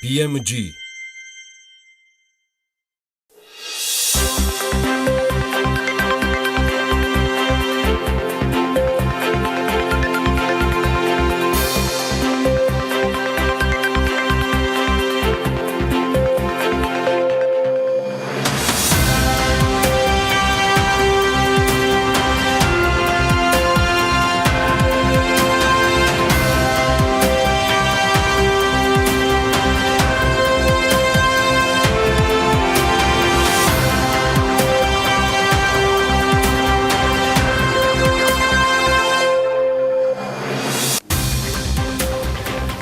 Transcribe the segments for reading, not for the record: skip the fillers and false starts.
BMG.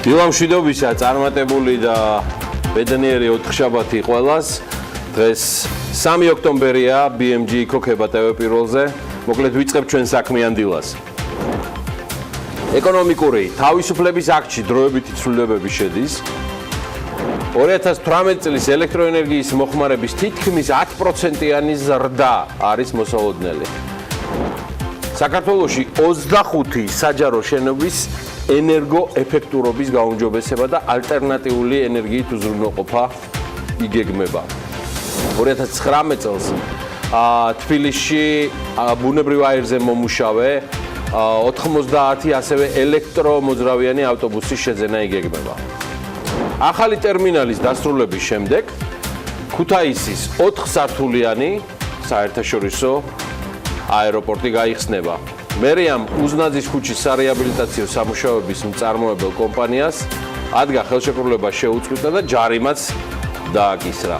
დილა მშვიდობისა, წარმატებული და ბედნიერი ოთხშაბათი ყველას. დღეს 3 ოქტომბერია, BMG იქოქება TV პირველზე. მოკლედ ვიწყებ ჩვენ საქმიან დილას. ეკონომიკური თავისუფლების აქტში დროებითი ცვლილებები შედის. 2018 წლის ელექტროენერგიის მოხმარების თითქმის 10%-იანი ზრდა არის მოსალოდნელი. საქართველოში 25 საჯარო შენობის ენერგოეფექტურობის გაუმჯობესება და ალტერნატიული ენერგიით უზრუნველყოფა იგეგმება. 2019 წელს თბილისში ბუნებრივ აირზე მომუშავე 90 ასევე ელექტრომოძრავიანი ავტობუსის შეძენა იგეგმება. ახალი ტერმინალის დასრულების შემდეგ ქუთაისის 4 სართულიანი საერთაშორისო აეროპორტი გაიხსნება. მერიამ უზნაძის ქუჩის სარეაბილიტაციო სამუშაოების მწარმოებელ კომპანიას ადგა ხელშეკრულება შეუწყვიტა და ჯარიმაც დააკისრა.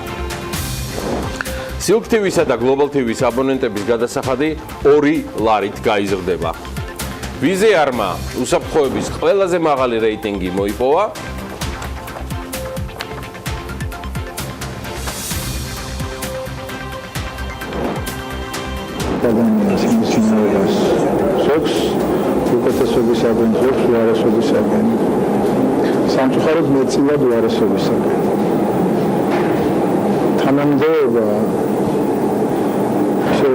Silk TV-სა და Global TV-ს აბონენტების გადასახადი 2 ლარით გაიზრდება. ვიზეარმა უსაფრთხოების ყველაზე მაღალი რეიტინგი მოიპოვა. უკეთესობის აგენტებს უარესობის აგენტი. სამწუხაროდ მეტწილად უარესობის აგენტი. თანამდებობა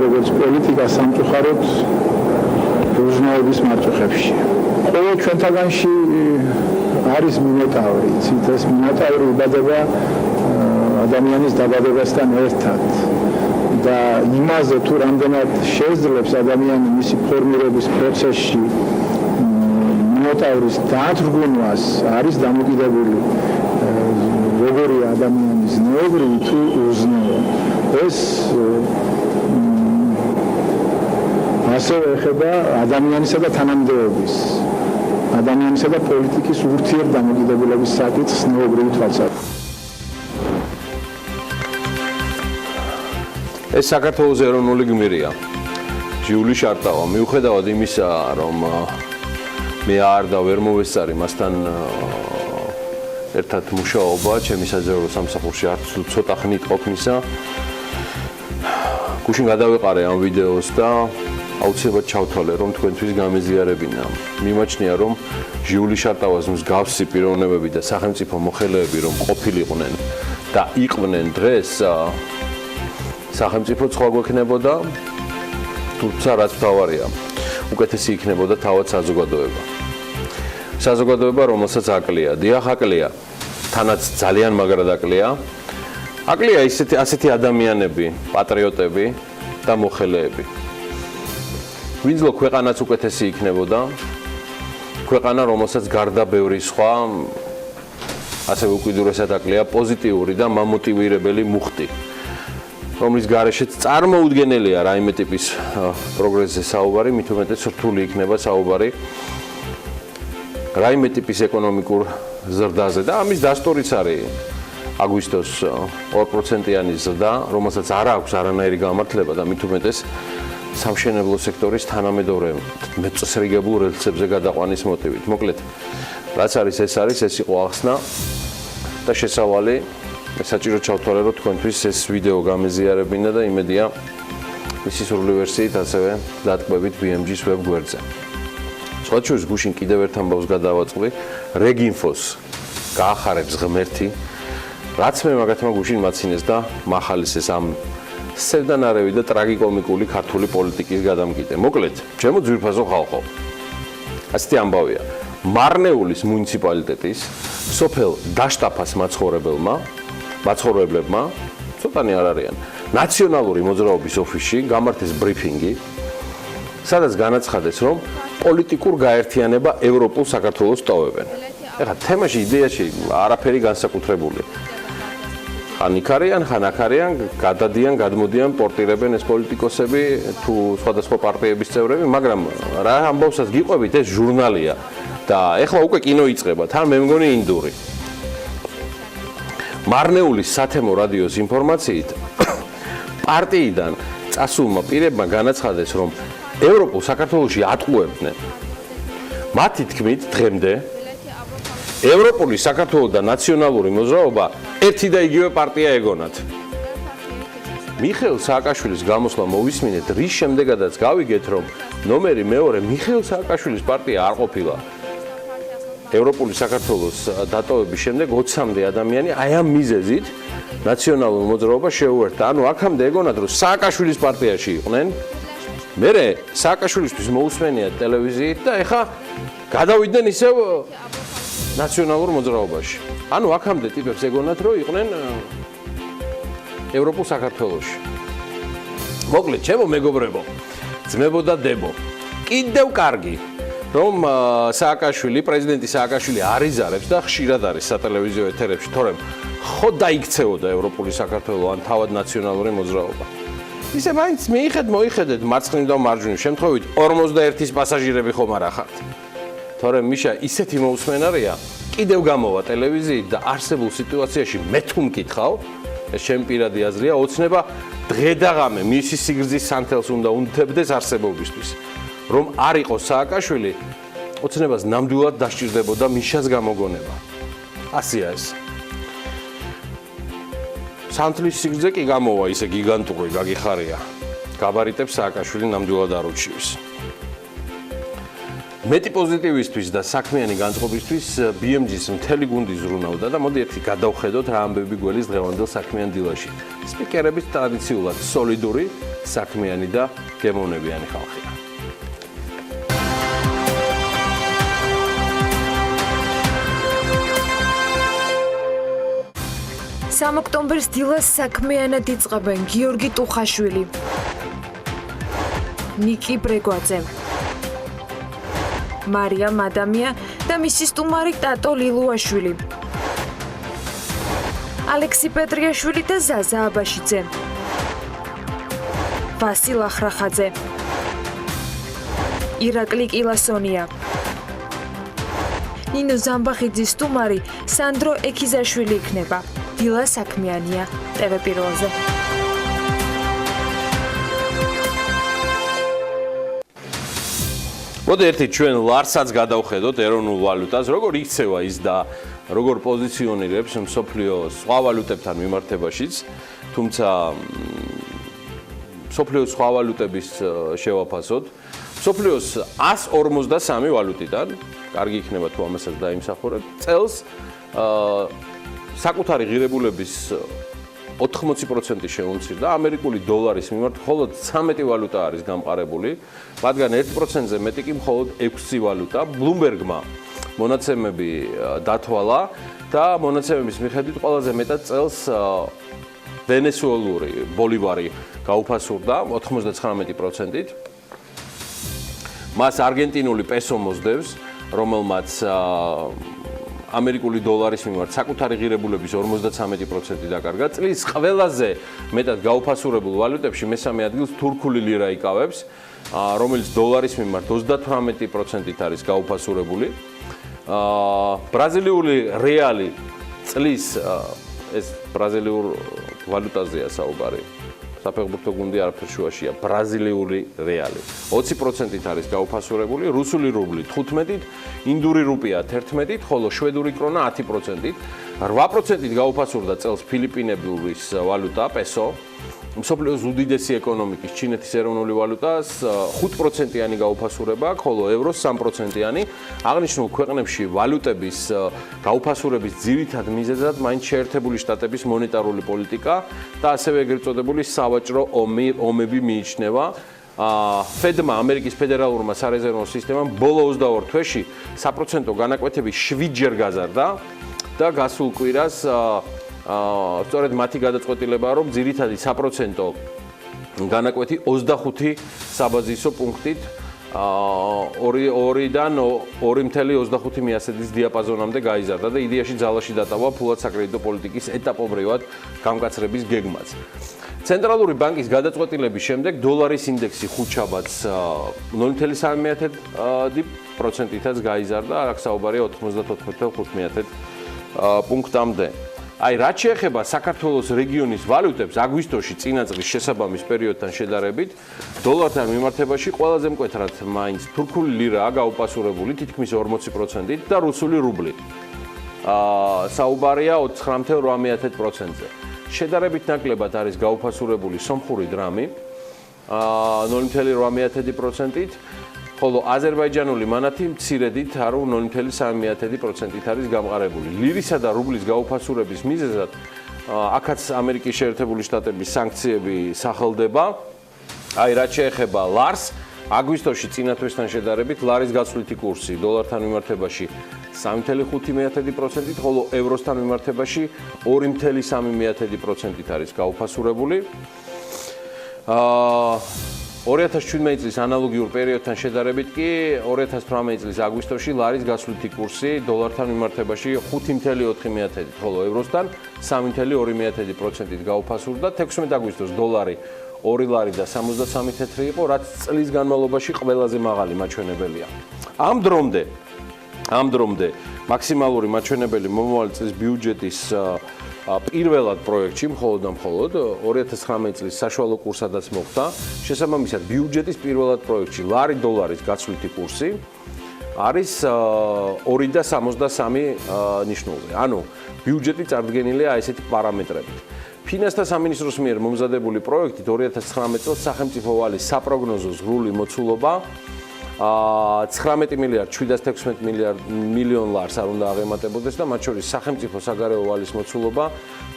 როგორც პოლიტიკა სამწუხაროდ უზნაობის მარწუხებში. ყოველ ჩვენთაგანში არის მინოტავრი, იცით ეს მინოტავრი იბადება ადამიანის დაბადებასთან ერთად. და იმაზე თუ რამდენად შეძლებს ადამიანი მისი ფორმირების პროცესში მინოტავრის დათრგუნვას არის დამოკიდებული როგორი ადამიანის ზნეობრივი თუ უზნეო. ეს ასევე ეხება ადამიანისა და თანამდებობის, ადამიანისა და პოლიტიკის ურთიერთდამოკიდებულების საკითხს ზნეობრივი თვალსაზრისით. ეს საქართველოს ეროვნული გმირია. ჟიული შარტავა. მიუხედავად იმისა, რომ მე არ და ვერ მოვესწარი მასთან ერთად მუშაობა, ჩემი საძებრო სამსახურში არც ცოტა ხნით ყოფნისა. გუშინ გადავეყარე ამ ვიდეოს და აუცილებლად ჩავთვალე, რომ თქვენთვის გამეზიარებინა. მიმაჩნია, რომ ჟიული შარტავას მსგავსი პიროვნებები და სახელმწიფო მოხელეები რომ ყოფილიყვნენ და იყვნენ დღეს სახელმწიფო სხვა გვექნებოდა, თუმცა რაც მთავარია, უკეთესი იქნებოდა თავად საზოგადოება. საზოგადოება, რომელსაც აკლია, დიახ აკლია, თანაც ძალიან მაგრად აკლია. აკლია ასეთი ადამიანები, პატრიოტები და მოხელეები. ვინძლო ქვეყანაც უკეთესი იქნებოდა, ქვეყანა, რომელსაც გარდა ბევრი სხვა, ასევე უკიდურესად აკლია პოზიტიური და მამოტივირებელი მუხტი. რომლის გარეშეც წარმოუდგენელია რაიმე ტიპის პროგრესზე საუბარი, მით უმეტეს რთული იქნება საუბარი რაიმე ტიპის ეკონომიკურ ზრდაზე და ამის დასტურიც არის აგვისტოს 2%-იანი ზრდა, რომელსაც არ აქვს არანაირი გამართლება და მით უმეტეს სამშენებლო სექტორის თანამედოვრე მეწესრიგებულ რელსებზე გადაყვანის მოტივით. მოკლედ, რაც არის, ეს იყო ახსნა და შესავალი. საჭირო ჩავთვალე, რომ თქვენთვის ეს ვიდეო გამეზიარებინა და იმედია მისი სრული ვერსიით ასევე დატკბებით BMG-ს ვებ გვერდზე. სხვა შორის გუშინ კიდევ ერთ ამბავს გადავაწყდი, რეგინფოს გაახარებს ღმერთი, რაც მე მაგათმა გუშინ მაცინეს და მახალისეს ამ სევდანარევი და ტრაგიკომიკული ქართული პოლიტიკის გადამკიდე. მოკლედ, ჩემო ძვირფასო ხალხო. ასეთი ამბავია. მარნეულის მუნიციპალიტეტის სოფელ დაშტაფას მაცხოვრებლებმა ცოტანი არ არიან ნაციონალური მოძრაობის ოფისში გამართეს ბრიფინგი, სადაც განაცხადეს, რომ პოლიტიკურ გაერთიანება ევროპულ საქართველოს ტოვებენ. ეხლა თემაში იდეაში არაფერი განსაკუთრებული. ხან იქ არიან, ხან აქ არიან, გადადიან, გადმოდიან, პორტირებენ ეს პოლიტიკოსები თუ სხვადასხვა პარტიების წევრები, მაგრამ რა ამბავსაც გიყვებით, ეს ჟურნალია და ეხლა უკვე კინო იწყება, თან მე მგონი ინდური. მარნეულის სათემო რადიოს ინფორმაციით პარტიიდან წასულმა პირებმა განაცხადეს, რომ ევროპულ საქართველოში ატყუებდნენ. მათი თქმით, დღემდე ევროპული საქართველო და ნაციონალური მოძრაობა ერთი და იგივე პარტია ეგონათ. მიხეილ სააკაშვილის გამოსვლა მოვისმინეთ, რის შემდეგაც გავიგეთ, რომ ნომერი მეორე მიხეილ სააკაშვილის პარტია არ ყოფილა. ევროპული საქართველოს დატოვების შემდეგ 20-მდე ადამიანი აი ამ მიზეზით ნაციონალურ მოძრაობას შეუერთდა. ანუ აქამდე ეგონათ, რომ სააკაშვილის პარტიაში იყვნენ. მერე სააკაშვილისთვის მოусმენიათ ტელევიზიით და ეხა გადავიდნენ ისევ ნაციონალურ მოძრაობაში. ანუ აქამდე ტიპებს ეგონათ, რომ იყვნენ ევროპულ საქართველოში. მოკლედ, ჩემო მეგობრებო, ძმებო და დებო, კიდევ კარგი, რომ სააკაშვილი, პრეზიდენტი სააკაშვილი არიზარებს და ხშირად არის სატელევიზიო ეთერებში, თორემ ხო დაიქცეოდა ევროპული საქართველო ან თავად ნაციონალური მოძრაობა. ისე მაინც მოიხედეთ მარცხნივ და მარჯვნივ, შემთხვევით 41-ის პასაჟირები ხომ არა ხართ. თორემ მიშა ისეთი მოусმენარია, კიდევ გამოვა ტელევიზიით და არსებულ სიტუაციაში მე თუ მკითხავ, ეს ჩემი პირადი აზრია, ოცნება დღე და ღამე მისი სიგრძის სანთელს უნდა უნთებდეს არსებობისთვის. რომ არ იყოს სააკაშვილი, ოცნებას ნამდვილად დასჭირდებოდა მიშას გამოგონება. ასია ეს. სანთლის სიგრძე კი გამოვა ისე გიგანტური, გაგიხარია. გაბარიტებს სააკაშვილი ნამდვილად არ უჩივის. მეტი პოზიტივისთვის და საქმიანი განწყობისთვის BMG-ს მთელი გუნდი ზრუნავდა და მოდი ერთი გადავხედოთ რა ამბები გველის დღევანდელ საქმიან დილაში. სპიკერების ტრადიციულად სოლიდური, საქმიანი და გემოვნებიანი ხალხია. ოქტომბერს დილას საქმიანად იწყებენ გიორგი ტუხაშვილი, ნიკი ბრეგვაძე, მარია მადამია და მისი სტუმარი ტატო ლილუაშვილი, ალექსი პეტრიაშვილი და ზაზა აბაშიძე, ვასილ ახრახაძე, ირაკლი კილასონია, ნინო ზამბახიძის სტუმარი სანდრო ექიზაშვილი იქნება. დილა საქმიანია TV პირველზე. მოდი ერთი ჩვენ ლარსაც გადავხედოთ ეროვნულ ვალუტას, როგორ იქცევა ის და როგორ პოზიციონირებს მსოფლიო სხვა ვალუტებთან მიმართებაშიც, თუმცა მსოფლიო სხვა ვალუტების შევაფასოთ, მსოფლიოს 153 ვალუტიდან, კარგი იქნება თუ ამასაც დაიმსახურებ, წელს საკუთარი ღირებულების 80% შეუმცირდა ამერიკული დოლარის მიმართ, მხოლოდ 13 ვალუტა არის გამყარებული, რადგან 1%-ზე მეტი კი მხოლოდ 6 ვალუტა. Bloomberg-მა მონაცემები დათვალა და მონაცემების მიხედვით ყველაზე მეტად წელს ვენესუელური ბოლივარი გაუფასურდა 99%-ით. მას არგენტინული პესო მოსდევს, რომელმაც ამერიკული დოლარის მიმართ საკუთარი ღირებულების 53% დაკარგა. წლის ყველაზე მეტად გაუფასურებულ ვალუტებში მესამე ადგილს თურქული ლირა იკავებს, რომელიც დოლარის მიმართ 38%-ით არის გაუფასურებული. ბრაზილიული რეალი წლის ეს ბრაზილიურ ვალუტაზეა საუბარი. საფეხბურთო გუნდი არაფერ შუაშია, ბრაზილიული რეალი 20%-ით არის გაუფასურებული, რუსული რუბლი 15-ით, ინდური რუპია 11-ით, ხოლო შვედური კრონა 10%-ით, 8%-ით გაუფასურდა წელს ფილიპინების ვალუტა, პესო, მსოფლიოს უდიდესი ეკონომიკის ჩინეთის ეროვნული ვალუტას 5%-იანი გაუფასურება, ხოლო ევროს 3%-იანი. აღნიშნულ ქვეყნებში ვალუტების გაუფასურების ძირითად მიზეზად მაინც შეერთებული შტატების მონეტარული პოლიტიკა და ასევე ეგრეთ წოდებული სავაჭრო ომები მიიჩნევა. ფედმა ამერიკის ფედერალურმა სარეზერვო სისტემამ ბოლო 22 თვეში საპროცენტო განაკვეთები 7-ჯერ გაზარდა და გასულ კვირას სწორედ მათი გადაწყვეტილებაა, რომ ძირითადი საპროცენტო განაკვეთი 25 საბაზისო პუნქტით 2-დან 2.25 მიასედის დიაპაზონამდე გაიზარდა და იდეაში ძალაში დატოვა ფულად საკრედიტო პოლიტიკის ეტაპობრივად გამკაცრების გეგმაც. ცენტრალური ბანკის გადაწყვეტილების შემდეგ დოლარის ინდექსი ხუთშაბათს 0.3%-ითაც გაიზარდა, აქ საუბარია 94.5 პუნქტამდე. Აი, რაც შეეხება საქართველოს რეგიონის ვალუტებს, აგვისტოში წინა წლის შესაბამის პერიოდთან შედარებით, დოლართან მიმართებაში ყველაზე მკვეთრად მაინც თურქული ლირაა გაუფასურებული თითქმის 40%-ით და რუსული რუბლი. საუბარია 9.8%-ზე. შედარებით ნაკლებად არის გაუფასურებული სომხური დრამი 0.8%-ით, ხოლო აზერბაიჯანული მანათი მცირედით 0.3%-ით არის გამყარებული. ლირისა და რუბლის გაუფასურების მიზეზად აქაც ამერიკის შეერთებული შტატების სანქციები სახელდება. აი, რაც შეეხება ლარს, აგვისტოში წინა თვესთან შედარებით ლარის გაცვლითი კურსი დოლართან მიმართებაში 3.5%-ით, ხოლო ევროსთან მიმართებაში 2.3%-ით არის გაუფასურებული. 2017 წლის ანალოგიურ პერიოდთან შედარებით კი 2018 წლის აგვისტოში ლარის გაცვლითი კურსი დოლართან მიმართებაში 5.4%-ით, ხოლო ევროსთან 3.2%-ით გაუფასურდა. 16 აგვისტოს დოლარი 2 ლარი და 63 თეთრი იყო, რაც წლის განმავლობაში ყველაზე მაღალი მაჩვენებელია. ამ დრომდე მაქსიმალური მაჩვენებელი მომავალი წლის ბიუჯეტის პირველად პროექტში მხოლოდ და მხოლოდ 2019 წლის საშუალო კურსადაც მოხდა. შესაბამისად, ბიუჯეტის პირველად პროექტში ლარი დოლარის გაცვლითი კურსი არის 2.63 ნიშნულზე. ანუ ბიუჯეტი წარდგენილია ესეთი პარამეტრებით. ფინანსთა სამინისტროს მიერ მომზადებული პროექტით 2019 წელს სახელმწიფო ვალის საპროგნოზო ზღვრული მოცულობა 19 მილიარდ 716 მილიონ ლარს არ უნდა აღემატებოდეს და მათ შორის სახელმწიფო საგარეო ვალის მოცულობა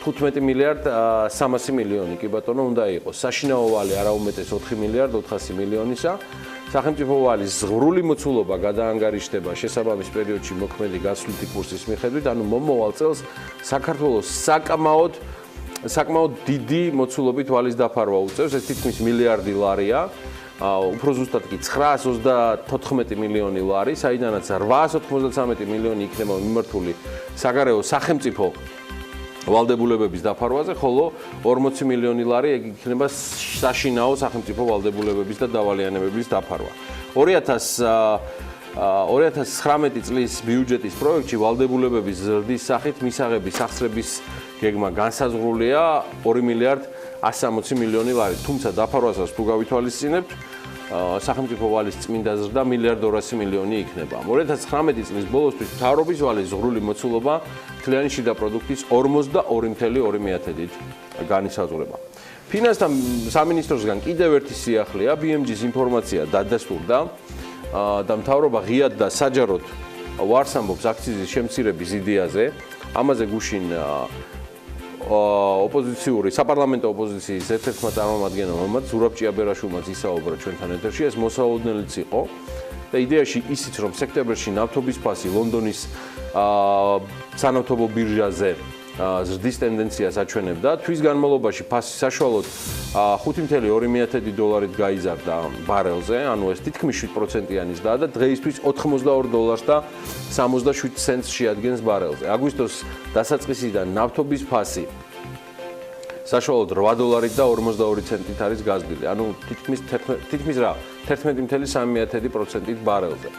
15 მილიარდ 300 მილიონი კი ბატონო უნდა იყოს. საშინაო ვალი არაუმეტეს 4 მილიარდ 400 მილიონისა. სახელმწიფო ვალის ზღვრული მოცულობა გადაანგარიშდება შესაბამის პერიოდში მოქმედი გაცვლითი კურსის მიხედვით, ანუ მომავალ წელს საქართველოს საკმაოდ დიდი მოცულობით ვალის დაფარვა უწევს, ეს თითქმის მილიარდი ლარია. უფრო ზუსტად კი 934 მილიონი ლარი, საიდანაც 893 მილიონი იქნება მიმართული საგარეო სახელმწიფო ვალდებულებების დაფარვაზე, ხოლო 40 მილიონი ლარი იქნება საშინაო სახელმწიფო ვალდებულებების და დავალიანებების დაფარვა. 2019 წლის ბიუჯეტის პროექტში ვალდებულებების ზრდის სახით მისაღების აღსრების გეგმა განსაზღვრულია 2 მილიარდ 160 მილიონი ლარი, თუმცა დაფარვასაც თუ გავითვალისწინებთ, სახელმწიფო ვალის წმინდა ზრდა 1 მილიარდ 200 მილიონი იქნება. 2019 წლის ბოლოსთვის მთავრობის ვალის ზღვრული მოცულობა მთლიანი შიდა პროდუქტის 42.2%-ით განისაზღვრება. ფინანსთა სამინისტროსგან კიდევ ერთი სიახლეა, BMG-ის ინფორმაცია დადასტურდა და მთავრობა ღიად და საჯაროდ ვარს ამბობს აქციზის შემცირების იდეაზე. ამაზე გუშინ საპარლამენტო ოპოზიციის ერთ-ერთმა წარმომადგენელმა ზურაბ ჭიაბერაშვილმაც ისაუბრა ჩვენთან ეთერში, ეს მოსაოდნელიც იყო და იდეაში ისიც, რომ სექტემბერში ნავთობის ფასი ლონდონის სანავთობო ბირჟაზე ზრდის ტენდენციას აჩვენებდა. თვის განმავლობაში ფასი საშუალოდ 5.2 დოლარით გაიზარდა ბარელზე, ანუ ეს თითქმის 7%-იანი ზრდაა და დღეისთვის 82 დოლარს და 67 ცენტს შეადგენს ბარელზე. აგვისტოს დასაწყისიდან ნავთობის ფასი საშუალოდ 8 დოლარით და 42 ცენტით არის გაზრდილი, ანუ თითქმის 11.3%-ით ბარელზე.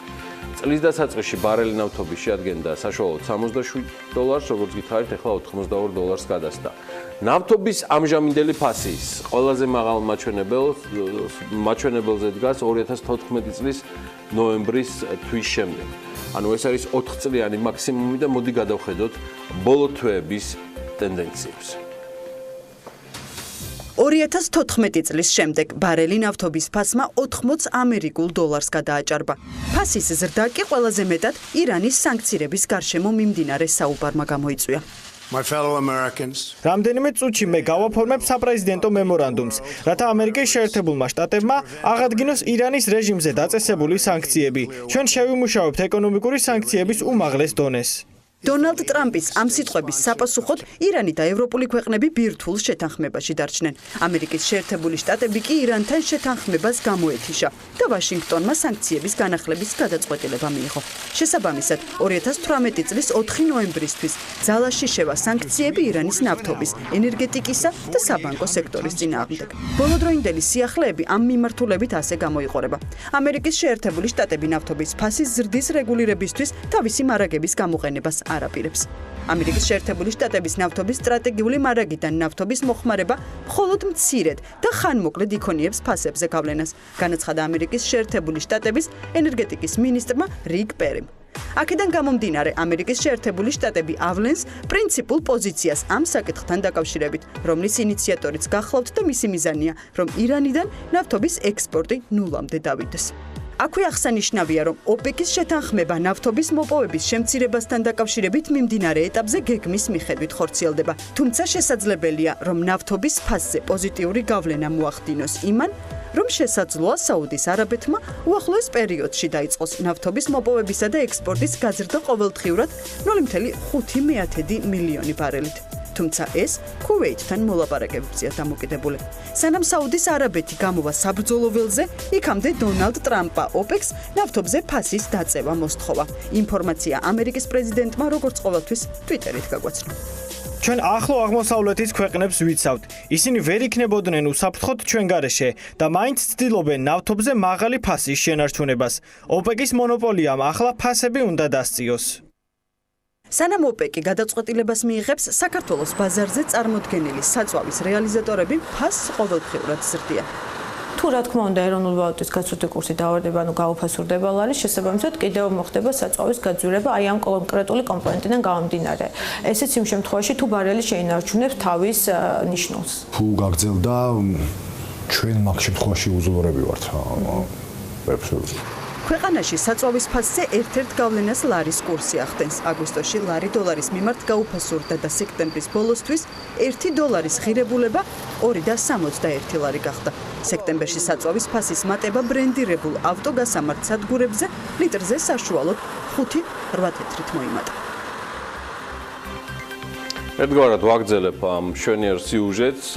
წლის დასაწყისში ბარელი ნავთობის შეადგენდა საშუალოდ 67 დოლარს, როგორც გითხარით, ახლა 82 დოლარს გადასდა. ნავთობის ამჟამინდელი ფასის ყველაზე მაღალ მაჩვენებელზე დგას 2014 წლის ნოემბრის თვის შემდეგ. ანუ ეს არის 4 წლიანი მაქსიმუმი და მოდი გადავხედოთ ბოლო თვეების ტენდენციებს. 2014 წლის შემდეგ ბარელი ნავთობის ფასმა 80 ამერიკულ დოლარს გადააჭარბა. ფასის ზრდა კი ყველაზე მეტად ირანის სანქციების გარშემო მიმდინარე საუბარმა გამოიწვია. My fellow Americans. რამდენიმე წუთში მე გავაფორმებ საპრეზიდენტო მემორანდუმს, რათა ამერიკის შეერთებულმა შტატებმა აღადგინოს ირანის რეჟიმზე დაწესებული სანქციები. ჩვენ შევიმუშავებთ ეკონომიკური სანქციების უმაღლეს დონეს. დონალდ ტრამპის ამ სიტყვების საპასუხოდ ირანი და ევროპული ქვეყნები ბირთვულ შეთანხმებაში დარჩნენ. ამერიკის შეერთებული შტატები კი ირანთან შეთანხმებას გამოეთიშა და ვაშინგტონმა სანქციების განახლების გადაწყვეტილება მიიღო. შესაბამისად, 2018 წლის 4 ნოემბრისთვის ძალაში შევა სანქციები ირანის ნავთობის, ენერგეტიკისა და საბანკო სექტორის წინააღმდეგ. ბოლოდროინდელი სიახლეები ამ მიმართულებით ასე გამოიყურება. ამერიკის შეერთებული შტატები ნავთობის ფასის ზრდის რეგულირებისთვის თავისი მარაგების გამოყენებას არაპირებს. ამერიკის შეერთებული შტატების ნავთობის სტრატეგიული მარაგიდან ნავთობის მოხმარება მხოლოდ მცირედ და ხანმოკლედ იქონიებს ფასებზე გავლენას, განაცხადა ამერიკის შეერთებული შტატების ენერგეტიკის მინისტრმა რიგ პერიმ. აქედან გამომდინარე, ამერიკის შეერთებული შტატები ავლენს პრინციპულ პოზიციას ამ საკითხთან დაკავშირებით, რომლის ინიციატორიც გახლავთ და მისი მიზანია, რომ ირანიდან ნავთობის ექსპორტი ნულამდე დავიდეს. აქვე აღსანიშნავია, რომ ოპეკის შეთანხმება ნავთობის მოპოვების შემცირებასთან დაკავშირებით მიმდინარე ეტაპზე გეგმის მიხედვით ხორციელდება. თუმცა შესაძლებელია, რომ ნავთობის ფასზე პოზიტიური გავლენა მოახდინოს იმან, რომ შესაძლოა საუდის არაბეთმა უახლოეს პერიოდში დაიწყოს ნავთობის მოპოვებისა და ექსპორტის გაზრდა ყოველდღიურად 0.5 მილიონი ბარელით. თუმცა ეს ქუვეითთან მოლაპარაკებებზეა დამოკიდებული. სანამ საუდის არაბეთი გამოვა საბრძოლო ველზე, იქამდე დონალდ ტრამპმა ოპეკს ნავთობზე ფასის დაწევა მოსთხოვა. ინფორმაცია ამერიკის პრეზიდენტმა როგორც ყოველთვის ტვიტერით გაგვაცნო. ჩვენ ახლო აღმოსავლეთის ქვეყნებს ვიცავთ. ისინი ვერ იქნებოდნენ უსაფრთხოდ ჩვენ გარეშე და მაინც ცდილობენ ნავთობზე მაღალი ფასის შენარჩუნებას. ოპეკის მონოპოლიამ ახლა ფასები უნდა დასწიოს. სანამ ოპეკი გადაწყვეტილებას მიიღებს, საქართველოს ბაზარზე წარმოდგენილი საწვავის რეალიზატორები ფასს ყოველდღიურად ზრდიან. თუ რა თქმა უნდა ეროვნული ვალუტის გაცვლითი კურსი დავარდება, გაუფასურდება ლარის, შესაბამისად კიდევ მოხდება საწვავის გაძვირება აი ამ კონკრეტული კომპონენტიდან გამომდინარე. ესეც იმ შემთხვევაში, თუ ბარელი შეინარჩუნებს თავის ნიშნულს. თუ გაგრძელდა, ჩვენ მაგ შემთხვევაში უძლურები ვართ. ქვეყანაში საწვავის ფასზე ერთ-ერთ გავლენას ლარის კურსი ახდენს. აგვისტოში ლარი დოლარის მიმართ გაუფასურდა და სექტემბრის ბოლოსთვის 1 დოლარის ღირებულება 2.61 ლარი გახდა. სექტემბერში საწვავის ფასის მატება ბრენდირებულ ავტოგასამართ სადგურებზე ლიტრზე საშუალოდ 5-8 თეთრით მოიმატა. ერთგვარად ვაგრძელებ ამ მშვენიერ სიუჟეტს,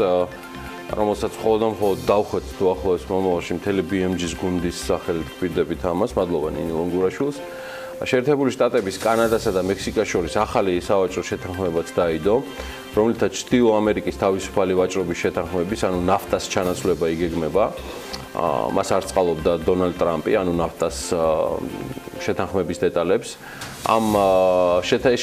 რომელსაც მხოლოდ დავხვეთ თუ ახლოეს მომავალში მთელი BMG-ს გუნდის სახელით გვირდებით ამას. მადლობა ნინი ლონგურაშვილს. შეერთებული შტატების, კანადასა და მექსიკას შორის ახალი სავაჭრო შეთანხმებაც დაიდო, რომლითაც ჩრდილო ამერიკის თავისუფალი ვაჭრობის შეთანხმების, ანუ ნაფტას ჩანაცვლება იგეგმება. მას არ წყალობდა დონალდ ტრამპი, ანუ ნაფტას შეთანხმების დეტალებს. ამ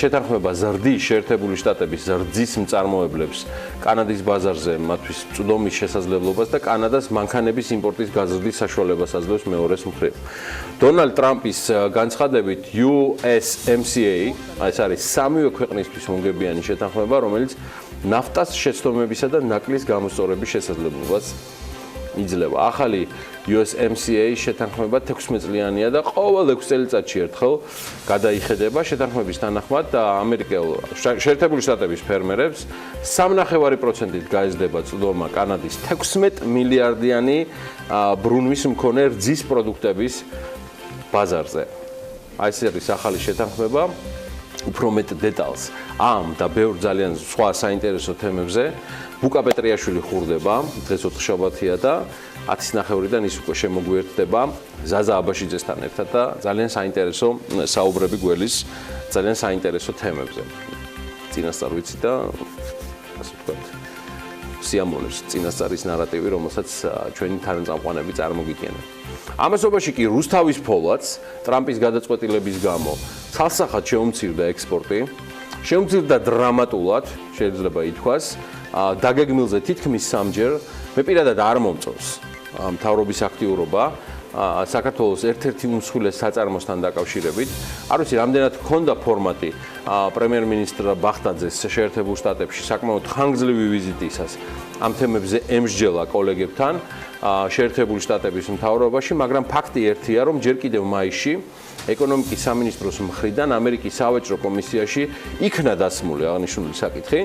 შეთანხმება ზრდის შეერთებული შტატების ზრდის მწარმოებლებს კანადის ბაზარზე მათთვის წვდომის შესაძლებლობას და კანადას მანქანების იმპორტის გაზრდის საშუალებას აძლევს მეორეს მხრივ. დონალდ ტრამპის განცხადებით USMCA, ეს არის სამივე ქვეყნისთვის მომგებიანი შეთანხმება, რომელიც ნაფტას შეცდომებისა და ნაკლის გამოსწორების შესაძლებლობას იძლევა. ახალი USMCA შეთანხმება 16 წლიანია და ყოველ 6 წელიწადში ერთხელ გადაიხედება. შეთანხმების თანახმად შეერთებული შტატების ფერმერებს 3.5%-ით გაეზრდება წვდომა კანადის 16 მილიარდიანი ბრუნვის მქონე რძის პროდუქტების ბაზარზე. ეს არის ახალი შეთანხმება. უფრო მეტ დეტალს ამ და ბევრ ძალიან სხვა საინტერესო თემებზე ბუკა პეტრიაშვილი ხურდება, დღეს ოთხშაბათია და 10:30-დან ის უკვე შემოგვიერთდება ზაზა აბაშიძესთან ერთად და ძალიან საინტერესო საუბრები გველის ძალიან საინტერესო თემებზე. წინასწარ ვიცი და ასე ვთქვათ, სიამოვნებს წინასწარის ნარატივი, რომელსაც ჩვენი თანაწამყვანები წარმოგიდგენენ. ამასობაში კი რუსთავის ფოლადს ტრამპის გადაწყვეტილების გამო ცალსახად შეუმცირდა ექსპორტი, შეუმცირდა დრამატულად, შეიძლება ითქვას, დაგეგმილზე თითქმის 3-ჯერ. მე პირადად არ მომწონს მთავრობის აქტიურობა საქართველოს ერთ-ერთი უმსხვილეს საწარმოსთან დაკავშირებით. არ ვიცი, რამდენად ჰქონდა ფორმატი პრემიერ-მინისტრ ბახტაძეს შეერთებულ შტატებში საკმაოდ ხანგრძლივი ვიზიტისას ამ თემებზე ემსჯელა კოლეგებთან შეერთებული შტატების მთავრობაში, მაგრამ ფაქტი ერთია, რომ ჯერ კიდევ მაისში ეკონომიკის სამინისტროს მხრიდან ამერიკის სავაჭრო კომისიაში იქნა დასმული აღნიშნული საკითხი.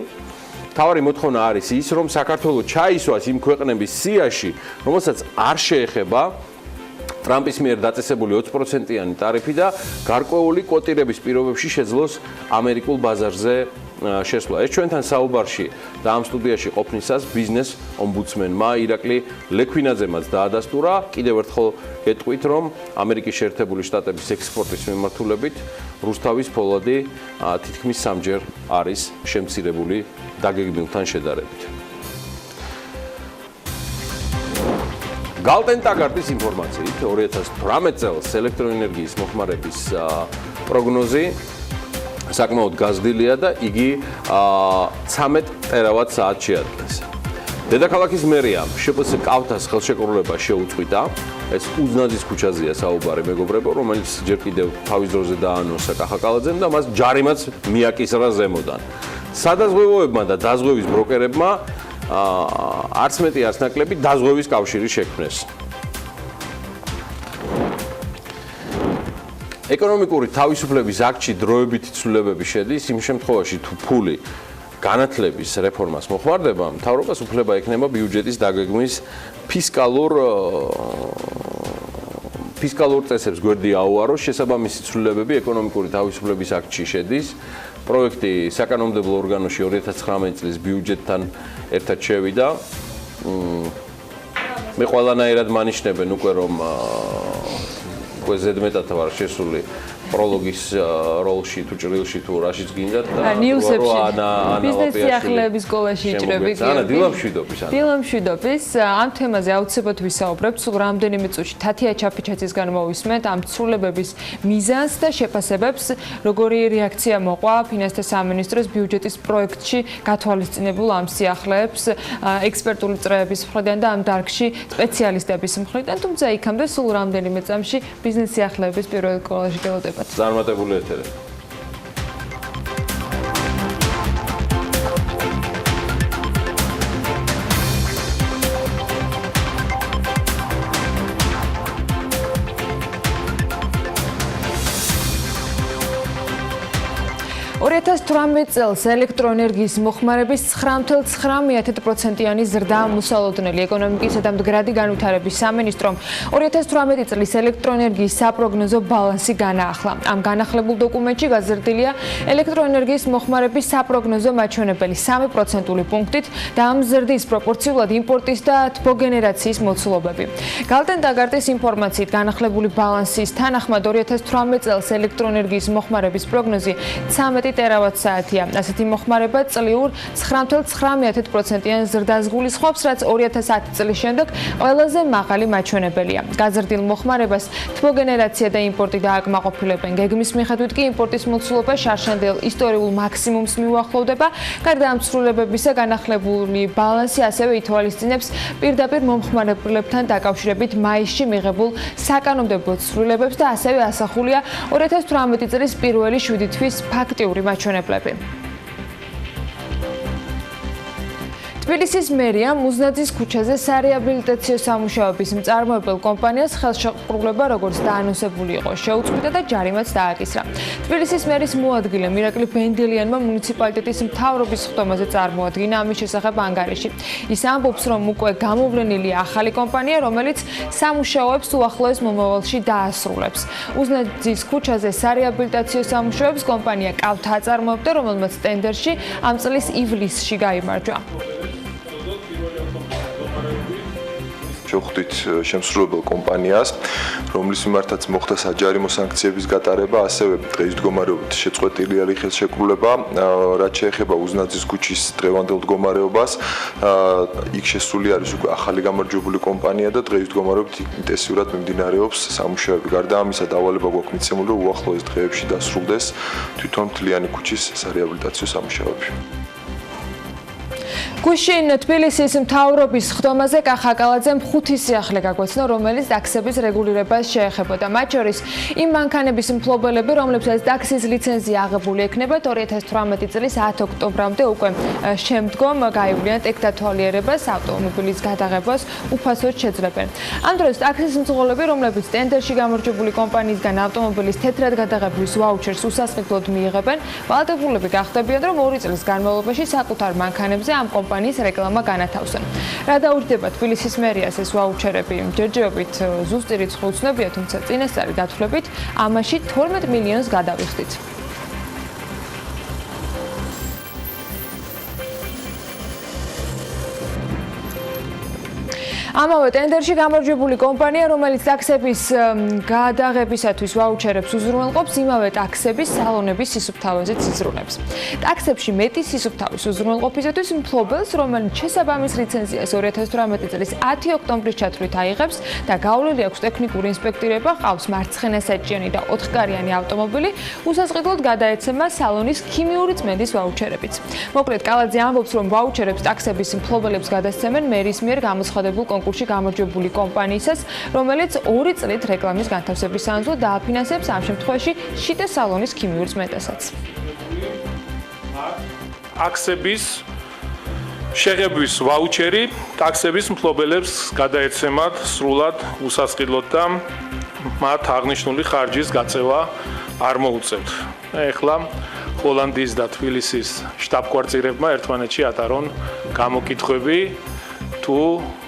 მთავარი მოთხოვნა არის ის, რომ საქართველოს ჩაისვას იმ ქვეყნების სიაში, რომელსაც არ შეეხება ტრამპის მიერ დაწესებული 20%-იანი ტარიფი და გარკვეული კვოტირების პირობებში შეძლოს ამერიკულ ბაზარზე შესვლა. ეს ჩვენთან საუბარში და ამ სტუდიაში ყოფნისას ბიზნეს ომბუდსმენმა ირაკლი ლექვინაძემაც დაადასტურა. კიდევ ერთხელ გეტყვით, რომ ამერიკის შეერთებული შტატების ექსპორტის მიმართულებით რუსთავის ფოლადი თითქმის 3-ჯერ არის შემცირებული დაგეგმილთან შედარებით. გალტენ-ტაგარტის ინფორმაციით 2018 წელს ელექტროენერგიის მოხმარების პროგნოზი საკმაოდ გაზრდილია და იგი 13 ტერავატ-საათს შეადგენს. დედაქალაქის მერიამ შპს კავთას ხელშეკრულება შეუწყვიტა. ეს უზნაძის ქუჩაზეა საუბარი, მეგობრებო, რომელიც ჯერ კიდევ თავის დროზე დაანონსა კახაკალაძემ და მას ჯარიმაც მიაკისრა ზემოდან. სადაზღვევოებმა და დაზღვევის ბროკერებმა არც მეტი არც ნაკლები დაზღვევის კავშირი შექმნეს. ეკონომიკური თავისუფლების აქტში დროებითი ცვლილებები შედის იმ შემთხვევაში, თუ ფული განათლების რეფორმას მოხმარდება, მთავრობას უფლება ექნება ბიუჯეტის დაგეგმვის ფისკალურ წესებს გვერდი აუაროს. შესაბამისი ცვლილებები ეკონომიკური თავისუფლების აქტში შედის. პროექტი საკანონმდებლო ორგანოში 2019 წლის ბიუჯეტთან ერთად შევიდა. მე ყველანაირად მანიშნებენ უკვე რომ უკვე ზედმეტად ვარ შესული პროლოგის როლში თუ ჭრილში თუ რაშიც გინდათ და ბიზნეს სიახლეების სკოლაში იჭრები კი არა დილა მშვიდობის ამ თემაზე აუცილებლად ვისაუბრებთ სულ რამდენიმე წუთში თათია ჩაფიჩაძისგან მოვისმენთ ამ ცვლილებების მიზანს და შეფასებებს როგორი რეაქცია მოყვა ფინანსთა სამინისტროს ბიუჯეტის პროექტში გათვალისწინებულ ამ სიახლეებს ექსპერტული წრეების მხრიდან და ამ დარგში სპეციალისტების მხრიდან თუმცა იქამდე სულ რამდენიმე წამში ბიზნეს სიახლეების პირველ სკოლაში გელოდება წარმატებული ეთერები. წელს ელექტროენერგიის მოხმარების 9.9%-იანი ზრდა მოსალოდნელი ეკონომიკისა და მდგრადი განვითარების სამინისტრომ 2018 წლის ელექტროენერგიის საპროგნოზო ბალანსი განაახლა. ამ განახლებულ დოკუმენტში გაზრდილია ელექტროენერგიის მოხმარების საპროგნოზო მაჩვენებელი 3%-ული პუნქტით და ამ ზრდის პროპორციულად იმპორტის და თბოგენერაციის მოცულობები. გალტენ-ტაგარტის ინფორმაციით განახლებული ბალანსის თანახმად 2018 წელს ელექტროენერგიის მოხმარების პროგნოზი 13 ტერავატ-საათია. ასეთი მოხმარება წლიურ 9.9%-იან ზრდას გულისხმობს, რაც 2010 წლის შემდეგ ყველაზე მაღალი მაჩვენებელია. გაზრდილ მოხმარებას თბოგენერაცია და იმპორტი დააკმაყოფილებენ. გეგმის მიხედვით კი იმპორტის მოცულობა შარშანდელ ისტორიულ მაქსიმუმს მიუახლოვდება. გარდა ამ ცვლილებებისა, განახლებული ბალანსი ასევე ითვალისწინებს პირდაპირ მომხმარებლებთან დაკავშირებით მაისში მიღებულ საკანონმდებლო ცვლილებებს და ასევე ასახულია 2018 წლის პირველი 7 თვის ფაქტიური მაჩვენებლები. თბილისის მერიამ უზნაძის ქუჩაზე სარეაბილიტაციო სამუშაოების მწარმოებელ კომპანიას ხელშეკრულება როგორც დაანონსებული იყო შეუწყვიტა და ჯარიმაც დააკისრა. თბილისის მერის მოადგილე ირაკლი ბენდელიანმა მუნიციპალიტეტის მთავრობის ხდომაზე წარმოადგინა ამის შესახებ ანგარიში. ის ამბობს, რომ უკვე გამოვლენილია ახალი კომპანია, რომელიც სამუშაოებს უახლოეს მომავალში დაასრულებს. უზნაძის ქუჩაზე სარეაბილიტაციო სამუშაოებს კომპანია კავთა აწარმოებდა, რომელმაც ტენდერში ამ წლის ივლისში გაიმარჯვა. შევხვდით შემსრულებელ კომპანიას, რომლის მიმართაც მოხდა საჯარიმო სანქციების გატარება, ასევე დღეის მდგომარეობით შეწყვეტილი არის ხელშეკრულება, რაც შეეხება უზნაძის ქუჩის დღევანდელ მდგომარეობას. იქ შესული არის უკვე ახალი გამარჯვებული კომპანია და დღეის მდგომარეობით ინტენსიურად მიმდინარეობს სამუშაოები. გარდა ამისა, დავალება გვაქვს მიცემული, რომ უახლოეს დღეებში დასრულდეს თვითონ მთლიანი ქუჩის სარეაბილიტაციო სამუშაოები. გუშინ თბილისის მთავრობის ხდომაზე კახაკალაძემ 5 სიახლე გაგვეცნო, რომელიც ტაქსების რეგულირებას შეეხებოდა. მათ შორის იმ მანქანების მფლობელები, რომლებსაც ტაქსის ლიცენზია აღებული ექნებათ 2018 წლის 10 ოქტომბრამდე უკვე შემდგომ გაივლიან ტექდათვალიერებას, ავტომობილის გადაღებას უფასოდ შეძლებენ. ამ დროს ტაქსის მძღოლები, რომლებიც ტენდერში გამარჯვებული კომპანიისგან ავტომობილის თეთრად გადაღებლის ვაუჩერს უსასყიდლოდ მიიღებენ, ვალდებულები გახდებიან, რომ 2 წლის განმავლობაში საკუთარ მანქანებზე ამ კომპანიის რეკლამა განათავსონ. რა დაუჯდება თბილისის მერიას ეს ვაუჩერები? ჯერჯერობით ზუსტი რიცხვი უცნობია, თუმცა წინასწარი დათვლებით ამაში 12 მილიონს გადავიხდით. ამავე ტენდერში გამარჯვებული კომპანია, რომელიც ტაქსების გადაღებისათვის ვაუჩერებს უზრუნველყოფს, იმავე ტაქსების სალონების სისუფთავეზეც იზრუნებს. ტაქსებში მეტი სისუფთავის უზრუნველყოფისათვის მფლობელს, რომელიც შესაბამის ლიცენზიას 2018 წლის 10 ოქტომბრის ჩათვლით აიღებს და გავლილი აქვს ტექნიკური ინსპექტირება, ყავს მარცხენასაჭიანი და 4-კარიანი ავტომობილი, უსასყიდლოდ გადაეცემა სალონის ქიმიური წმენდის ვაუჩერებიც. მოკლედ, კალაძე ამბობს, რომ ვაუჩერებს ტაქსების მფლობელებს გადასცემენ მერის მიერ გამოცხადებულ კონკურსში გამარჯვებული კომპანიისას, რომელიც 2 წლით რეკლამის განთავსების სანაცვლოდ დააფინანსებს ამ შემთხვევაში შიტე სალონის ქიმიურ წმენდასაც. ტაქსების შეღებვის ვაუჩერი ტაქსების მფლობელებს გადაეცემათ სრულად უსასყიდლოდ და მათ აღნიშნული ხარჯის გაწევა არ მოუწევთ. ეხლა ჰოლანდიის და თბილისის შტაბ-კვარტირებმა ერთმანეთში ატარონ გამოკითხვები თუ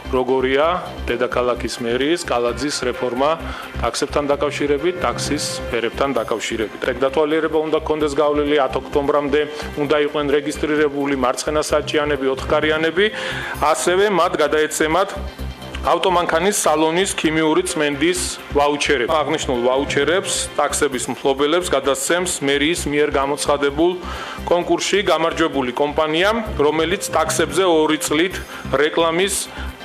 როგორია დედაქალაქის მერის კალაძის რეფორმა ტაქსებთან დაკავშირებით, ტაქსის ფერებთან დაკავშირებით. ტექდათვალიერება უნდა გქონდეს გავლილი 10 ოქტომბრამდე, უნდა იყვნენ რეგისტრირებული მარცხენასაჭიანები, 4-კარიანები, ასევე მათ გადაეცემათ ავტომანქანის სალონის ქიმიური წმენდის ვაუჩერები. აღნიშნულ ვაუჩერებს ტაქსების მფლობელებს გადასცემს მერიის მიერ გამოცხადებულ კონკურსში გამარჯვებული კომპანია, რომელიც ტაქსებზე 2 წლით რეკლამის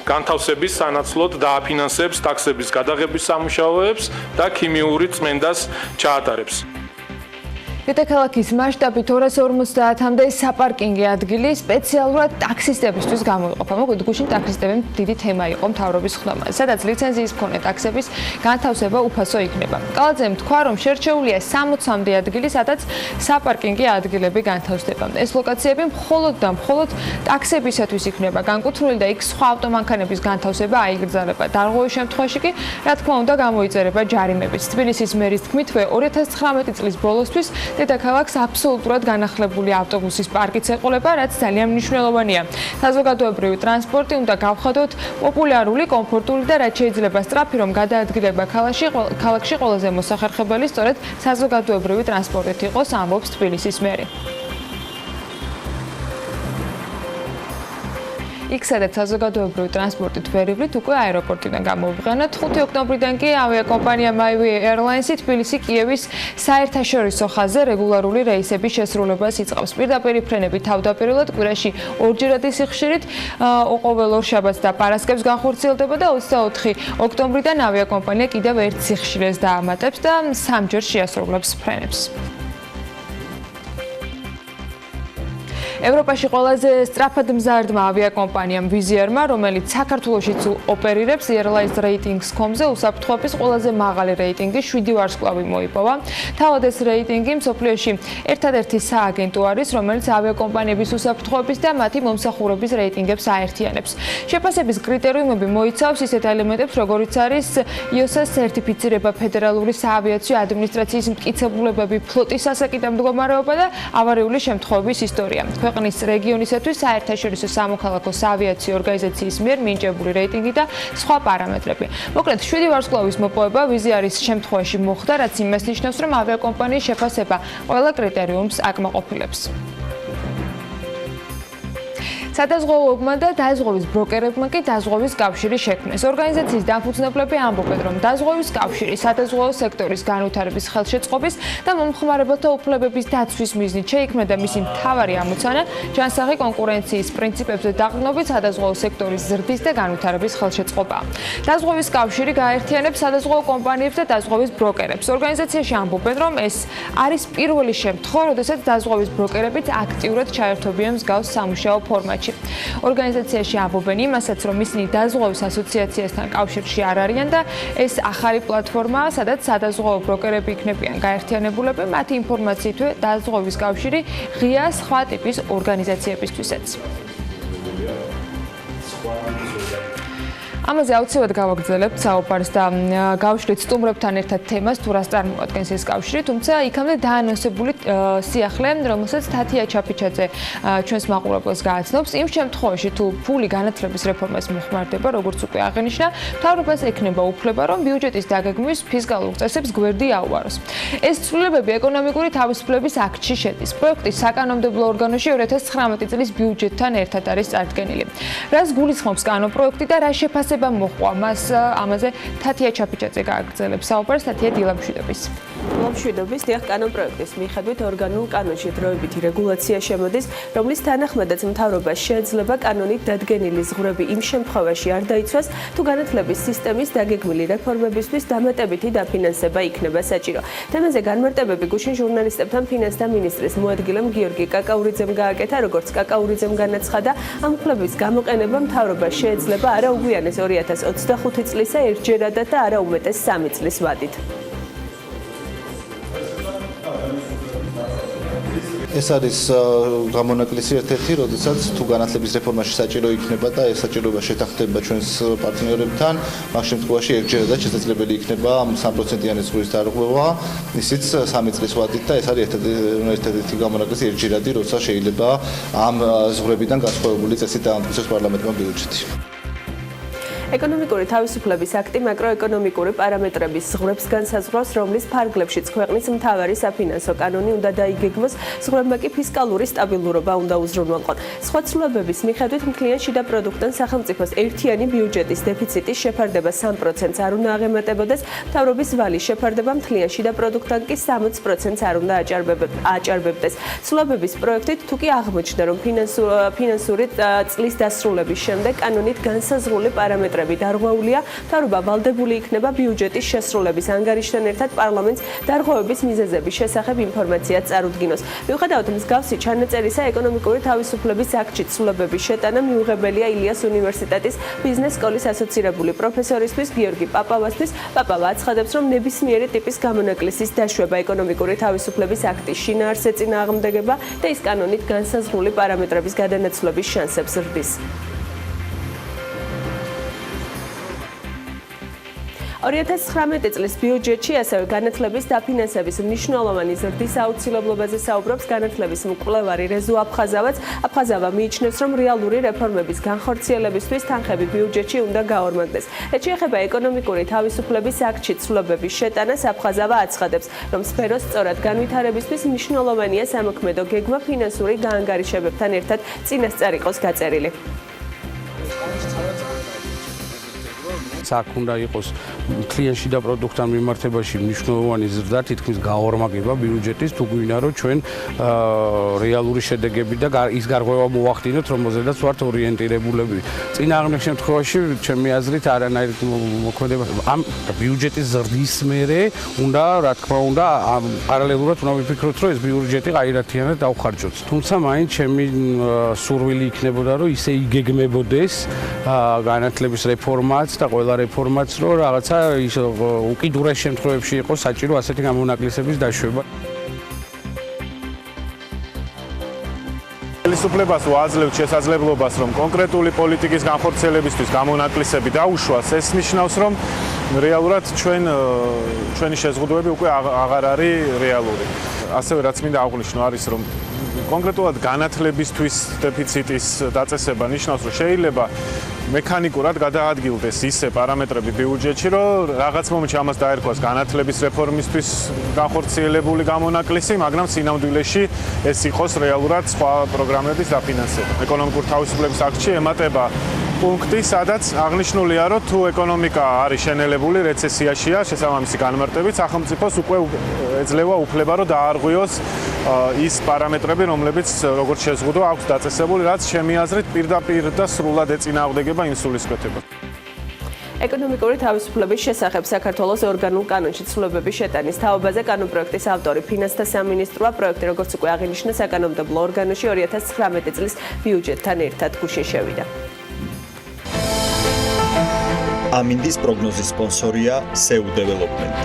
განთავსების სანაცვლოდ დააფინანსებს ტაქსების გადაღების სამუშაოებს და ქიმიური წმენდას ჩაატარებს. დედაქალაქის მასშტაბით 250-მდე საპარკინგი ადგილი სპეციალურად ტაქსისტებისთვის გამოიყოფა. მოკლედ, გუშინ ტაქსისტები დიდი თემა იყო მთავრობის ხდომაზე, სადაც ლიცენზიის მქონე ტაქსების განთავსება უფასო იქნება. კალაძემ თქვა, რომ შერჩეულია 60-მდე ადგილი, სადაც საპარკინგი ადგილები განთავსდება. ეს ლოკაციები მხოლოდ და მხოლოდ ტაქსებისათვის იქნება განკუთვნილი და იქ სხვა ავტომანქანების განთავსება აიგრძელება. დარღვევის შემთხვევაში კი, რა თქმა უნდა, გამოიწერება ჯარიმებიც. თბილისის მერის თქმით, 2019 წლის ბოლოსთვის დედაქალაქს აბსოლუტურად განახლებული ავტობუსის პარკიც ეყოლება, რაც ძალიან მნიშვნელოვანია. საზოგადოებრივი ტრანსპორტი უნდა გავხადოთ პოპულარული, კომფორტული და რაც შეიძლება სწრაფი, რომ გადაადგილება ქალაქში ყველაზე მოსახერხებელი სწორედ საზოგადოებრივი ტრანსპორტით იყოს, ამბობს თბილისის მერი. იქ სადაც საზოგადოებრივი ტრანსპორტით ვერივით უკვე აეროპორტიდან გამოვიყენოთ. 5 ოქტომბრიდან კი ავიაკომპანია My Airlines-ი თბილისი-კიევის საერთაშორისო ხაზზე რეგულარული რეისების შესრულებას იწყებს. პირდაპირ ფრენები თავდაპირველად კვირაში 2-ჯერადი სიხშირით ყოველ ორშაბათს და პარასკევს განხორციელდება და 24 ოქტომბრიდან ავიაკომპანია კიდევ ერთ სიხშირეს დაამატებს და 3-ჯერ შეასრულებს ფრენებს. ევროპაში ყველაზე სწრაფად მზარდმა ავიაკომპანიამ ვიზიარმა, რომელიც საქართველოშიც ოპერირებს Airlines Ratings.com-ზე უსაფრთხოების ყველაზე მაღალი რეიტინგი 7 ვარსკვლავი მოიპოვა. თავად ეს რეიტინგი მსოფლიოში ერთადერთი სააგენტო არის, რომელიც ავიაკომპანიების უსაფრთხოების და მათი მომსახურების რეიტინგებს აერთიანებს. შეფასების კრიტერიუმები მოიცავს ისეთ ელემენტებს, როგორიც არის IOSA-ს სერტიფიცირება, ფედერალური საავიაციო ადმინისტრაციის მტკიცებულებები, ფლოტის ასაკიდან მდგომარეობა და ავარიული შემთხვევების ისტორია. ქვეყნის რეგიონისათვის საერთაშორისო სამოქალაქო საავიაციო ორგანიზაციის მიერ მინიჭებული რეიტინგი და სხვა პარამეტრები. მოკლედ, 7 ვარსკვლავის მოპოვება ვიზიარის შემთხვევაში მოხდა, რაც იმას ნიშნავს, რომ ავიაკომპანიის შეფასება ყველა კრიტერიუმს აკმაყოფილებს. სადაზღვევოებმა და დაზღვევის ბროკერებმა კი დაზღვევის კავშირი შექმნეს. ორგანიზაციის დამფუძნებლები ამბობენ, რომ დაზღვევის კავშირი სადაზღვევო სექტორის განვითარების ხელშეწყობის და მომხმარებელთა უფლებების დაცვის მიზნით შეიქმნა და მისი მთავარი ამოცანა ჯანსაღი კონკურენციის პრინციპებზე დაყრდნობით სადაზღვევო სექტორის ზრდის და განვითარების ხელშეწყობაა. დაზღვევის კავშირი გააერთიანებს სადაზღვევო კომპანიებს და დაზღვევის ბროკერებს. ორგანიზაციაში ამბობენ, რომ ეს არის პირველი შემთხვევა, როდესაც დაზღვევის ბროკერებიც აქტიურად ჩაერთვებიან მსგავს სამუშაო ფორმატში. სურათში. ორგანიზაციაში ამბობენ იმასაც, რომ ისინი დაზღვევის ასოციაციასთან კავშირში არ არიან და ეს ახალი პლატფორმაა, სადაც სადაზღვევო ბროკერები იქნებიან გაერთიანებულები, მათი ინფორმაციითვე დაზღვევის კავშირი ღია სხვა ტიპის ორგანიზაციებისთვისაც. ამაზე აუცილებლად გავაგრძელებთ საუბარს და გავშლით სტუმრებთან ერთად თემას, თუ რას წარმოადგენს ეს კავშირი, თუმცა იქამდე დაანონსებული სიახლე, რომელსაც თათია ჩაფიჩაძე ჩვენს მაყურებელს გააცნობს, იმ შემთხვევაში, თუ ფული განათლების რეფორმას მოხმარდება, როგორც უკვე აღინიშნა, მთავრობას ექნება უფლება, რომ ბიუჯეტის დაგეგმვის ფისკალურ წესებს გვერდი აუაროს. ეს ცვლილებები ეკონომიკური თავისუფლების აქტში შედის. პროექტის საკანონმდებლო ორგანოში 2019 წლის ბიუჯეტთან ერთად არის წარდგენილი. რას გულისხმობს კანონპროექტი და რა შეფასება მოყვა მას ამაზე თათია ჩაფიჩაძე გააგრძელებს საუბარს თათია დილა მშვიდობის. მშვიდობის დიახ კანონპროექტის მიხედვით ორგანულ კანონში დროებითი რეგულაცია შემოდის, რომლის თანახმადაც მთავრობას შეეძლება კანონით დადგენილი ზღვრები იმ შემთხვევაში არ დაიცვას, თუ განათლების სისტემის დაგეგმილი რეფორმებისთვის დამატებითი დაფინანსება იქნება საჭირო. თემაზე განმარტებები გუშინ ჟურნალისტებთან ფინანსთა მინისტრის მოადგილემ გიორგი კაკაურიძემ გააკეთა, როგორც კაკაურიძემ განაცხადა, ამ მკვლების გამოყენება მთავრობას შეეძლება არა უგვიანეს 2025 წლისა ერთჯერადად და არა უმეტეს 3 წლის ვადით. ეს არის გამონაკლისი ერთ-ერთი, როდესაც თუ განათლების რეფორმაში საჭირო იქნება და ეს საჭიროება შეთანხმდება ჩვენს პარტნიორებთან, მაგ შემთხვევაში ერთჯერადად შესაძლებელი იქნება 3%-იანი ზღვის დარღვევა, ისიც 3 წლის ვადით და ეს არის ერთ-ერთი გამონაკლისი ერთჯერადი, როცა შეიძლება ამ ზღვრებიდან განსხვავებული წესით დაამტკიცოს პარლამენტმა ბიუჯეტი. ეკონომიკური თავისუფლების აქტი მაკროეკონომიკური პარამეტრების ზღვრებს განსაზღვრავს, რომლის ფარგლებშიც ქვეყნის მთავარი საფინანსო კანონი უნდა დაიგეგმოს, ზღვრებმა კი ფისკალური სტაბილურობა უნდა უზრუნველყონ. სხვა ცვლილებების მიხედვით მთლიან შიდა პროდუქტთან სახელმწიფოს ერთიანი ბიუჯეტის დეფიციტის შეფარდება 3%-ს არ უნდა აღემატებოდეს, მთავრობის ვალის შეფარდება მთლიან შიდა პროდუქტთან კი 60%-ს არ უნდა აჭარბებდეს. ცვლილებების პროექტით თუ კი აღმოჩნდა, რომ ფინანსური წლის დასრულების შემდეგ კანონით განსაზღვრული პარამეტრები დარღვეულია, მთავრობა ვალდებული იქნება ბიუჯეტის შესრულების ანგარიშთან ერთად პარლამენტს დარღვევების მიზეზების შესახებ ინფორმაცია წარუდგინოს. მიუხედავად მსგავსი ჩანაწერისა, ეკონომიკური თავისუფლების აქტში ცვლილებების შეტანა მიუღებელია ილიას უნივერსიტეტის ბიზნეს სკოლის ასოცირებული პროფესორისთვის გიორგი პაპავასთვის. პაპავა აცხადებს, რომ ნებისმიერი ტიპის გამონაკლისის დაშვება ეკონომიკური თავისუფლების აქტის შინაარსზე წინააღმდეგება და ის კანონით განსაზღვრული პარამეტრების გადანაცვლების შანსებს ზრდის. 2019 წლის ბიუჯეტში ასევე განათლების დაფინანსების მნიშვნელოვანი ზრდის აუცილებლობაზე საუბრობს განათლების მკვლევარი რეზო აფხაზავაც. აფხაზავა მიიჩნევს, რომ რეალური რეფორმების განხორციელებისთვის თანხები ბიუჯეტში უნდა გაორმაგდეს. ეს შეეხება ეკონომიკური თავისუფლების აქტში ცვლილებების შეტანას. აფხაზავა აცხადებს, რომ სფეროს სწორად განვითარებისთვის მნიშვნელოვანია სამოქმედო გეგმა ფინანსური გაანგარიშებებთან ერთად წინასწარ იყოს გაწერილი. აქ უნდა იყოს მთლიან შიდა პროდუქტთან მიმართებაში მნიშვნელოვანი ზრდა, თითქმის გაორმაგება ბიუჯეტის, თუ გვინდა რომ ჩვენ რეალური შედეგები და ის გარღვევა მოვახდინოთ, რომელზედაც ვართ ორიენტირებულები. წინააღმდეგ შემთხვევაში, ჩემი აზრით, არანაირ მოქმედება ამ ბიუჯეტის ზრდის მერე უნდა, რა თქმა უნდა, პარალელურად უნდა ვიფიქროთ, რომ ეს ბიუჯეტი გაირათიანად დავხარჯოთ. თუმცა მაინც ჩემი სურვილი იქნებოდა, რომ ისე იგეგმებოდეს განათლების რეფორმაც და ყველა რეფორმაც, რომ რაღაცა ის უკიდურეს შემთხვევებში იყოს საჭირო ასეთი გამონაკლისების დაშვება. ხელისუფლებას ვაძლევთ შესაძლებლობას, რომ კონკრეტული პოლიტიკის განხორციელებისთვის გამონაკლისები დაუშვას. ეს ნიშნავს, რომ რეალურად ჩვენი შეზღუდვები უკვე აღარ არის რეალური. ასევე რაც მინდა აღვნიშნო არის, რომ კონკრეტულად განათლებისთვის დეფიციტის დაწესება ნიშნავს, რომ შეიძლება მექანიკურად გადაადგილდეს ისე პარამეტრები ბიუჯეტში, რომ რაღაც მომენტში ამას დაერქვას განათლების რეფორმისთვის განხორციელებული გამონაკლისი, მაგრამ სინამდვილეში ეს იყოს რეალურად სხვა პროგრამების დაფინანსება. ეკონომიკური თავისუფლების აქტში ემატება პუნქტი, სადაც აღნიშნულია, რომ თუ ეკონომიკა არის შენელებული, რეცესიაშია, შესაბამისი განმარტებით, სახელმწიფოს უკვე ეძლევა უფლება, რომ დაარღვიოს ის პარამეტრები, რომლებიც როგორც შეზღუდვა აქვს დაწესებული, რაც ჩემი აზრით პირდაპირ და სრულად ეწინააღმდეგება იმ სულისკვეთებას. ეკონომიკური თავისუფლების შესახებ საქართველოს ორგანულ კანონში ცვლილებების შეტანის თაობაზე კანონპროექტის ავტორი ფინანსთა სამინისტროა. პროექტი, როგორც უკვე აღინიშნა, საკანონმდებლო ორგანოში 2019 წლის ბიუჯეტთან ერთად გუშინ შევიდა. ამინდის პროგნოზის სპონსორია SEU Development.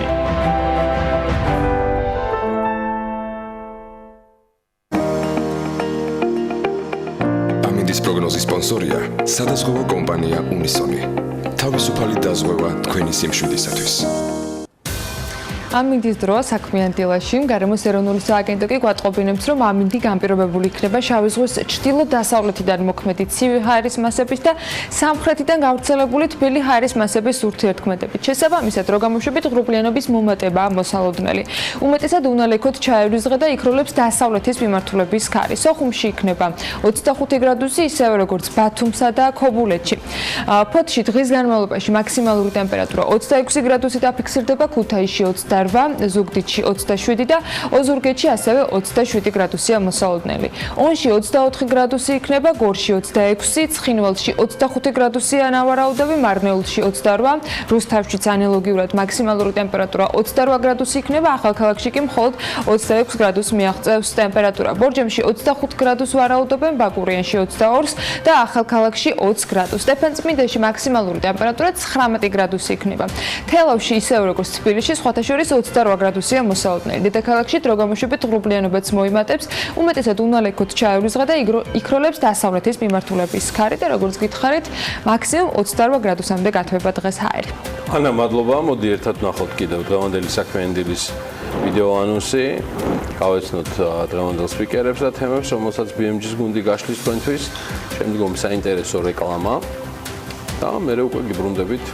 ამინდის პროგნოზის სპონსორია სადაზღვევო კომპანია Unisoni. თავისუფალი დაზღვევა თქვენი სიმშვიდისათვის. ამინდის დროა საქმიან დილაში გარემოს ეროვნული სააგენტო კი გვატყობინებს, რომ ამინდი განპირობებული იქნება შავი ზღვის ჩრდილო-დასავლეთიდან მოქმედი ცივი ჰაერის მასების და სამხრეთიდან გავრცელებული თბილი ჰაერის მასების ურთიერთქმედებით. შესაბამისად, რო გამოშვებით ღრუბლიანობის მომატებაა მოსალოდნელი. უმეტესად უნალექოთ ჩაევრის დღე და იქროლებს დასავლეთის მიმართულების ქარი. სოხუმში იქნება 25 გრადუსი, ისევე როგორც ბათუმსა და ქობულეთში. ფოთში დღის განმავლობაში მაქსიმალური ტემპერატურა 26 გრადუსი დაფიქსირდება, ქუთაისში 28, ზუგდიდში 27 და ოზურგეთში ასევე 27 გრადუსია მოსალოდნელი. ონში 24 გრადუსი იქნება, გორში 26, ცხინვალში 25 გრადუსია ნავარაუდები, მარნეულში 28, რუსთავშიც ანალოგიურად მაქსიმალური ტემპერატურა 28 გრადუსი იქნება, ახალქალაქში კი მხოლოდ 26 გრადუსს მიაღწევს ტემპერატურა. ბორჯომში 25 გრადუსს ვარაუდობენ, ბაკურიანში 22 და ახალქალაქში 20 გრადუსს. სტეფანწმინდაში მაქსიმალური ტემპერატურა 19 გრადუსი იქნება. თელავში ისევე როგორც თბილისში სხვათა შორის 28 გრადუსია მოსალოდნელი. დედაქალაქში დრო გამოშვებით ღრუბლიანობაც მოიმატებს, უმეტესად უნალექოთ ჩაევრის დღე და იქროლებს დასავლეთის მიმართულების ქარი და როგორც გითხარით, მაქსიმუმ 28 გრადუსამდე გათვება დღეს ჰაერი. ანა, მადლობა. მოდი ერთად ვნახოთ კიდევ დღევანდელი საქმიანი დილის ვიდეო ანონსი. გავეცნოთ დღევანდელ სპიკერებს და თემებს, რომელსაც BMG-ს გუნდი გაშლის თქვენთვის. შემდგომ საინტერესო რეკლამა და მერე უკვე გიბრუნდებით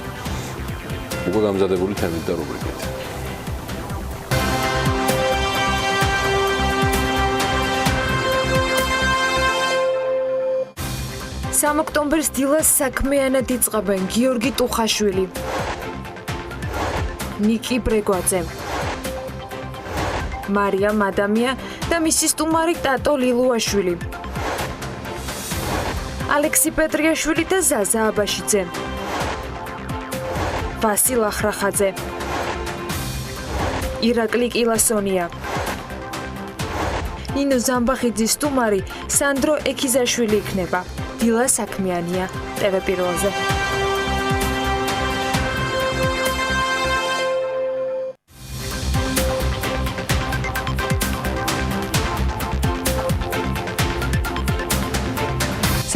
უკვე გამზადებული თემით და რუბრიკით. ოქტომბერს დილას საქმიანად იწყებენ გიორგი ტუხაშვილი, ნიკი ბრეგვაძე, მარია მადამია და მისი სტუმარი ტატო ლილუაშვილი, ალექსი პეტრიაშვილი და ზაზა აბაშიძე, ვასილ ახრახაძე, ირაკლი კილასონია, ნინო ზამბახიძის სტუმარი სანდრო ექიზაშვილი იქნება. დილა საქმიანია TV პირველზე.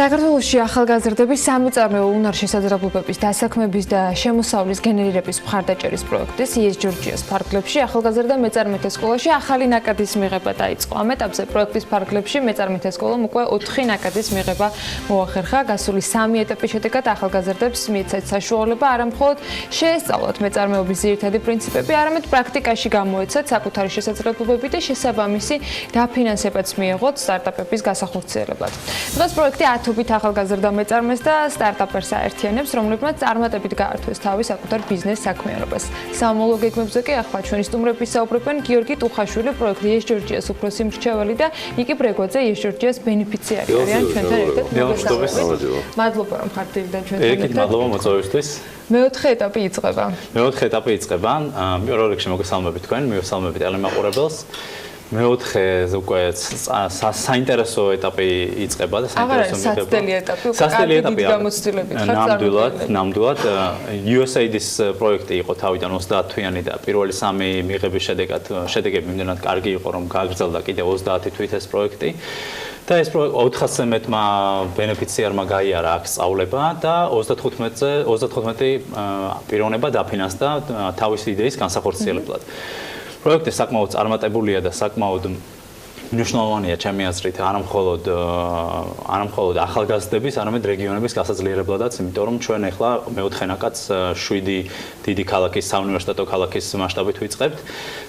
საქართველოში ახალგაზრდების სამოწარმეო უნარ-შესაძლებლობების დასაქმების და შემოსავლის გენერირების მხარდაჭერის პროექტის იეს ჯორჯიას ფარგლებში ახალგაზრდა მეწარმეთა სკოლაში ახალი ნაკადის მიღება დაიწყო. ამ ეტაპზე პროექტის ფარგლებში მეწარმეთა სკოლამ უკვე 4 ნაკადის მიღება მოახერხა. გასული 3 ეტაპის შედეგად ახალგაზრდებს მიეცათ საშუალება არა მხოლოდ შეესწავლათ მეწარმეობის ძირითადი პრინციპები, არამედ პრაქტიკაში გამოეცათ საკუთარი შესაძლებლობები და შესაბამისი დაფინანსებაც მიეღოთ სტარტაპების გასახორციელებლად. დღეს პროექტი ათობით ახალგაზრდა მეწარმეს და სტარტაპერს აერთიანებს, რომლებმაც წარმატებით გაართვეს თავის საკუთარ ბიზნეს საქმიანობას. სამომავლო გეგმებზე კი ახლა ჩვენი სტუმრები საუბრობენ გიორგი ტუხაშვილი, პროექტ იეს ჯორჯიას უფროსი მრჩეველი და ნიკი ბრეგვაძე, იეს ჯორჯიას ბენეფიციარი არიან ჩვენთან ერთად. მადლობა რომ ხართ დილიდან ჩვენთან ერთად. მადლობა მოწვევისთვის. მეოთხე ეტაპი იწყება. მეოთხე ეტაპი იწყება. პირველ რიგში მოგესალმებით თქვენ, მივესალმებით ტელემაყურებელს. მეოთხე უკვე საინტერესო ეტაპი იწყება და საინტერესო საცდელი ეტაპი უკვე კარგი გამოცდილებით ხართ. ნამდვილად USAID-ის პროექტი იყო თავიდან 30 თვიანი და პირველი 3 მიღების შედეგები იმდენად კარგი იყო, რომ გააგრძელდა კიდევ 30 თვით ეს პროექტი. და ეს 400-მა ბენეფიციარმა გაიარა აქ სწავლება და 35 პიროვნება დაფინანსდა თავისი იდეის განსახორციელებლად. პროექტი საკმაოდ წარმატებულია და საკმაოდ მნიშვნელოვანია ჩემი აზრით არა მხოლოდ ახალგაზრდების, არამედ რეგიონების გასაძლიერებლადაც, იმიტომ რომ ჩვენ ახლა მეოთხე ნაკადს 7 დიდი ქალაქის, საუნივერსიტეტო ქალაქის მასშტაბით ვიწყებთ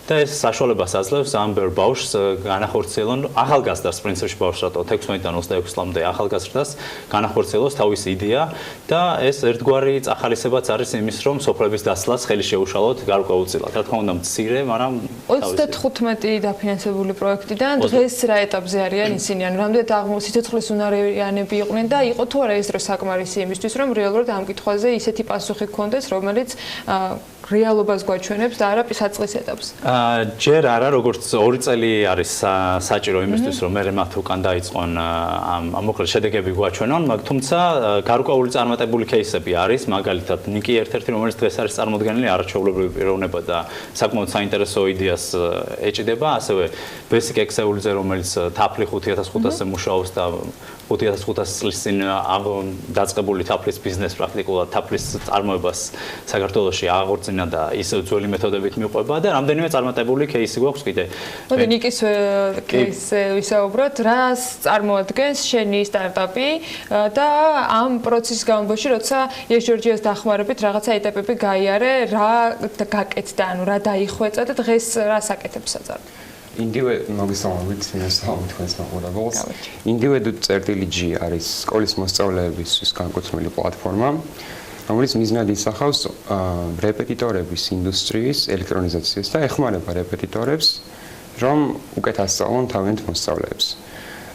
და ეს საშუალებას აძლევს ამ ბევრ ბავშვს განახორციელონ ახალგაზრდას პრინციპში ბავშვს რატო 16-დან 26 წლამდე ახალგაზრდას განახორციელოს თავისი იდეა და ეს ერთგვარი წახალისებაც არის იმის, რომ სოფლების დაცლას ხელი შეუშალოთ გარკვეულწილად. რა თქმა უნდა, მცირე, მაგრამ 35 დაფინანსებული პროექტიდან დღეს რა ეტაპზე არიან ისინი? ანუ რამდენად სიცოცხლის უნარიანები იყვნენ და იყო თუ არა ეს დრო საკმარისი იმისთვის, რომ რეალურად ამ კითხვაზე ისეთი პასუხი გქონდეს, რომელიც რეალობას გვაჩვენებს და არა საწყის ეტაპს. ჯერ არა, როგორც 2 წელი არის საჭირო იმისთვის, რომ მე მათ უკან დაიწყონ ამ მოკლედ შედეგები გვაჩვენონ, თუმცა გარკვეული წარმატებული кейსები არის, მაგალითად, ნიკი ერთ-ერთი, რომელიც დღეს არის წარმოდგენილი არაჩვეულებრივი პიროვნება და საკმაოდ საინტერესო იდეას ეჭიდება, ასევე ბესიკ ექსეულიზე, რომელიც თაფლი 5500-ზე მუშაობს და 5500 წლის წინ დაწყებული თაფლის ბიზნეს პრაქტიკულად თაფლის წარმოებას საქართველოში აღორძინა და ის ძველი მეთოდებით მიყვება და რამდენიმე წარმატებული кейსი გვაქვს კიდე. მოდი ნიკის кейსზე ვისაუბროთ, რას წარმოადგენს შენი სტარტაპი და ამ პროცესის განმავლობაში, როცა ეს ჯორჯიას დახმარებით რაღაცა ეტაპები გაიარე, რა გაკეთდა, ანუ რა დაიხვეწა და დღეს რა საკეთებს საწყად. ინდივე მოგესალმებით, მოგესალმებით თქვენს მაყურებელს. ინდივე.წერტილი.g არის სკოლის მოსწავლეებისთვის განკუთვნილი პლატფორმა, რომელიც მიზნად ისახავს რეპეტიტორების ინდუსტრიის ელექტრონიზაციას და ეხმარება რეპეტიტორებს, რომ უკეთ ასწავლონ თავიანთ მოსწავლეებს.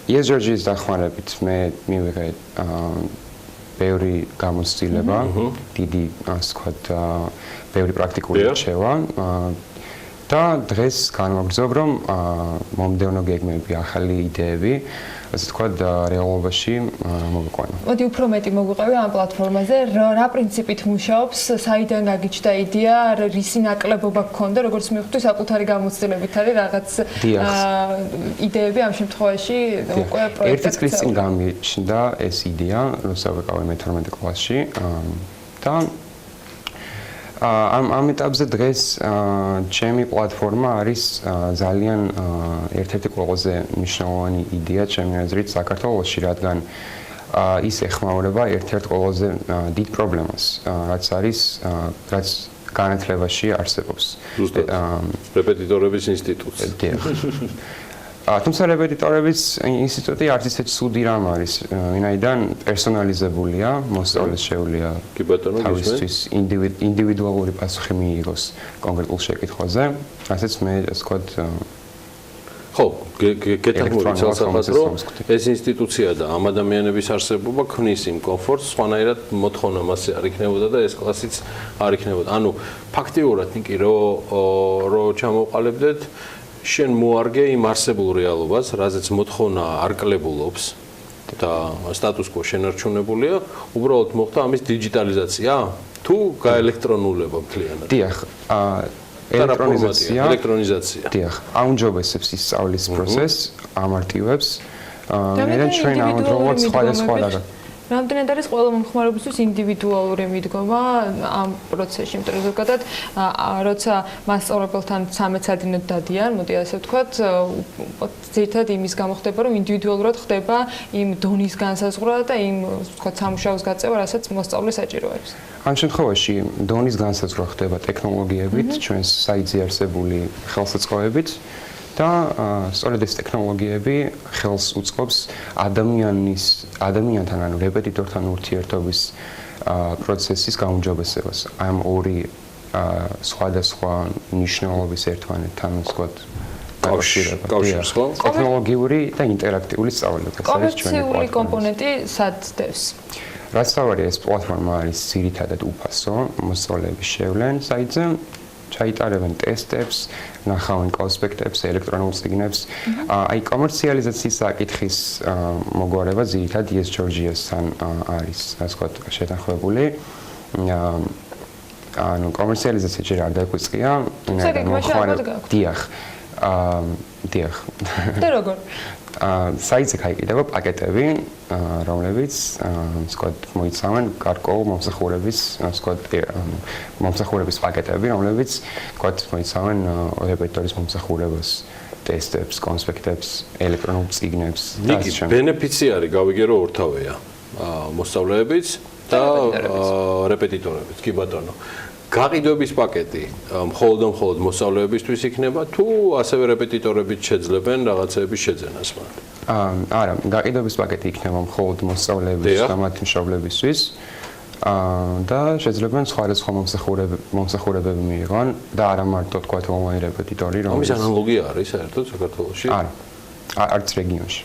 ეს ჯორჯიის დახმარებით მე მივიღე ბევრი გამოცდილება, დიდი ასე ვთქვათ, ბევრი პრაქტიკული რჩევა. და დღეს განვაგრძობ, რომ მომდევნო გეგმები, ახალი იდეები, ასე ვთქვათ, რეალობაში მოვიყვანო. მოდი უფრო მეტი მოგვიყევი ამ პლატფორმაზე, რა პრინციპით მუშაობს, საიდან გაგიჩნდა იდეა, რისი ნაკლებობა გქონდა, როგორც მივხვდი, საკუთარი გამოცდილებით არის რაღაც იდეები ამ შემთხვევაში უკვე პროექტად. 1 წლის წინ გამიჩნდა ეს იდეა, როცა ვიყავი მე-12 კლასში და ამ ეტაპზე დღეს ჩემი პლატფორმა არის ძალიან ერთ-ერთი ყველაზე მნიშვნელოვანი იდეა ჩემი აზრით საქართველოში, რადგან ის ეხმაურება ერთ-ერთ ყველაზე დიდ პრობლემას, რაც განათლებაში არსებობს. რეპეტიტორების ინსტიტუტი. თუმცა რეპეტიტორების ინსტიტუტი არც ისეთ ცუდი რამ არის, ვინაიდან პერსონალიზებულია, მოსწავლეს შეუძლია თავისთვის ინდივიდუალური პასუხი მიიღოს კონკრეტულ შეკითხვაზე, რასაც მე ასე ვთქვათ ხო, გეთანხმებით ცალსახად, რომ ეს ინსტიტუცია და ამ ადამიანების არსებობა ქმნის იმ კომფორტს, სხვანაირად მოთხოვნა მასე არ იქნებოდა და ეს კლასიც არ იქნებოდა. ანუ ფაქტიურად ნიკი რო ჩამოვყალიბდეთ, შენ მოარგე იმ არსებულ რეალობას, რაზეც მოთხოვნა არ კლებულობს და სტატუს კვო შენარჩუნებულია, უბრალოდ მოხდა ამის დიჯიტალიზაცია თუ გაელექტრონულება მთლიანად. დიახ, ელექტრონიზაცია. დიახ, აუნჯობესებს ისწავლის პროცესს, ამარტივებს. მე ჩვენ აუნჯობოთ სხვადასხვა რაღაც. რამდენად არის ყველა მომხმარებისთვის ინდივიდუალური მიდგომა ამ პროცესში, იმიტომ რომ ზოგადად როცა მასწავლებელთან 13 საათინად დადიან, მოდი ასე ვთქვათ, ზედმეტად იმის გამო ხდება, რომ ინდივიდუალურად ხდება იმ დონის განსაზღვრა და იმ ვთქვათ სამუშაოს გაწევა, რასაც მოსწავლე საჭიროებს. ამ შემთხვევაში დონის განსაზღვრა ხდება ტექნოლოგიებით, ჩვენს საიტზე არსებული ხელსაწყოებით. და სწორედ ეს ტექნოლოგიები ხელს უწყობს ადამიანთან, ანუ რეპეტიტორთან ურთიერთობის პროცესის გაუმჯობესებას. ამ ორი სხვადასხვა მნიშვნელობის ერთმანეთთან ვთქვათ კავშირს, ხო? ტექნოლოგიური და ინტერაქტიული სწავლება. კომერციული კომპონენტი სად დევს? რაც თავარია, ეს პლატფორმა არის ძირითადად უფასო, მოსწავლეები შევლენ საიტზე, ჩაიტარებენ ტესტებს, ნახავენ კონსპექტებს, ელექტრონულ წიგნებს. აი კომერციალიზაციის საკითხის მოგვარება ძირითადად ეს ჯორჯიასთან არის, ასე ვთქვათ, შეთანხმებული. ანუ კომერციალიზაცია ჯერ არ დაგვიწყია, დიახ. დიახ. და როგორ? საიტზე გაიყიდება პაკეტები, რომლებიც, ვთქვათ, მოიცავენ გარკვეულ მომსახურების პაკეტები, რომლებიც, ვთქვათ, მოიცავენ რეპეტიტორის მომსახურებას, ტესტებს, კონსპექტებს, ელექტრონულ წიგნებს. ბენეფიციარი გავიგე რომ ორთავეა. მოსწავლეებიც და რეპეტიტორებიც, კი ბატონო. გაყიდვების პაკეტი მხოლოდ მოსწავლეებისთვის იქნება თუ ასევე რეპეტიტორებიც შეძლებენ რაღაცეების შეძენას მათ? არა, გაყიდვების პაკეტი იქნება მხოლოდ მოსწავლეების და მათ მშობლებისთვის. და შეძლებენ სხვადასხვა მომსახურებები მიიღონ და არა მარტო თქვათ ონლაინ რეპეტიტორი, ამის ანალოგია არის საერთოდ საქართველოში? არა. არც რეგიონში.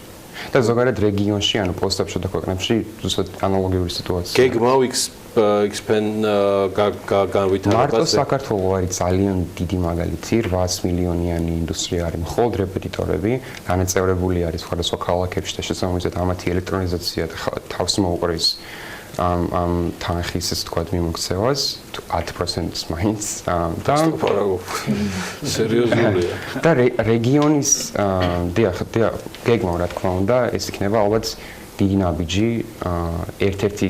და ზოგადად რეგიონში, ანუ პოსტ-აპშოტ ქვეყნებში ზუსტად ანალოგიური სიტუაცია. გეგმა განვითარებას მარტო საქართველოს არის ძალიან დიდი მაგალითი, 800 მილიონიანი ინდუსტრია არის, მხოლოდ რეპეტიტორები, განაწევრებული არის სხვადასხვა ქალაქებში და შესაბამისად ამათი ელექტრონიზაცია თავს მოუყრის ამ თანხის ესე თქვა მიმოქცევას 10%-ს მაინც და სერიოზულია. და რეგიონის დიახ, გეგმა რა თქმა უნდა, ეს იქნება ალბათ დიდი ნაბიჯი, ერთ-ერთი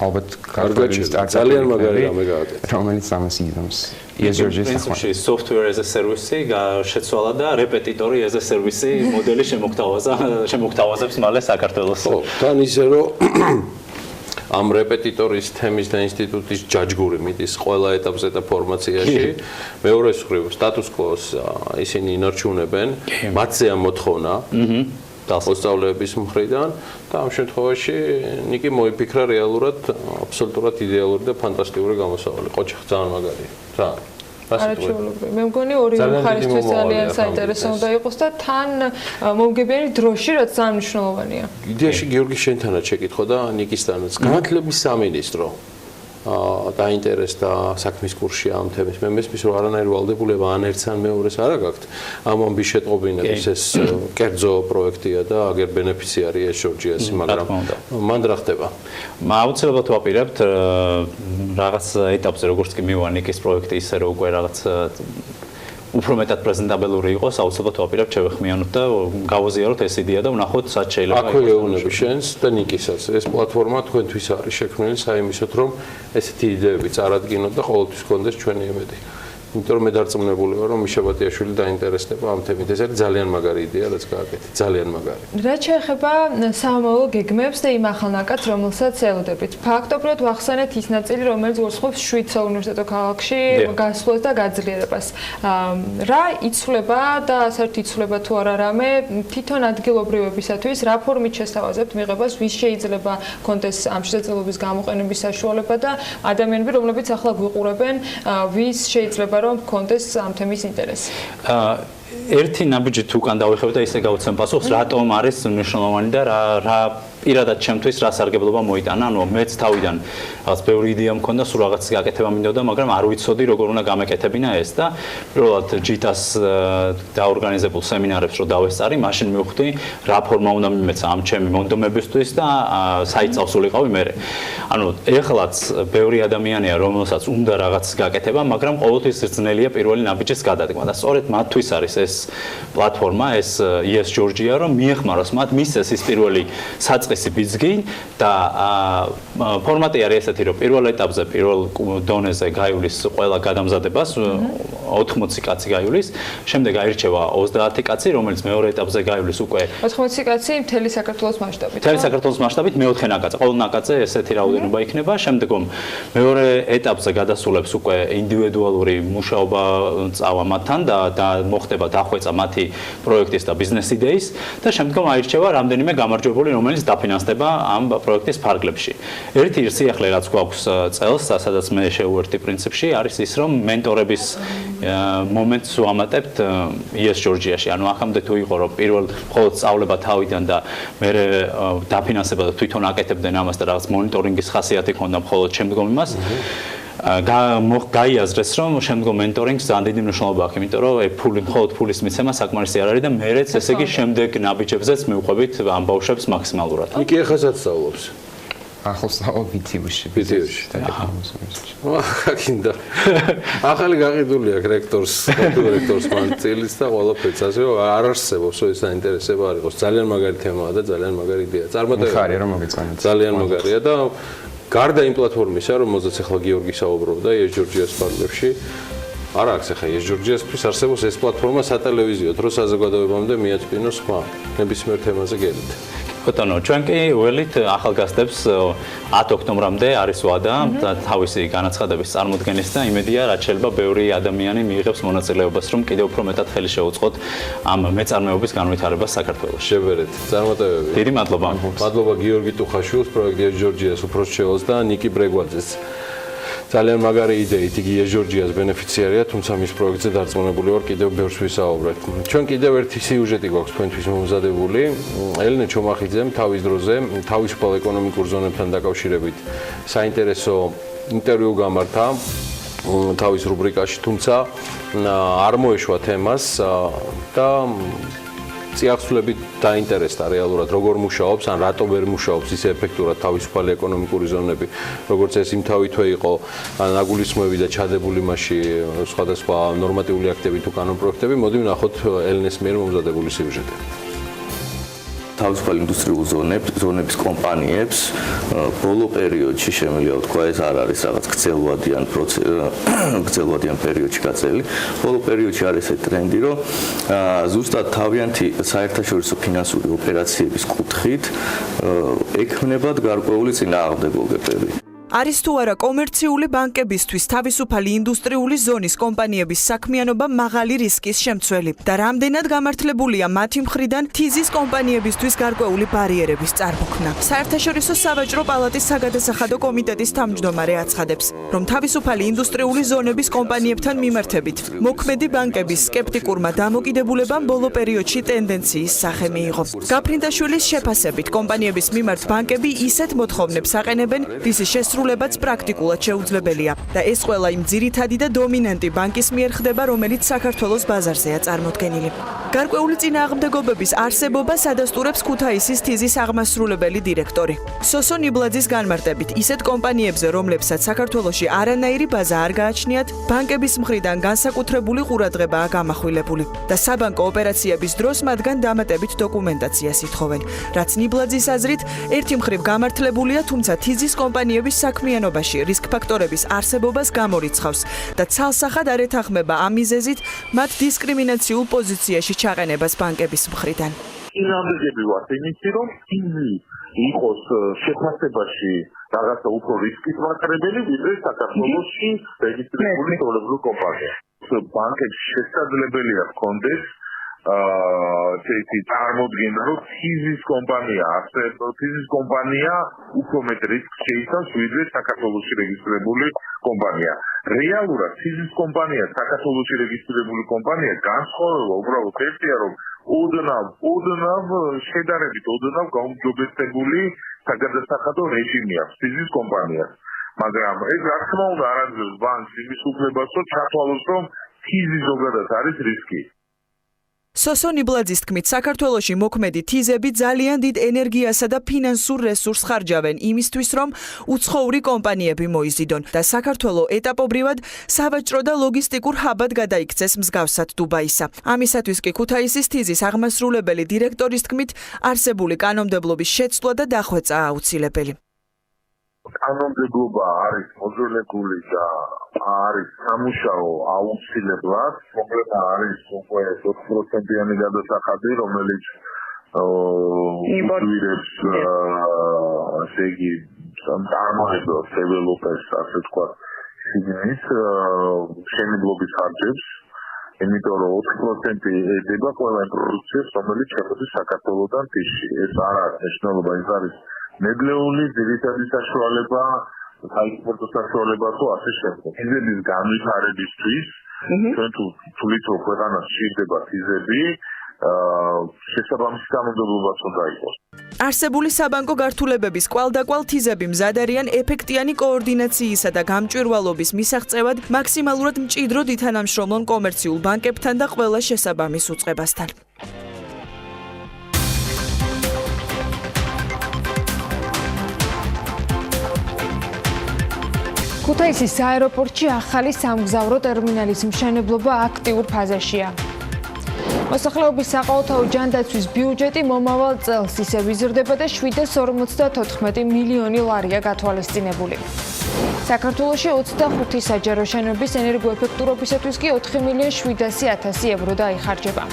ალბათ კარგად ძალიან მაგარი რამე გააკეთა. რომელიც ამას იზომს. ESG-ის პრინციპში software as a service შეცვალა და რეპეტიტორი as a service მოდელი შემოგთავაზებს მალე საქართველოს. ხო, თან ისე რომ ამ რეპეტიტორის თემის და ინსტიტუტის ჯაჯგური მიდის ყველა ეტაპზე და ფორმაციაში. მეორე მხრივ სტატუს კვოს ისინი ინარჩუნებენ, მათზე ამ მოთხოვნა მოსწავლეების მხრიდან და ამ შემთხვევაში ნიკი მოიფიქრა რეალურად აბსოლუტურად იდეალური და ფანტასტიკური გამოსავალი. ყოჩი ძალიან მაგარია. ძალიან არაჩვეულებრივი. მე მგონი ორი მხარისთვის ძალიან საინტერესო უნდა იყოს და თან მომგებიანი დროში რაც ძალიან მნიშვნელოვანია. იდეაში გიორგი შენთანაც შეკითხო და ნიკისთანაც. განათლების სამინისტრო დაინტერესდა საქმის კურსში ამ თემის. მე მესმის რომ არანაირი ვალდებულება ან ერთს ან მეორეს არ აქვს ამ ამბის შეტყობინების ეს კერძო პროექტია და აგერ ბენეფიციარია ESG-ს, მაგრამ მან რა ხდება? აუცილებლად ვაპირებთ რაღაც ეტაპზე როგორც კი მივა ნიკის პროექტი ისე რომ უკვე რაღაც უფრო მეტად პრეზენტაბელური იყოს, აუცილებლად ვაპირებთ შევეხმიანოთ და გავაზიაროთ ეს იდეა და ვნახოთ სად შეიძლება აქვე ეუბნები შენს და ნიკისაც. ეს პლატფორმა თქვენთვის არის შექმნილი საიმისოდ, რომ ესეთი იდეები წარადგინოთ და ყოველთვის გქონდეს ჩვენი იმედი. იმიტომ რომ მე დარწმუნებული ვარ, რომ მიშაბათიაშვილი დაინტერესდება ამ თემით. ეს არის ძალიან მაგარი იდეა, რაც გააკეთეთ. ძალიან მაგარი. რაც შეეხება სამომავლო გეგმებს და იმ ახალნაკადს, რომელსაც ელოდებით. ფაქტობრივად ვახსენეთ ის ნაწილი, რომელიც გულისხმობს შვიდ საუნივერსიტეტო ქალაქში გასვლას და გაძლიერებას. რა იცვლება და საერთოდ იცვლება თუ არა რამე თვითონ ადგილობრივებისათვის, რა ფორმით შესთავაზებთ მიღებას, ვის შეიძლება კონდეს ამ შესაძლებლობის გამოყენების საშუალება და ადამიანები, რომლებიც ახლა გვიყურებენ, ვის შეიძლება რომ კონდეს ამ თემის ინტერესი. ერთი ნაბიჯით უკან დავიხებ და ისე გავცემ პასუხს, რატომ არის მნიშვნელოვანი და რა პირადად ჩემთვის რა სარგებლობა მოიტანა. ანუ მეც თავიდან რაღაც ბევრი იდეა მქონდა, სულ რაღაც გაკეთება მინდოდა, მაგრამ არ ვიცოდი როგორ უნდა გამეკეთებინა ეს და პირველად ჯიტას დაორგანიზებულ სემინარებს რო დავესწარი, მაშინ მივხვდი რა ფორმა უნდა მიმეცა ამ ჩემი მონდომებისთვის და საით წავსულიყავი მე. ანუ ეხლაც ბევრი ადამიანია, რომელსაც უნდა რაღაც გაკეთება, მაგრამ ყოველთვის ძნელია პირველი ნაბიჯის გადადგმა და სწორედ მათთვის არის ეს პლატფორმა, ეს ESG-ია, რომ მიეხმაროს მათ მისცეს ის პირველი საწყისი ბიძგი და ფორმატი არის ესეთი, რომ პირველ ეტაპზე, პირველ დონეზე გაივლის ყველა გადამზადებას 80 კაცი გაივლის, შემდეგ აირჩევა 30 კაცი, რომელიც მეორე ეტაპზე გაივლის უკვე 80 კაცი მთელი საქართველოს მასშტაბით. მთელი საქართველოს მასშტაბით მეოთხე ნაკადზე, ყოველ ნაკადზე ესეთი რაოდენობა იქნება, შემდგომ მეორე ეტაპზე გადასულებს უკვე ინდივიდუალური მუშაობა წავა მათთან და მოხდება დახვეწა მათი პროექტის და ბიზნეს იდეის და შემდგომ აირჩევა რამდენიმე გამარჯვებული, რომელიც დაფინანსდება ამ პროექტის ფარგლებში. ერთი სიახლე რაც გვაქვს წელს, სადაც მე შევუერთდი პრინციპში, არის ის, რომ მენტორების მომენტს ვამატებთ ESG-ში. ანუ აქამდე თუ იყო, რომ პირველ მხოლოდ სწავლება თავიდან და მე დაფინანსება და თვითონ აკეთებდნენ ამას და რაღაც მონიტორინგის ხასიათი ჰქონდა მხოლოდ შემდგომ იმას. გაიაზრეს, რომ შემდგომ მენტორინგს ძალიან დიდი მნიშვნელობა აქვს, იმიტომ რომ მხოლოდ ფულის მიცემა საკმარისი არ არის და მერეც ესე იგი შემდეგ ნაბიჯებზეც მივყვებით ამ ბავშვებს მაქსიმალურად. ნიკი ახასაც სწავლობს. ახლოს სწავლობ BTU-ში. BTU-ში. ახლა ახალი გაყიდული აქვს რექტორს, რექტორს მანწილის და ყველაფერს ასე არ არსებობს ეს საინტერესება არ იყოს. ძალიან მაგარი თემაა და ძალიან მაგარი იდეა. წარმატებია რომ მოგეწონათ. ძალიან მაგარია და გარდა იმ პლატფორმისა, რომელზეც ახლა გიორგი საუბრობდა ESG-ს ფარგლებში, არ აქვს ახლა ESG-ისთვის არსებობს ეს პლატფორმა სატელევიზიო დრო საზოგადოებამდე მიაწვინოს ხმა ნებისმიერ თემაზე გელით. ბატონო, ჩვენ კი ველით ახალგაზრდებს 10 ოქტომბრამდე არის ვადა თავისი განაცხადების წარმოდგენის და იმედია, რაც შეიძლება ბევრი ადამიანი მიიღებს მონაწილეობას, რომ კიდევ უფრო მეტად ხელი შეუწყოთ ამ მეწარმეობის განვითარებას საქართველოში. შევერეთ, წარმატებები. დიდი მადლობა. მადლობა გიორგი ტუხაშვილს, პროექტ ESG-ს უფროსჩეულს და ნიკი ბრეგვაძეს. ძალიან მაგარი იდეით იგი ჟორჯიას ბენეფიციარია, თუმცა მის პროექტზე დარწმუნებული ვარ კიდევ ბევრს ვისაუბრებთ. ჩვენ კიდევ ერთი სიუჟეტი გვაქვს თქვენთვის მომზადებული. ელენე ჩომახიძემ თავის დროზე თავისუფალ ეკონომიკურ ზონებთან დაკავშირებით საინტერესო ინტერვიუ გამართა თავის რუბრიკაში, თუმცა არ მოეშვა თემას და წიაღსვლებით დაინტერესდა რეალურად როგორ მუშაობს ან რატო ვერ მუშაობს ისე ეფექტურად თავისუფალი ეკონომიკური ზონები, როგორც ეს იმთავითვე იყო ნაგულისხმები და ჩადებული მასში სხვადასხვა ნორმატიული აქტები თუ კანონპროექტები. მოდი ვნახოთ ელენეს მიერ მომზადებული სიუჟეტი. თავისუფალ ინდუსტრიულ ზონების კომპანიებს ბოლო პერიოდში შემიძლია ვთქვა, ეს არ არის რაღაც გრძელვადიან პერიოდში გაწეული. ბოლო პერიოდში არის ეს ტრენდი, რომ ზუსტად თავიანთი საერთაშორისო ფინანსური ოპერაციების კუთხით ექმნებათ გარკვეული წინააღმდეგობები. არის თუ არა კომერციული ბანკებისთვის თავისუფალი ინდუსტრიული ზონის კომპანიების საქმიანობა მაღალი რისკის შემცველი და რამდენად გამართლებულია მათი მხრიდან თიზის კომპანიებისთვის გარკვეული ბარიერების წარმოქმნა. საერთაშორისო სავაჭრო პალატის საგადასახადო კომიტეტის თავმჯდომარე აცხადებს, რომ თავისუფალი ინდუსტრიული ზონების კომპანიებთან მიმართებით მოქმედი ბანკების სკეპტიკურმა დამოკიდებულებამ ბოლო პერიოდში ტენდენციის სახე მიიღო. გაფრინდაშვილის შეფასებით, კომპანიების მიმართ ბანკები ისეთ მოთხოვნებს აყენებენ, რის შესრულებაც პრაქტიკულად შეუძლებელია და ეს ყველა იმ ძირითადი და დომინანტი ბანკის მიერ ხდება, რომელიც საქართველოს ბაზარზეა წარმოდგენილი. გარკვეული წინააღმდეგობების არსებობას ადასტურებს ქუთაისის თიზის აღმასრულებელი დირექტორი. სოსო ნიბლაძის განმარტებით, ისეთ კომპანიებზე, რომლებსაც საქართველოში არანაირი ბაზა არ გააჩნიათ, ბანკების მხრიდან განსაკუთრებული ყურადღებაა გამახვილებული და საბანკო ოპერაციების დროს მათგან დამატებით დოკუმენტაციას ითხოვენ. რაც ნიბლაძის აზრით, ერთი მხრივ გამართლებულია, თუმცა თიზის კომპანიების საქმიანობაში რისკ ფაქტორების არსებობას გამორიცხავს და ცალსახად არ ეთანხმება ამ მიზეზით მათ დისკრიმინაციულ პოზიციაში ჩაყენებას ბანკების მხრიდან. წინააღმდეგები ვართ იმისი, რომ თიზი იყოს შეფასებაში რაღაცა უფრო რისკის მაყრებელი, ვიდრე საქართველოში რეგისტრირებული ჩვეულებრივი კომპანია. ბანკებს შესაძლებელია ჰქონდეს ესეთი წარმოდგენა, რომ თიზის კომპანია, თიზის კომპანია უფრო მეტ რისკს შეიცავს, ვიდრე საქართველოში რეგისტრირებული კომპანია. რეალურად თიზის კომპანია, საქართველოში რეგისტრირებული კომპანია განსხვავება უბრალოდ ერთია, რომ ოდნავ შედარებით ოდნავ გაუმჯობესებული საგადასახადო რეჟიმი აქვს თიზის კომპანიას. მაგრამ ეს რა თქმა უნდა არ აძლევს ბანკს იმის უფლებას, რომ ჩათვალოს, რომ თიზი ზოგადად არის რისკი. სოსო ნიბლაძის თქმით, საქართველოში მოქმედი თიზები ძალიან დიდ ენერგიასა და ფინანსურ რესურსს ხარჯავენ იმისთვის, რომ უცხოური კომპანიები მოიზიდონ და საქართველო ეტაპობრივად სავაჭრო და ლოგისტიკურ ჰაბად გადაიქცეს მსგავსად დუბაისა. ამისათვის კი ქუთაისის თიზის აღმასრულებელი დირექტორის თქმით, არსებული კანონმდებლობის შეცვლა და დახვეწაა აუცილებელი. კანონმდებლობა არის მოძველებული და არის სამუშაო აუცილებლად. პრობლემა არის უკვე 20%-იანი გადასახადი, რომელიც იბირებს ასე იგი წარმოებას დეველოპერს, ასე თქვა, შინაის შენებლობის ხარჯებს. იმიტომ რომ 4% ედება ყველა იმ პროდუქციას, რომელიც შექმნილი საქართველოსთან თიზში. ეს არ არის მნიშვნელობა, ეს არის ნედლეული ძირითადი საშუალება, საექსპორტო საშუალება თუ ასე შემდეგ. თიზების განვითარებისთვის ჩვენ თუ თulit რომ ქვეყანას სჭირდება თიზები, შესაბამისი კანონმდებლობაც უნდა იყოს. არსებული საბანკო გართულებების კვალდაკვალ თიზები მზად არიან ეფექტიანი კოორდინაციისა და გამჭვირვალობის მისაღწევად მაქსიმალურად მჭიდროდ ითანამშრომლონ კომერციულ ბანკებთან და ყველა შესაბამის უწყებასთან. ქუთაისის აეროპორტში ახალი სამგზავრო ტერმინალის მშენებლობა აქტიურ ფაზაშია. მოსახლეობის საყოველთაო ჯანდაცვის ბიუჯეტი მომავალ წელს ისევ იზრდება და 754 მილიონი ლარია გათვალისწინებული. საქართველოში 25 საჯარო შენობების ენერგოეფექტურობისათვის კი 4.700.000 ევრო დაიხარჯება.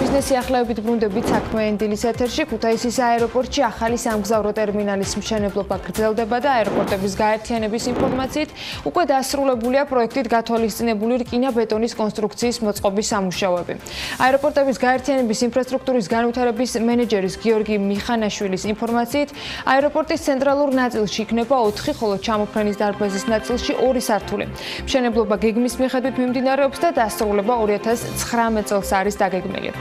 მის ბიზნეს სიახლეებით ბრუნდებით საქმიანი დილის ეთერში. ქუთაისის აეროპორტში ახალი სამგზავრო ტერმინალის მშენებლობა გრძელდება და აეროპორტების გაერთიანების ინფორმაციით უკვე დასრულებულია პროექტით გათვალისწინებული რკინა-ბეტონის კონსტრუქციის მოწყობის სამუშაოები. აეროპორტების გაერთიანების ინფრასტრუქტურის განვითარების მენეჯერის გიორგი მიხანაშვილის ინფორმაციით, აეროპორტის ცენტრალურ ნაწილში იქნება 4, ხოლო ჩამოფრენის დარბაზის ნაწილში 2 სართული. მშენებლობა გეგმის მიხედვით მიმდინარეობს და დასრულება 2019 წელს არის დაგეგმილი.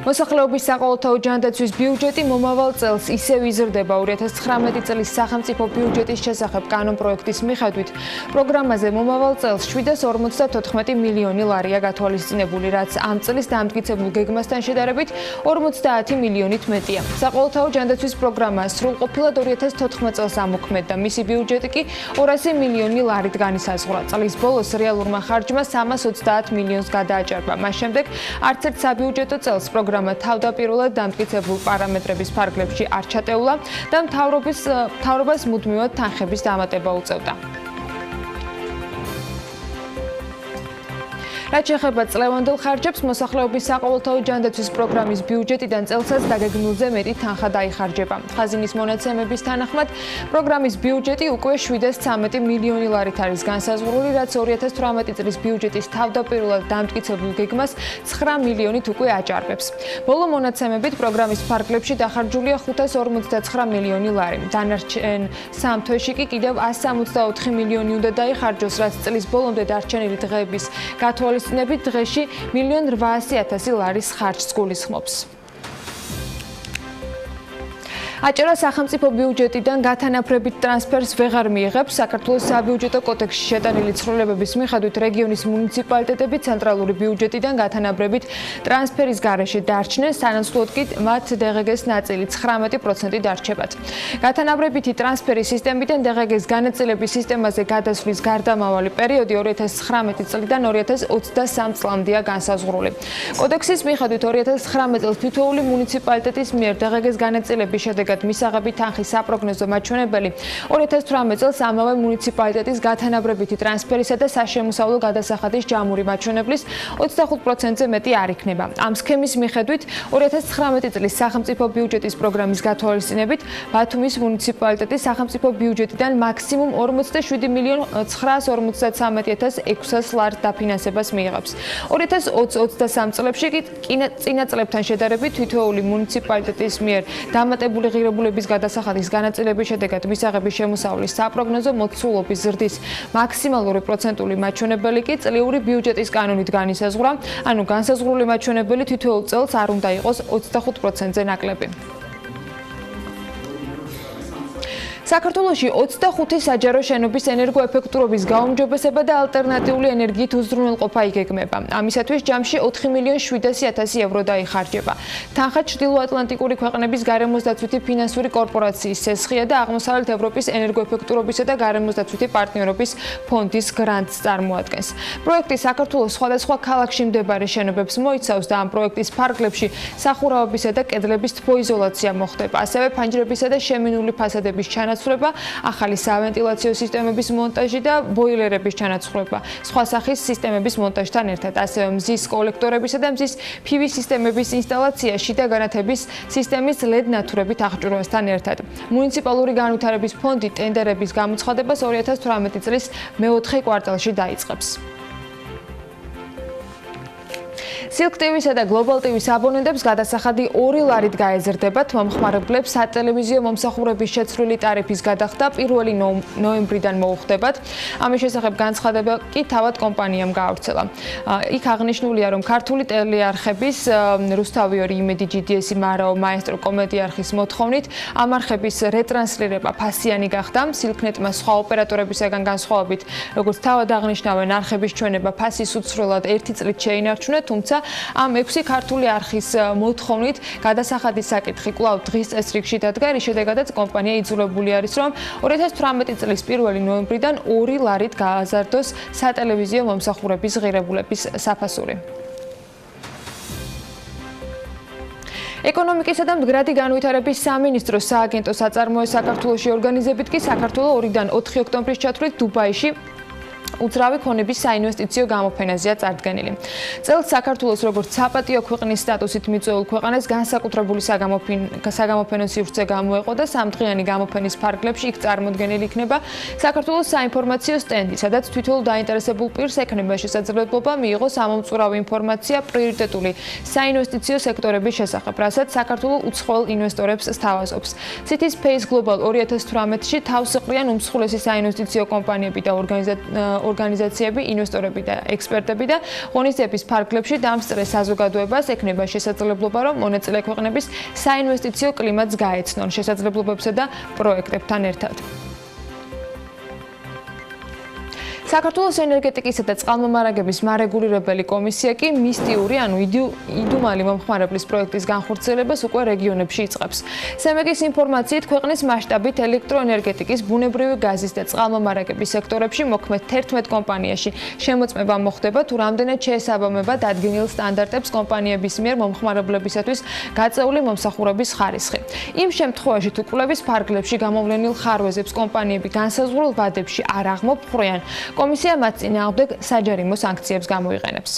მოსახლეობის საყოველთაო ჯანდაცვის ბიუჯეტი მომავალ წელს ისევ იზრდება 2019 წლის სახელმწიფო ბიუჯეტის შესახებ კანონპროექტის მიხედვით. პროგრამაზე მომავალ წელს 754 მილიონი ლარია გათვალისწინებული, რაც ამ წლის დამტკიცებულ გეგმასთან შედარებით 50 მილიონით მეტია. საყოველთაო ჯანდაცვის პროგრამა სრულყოფილად 2014 წელს ამოქმედდა, მისი ბიუჯეტი კი 200 მილიონი ლარით განისაზღვრა. წლის ბოლოს რეალურმა ხარჯმა 330 მილიონს გადააჭარბა. მას შემდეგ არც ერთ საბიუჯეტო წელს პროგრამა თავდაპირველად დამტკიცებულ პარამეტრების ფარგლებში არ ჩატეულა და მთავრობას მუდმივად თანხების დამატება უწევდა. რაც შეეხება წლევანდელ ხარჯებს, მოსახლეობის საყოველთაო ჯანდაცვის პროგრამის ბიუჯეტიდან წელსაც დაგეგმილზე მეტი თანხა დაიხარჯება. ხაზინის მონაცემების თანახმად, პროგრამის ბიუჯეტი უკვე 713 მილიონი ლარით არის განსაზღვრული, რაც 2018 წლის ბიუჯეტის თავდაპირველად დამტკიცებულ გეგმას 9 მილიონით უკვე აჭარბებს. ბოლო მონაცემებით პროგრამის ფარგლებში დახარჯულია 559 მილიონი ლარი. დანარჩენ 3 თვეში კი კიდევ 164 მილიონი უნდა დაიხარჯოს, რაც წლის ბოლომდე დარჩენილი დღეების გათვალისწინებით დღეში 1.8 მილიონი ლარის ხარჯს გულისხმობს. აჭარა სახელმწიფო ბიუჯეტიდან გათანაბრებით ტრანსფერს ვეღარ მიიღებს. საქართველოს საბიუჯეტო კოდექსში შეტანილი ცვლილებების მიხედვით რეგიონის მუნიციპალიტეტები ცენტრალური ბიუჯეტიდან გათანაბრებით ტრანსფერის გარეშე დარჩნენ, სანაცვლოდ კი მათ DGG-ს ნაწილი 19% დარჩებათ. გათანაბრებითი ტრანსფერის სისტემიდან DGG-ს განაწილების სისტემაზე გადასვლის გარდამავალი პერიოდი 2019 წლიდან 2023 წლამდეა განსაზღვრული. კოდექსის მიხედვით 2019 წელს თითოეული მუნიციპალიტეტის მიერ DGG-ს განაწილების შედეგად მისაღები თანხის საპროგნოზო მაჩვენებელი 2018 წელს ამავე მუნიციპალიტეტის გათანაბრებითი ტრანსფერისა და საშემოსავლო გადასახადის ჯამური მაჩვენებლის 25%-ზე მეტი არ იქნება. ამ სქემის მიხედვით 2019 წლის სახელმწიფო ბიუჯეტის პროგრამის გათვალისწინებით ბათუმის მუნიციპალიტეტის სახელმწიფო ბიუჯეტიდან მაქსიმუმ 47,953,600 ლარს დაფინანსებას მიიღებს. 2020-23 წლებში კი წინა წლებთან შედარებით თითოეული მუნიციპალიტეტის მიერ დამატებული ღირებულების გადასახადის განაწილების შედეგად მისაღების შემოსავლის საპროგნოზო მოცულობის ზრდის მაქსიმალური პროცენტული მაჩვენებელი კი წლიური ბიუჯეტის კანონით განისაზღვრა, ანუ განსაზღვრული მაჩვენებელი თითოეულ წელს არ უნდა იყოს 25%-ზე ნაკლები. საქართველოში 25 საჯარო შენობის ენერგოეფექტურობის გაუმჯობესება და ალტერნატიული ენერგიით უზრუნველყოფა იგეგმება. ამისათვის ჯამში 4.700.000 ევრო დაიხარჯება. თანხა ჩრდილოატლანტიკური ქვეყნების გარემოსდაცვითი ფინანსური კორპორაციის სესხია და აღმოსავლეთ ევროპის ენერგოეფექტურობისა და გარემოსდაცვითი პარტნიორობის ფონდის გრანტს წარმოადგენს. პროექტი საქართველოს სხვადასხვა ქალაქში მდებარე შენობებს მოიცავს და ამ პროექტის ფარგლებში სახურავებისა და კედლების თბოიზოლაცია მოხდება. ასევე ფანჯრებისა და შემინული ფასადების ჩანაცვლება, ახალი სავენტილაციო სისტემების მონტაჟი და ბოილერების ჩანაცვლება, სხვა სახის სისტემების მონტაჟთან ერთად, ასევე მზის კოლექტორებისა და მზის PV სისტემების ინსტალაცია შიდა განათების სისტემის LED ნათურებით აღჭურვასთან ერთად. მუნიციპალური განვითარების ფონდი ტენდერების გამოცხადებას 2018 წლის მეოთხე კვარტალში დაიწყებს. Silk TV-სა და Global TV-ს აბონენტებს გადასახადი 2 ლარით გაეზრდებათ. მომხმარებლებს სატელევიზიო მომსახურების შეცვლილი ტარიფის გადახდა 1 ნოემბრიდან მოუხდებათ. ამის შესახებ განცხადება კი თავად კომპანიამ გაავრცელა. იქ აღნიშნულია, რომ ქართული ტელეარხების რუსთავი 2, იმედი GDS-ი, მარაო, მაესტრო კომედი არხის მოთხოვნით ამ არხების რეტრანსლირება ფასიანი გახდა. Silk-net-მა სხვა ოპერატორებისაგან განსხვავებით, როგორც თავად აღნიშნავენ, არხების ჩვენება ფასის უცვლელად 1 წლით შეინარჩუნა, თუმცა ამ 6 ქართული არხის მოთხოვნით გადასახადის საკითხი კვლავ დღის წესრიგში დადგა, რის შედეგადაც კომპანია იძულებული არის, რომ 2018 წლის 1 ნოემბრიდან 2 ლარით გააზარდოს სატელევიზიო მომსახურების ღირებულების საფასური. ეკონომიკისა და მდგრადი განვითარების სამინისტროს სააგენტო საწარმოო საქართველოში ორგანიზებით კი საქართველოს 2-დან 4 ოქტომბრის ჩათვლით დუბაიში უძრავი ქონების საინვესტიციო გამოფენაზეა წარდგენილი. წელს საქართველოს როგორც საპატიო ქვეყნის სტატუსით მიწვეულ ქვეყანას განსაკუთრებული საგამოფენო სივრცე გამოეყო და სამდღიანი გამოფენის ფარგლებში იქ წარმოდგენილი იქნება საქართველოს საინფორმაციო სტენდი, სადაც თითოეულ დაინტერესებულ პირს ექნება შესაძლებლობა მიიღოს ამომწურავი ინფორმაცია პრიორიტეტული საინვესტიციო სექტორების შესახებ, რასაც საქართველოს უცხოელ ინვესტორებს სთავაზობს. Cities Space Global 2018-ში თავს იყრიან უმსხვილესი საინვესტიციო კომპანიები და ორგანიზაციები, ინვესტორები და ექსპერტები და ღონისძიების ფარგლებში დამსწრე საზოგადოებას ექნება შესაძლებლობა, რომ მონაწილე ქვეყნების საინვესტიციო კლიმატს გაეცნონ შესაძლებლობებსა და პროექტებთან ერთად. საქართველოს ენერგეტიკისა და წყალმომარაგების მარეგულირებელი კომისია კი მისტიური, ანუ იდუმალი მომხმარებლის პროექტის განხორციელებას უკვე რეგიონებში იწყებს. სემეგის ინფორმაციით, ქვეყნის მასშტაბით ელექტროენერგეტიკის, ბუნებრივი გაზის და წყალმომარაგების სექტორებში მოქმედ 11 კომპანიაში შემოწმება მოხდება, თუ რამდენად შეესაბამება დადგენილ სტანდარტებს კომპანიების მიერ მომხმარებლებისათვის გაწეული მომსახურების ხარისხი. იმ შემთხვევაში, თუ კვლევის ფარგლებში გამოვლენილ ხარვეზებს კომპანიები განსაზღვრულ ვადებში არ აღმოფხვრიან, კომისია მათ წინააღმდეგ საჯარიმო სანქციებს გამოიყენებს.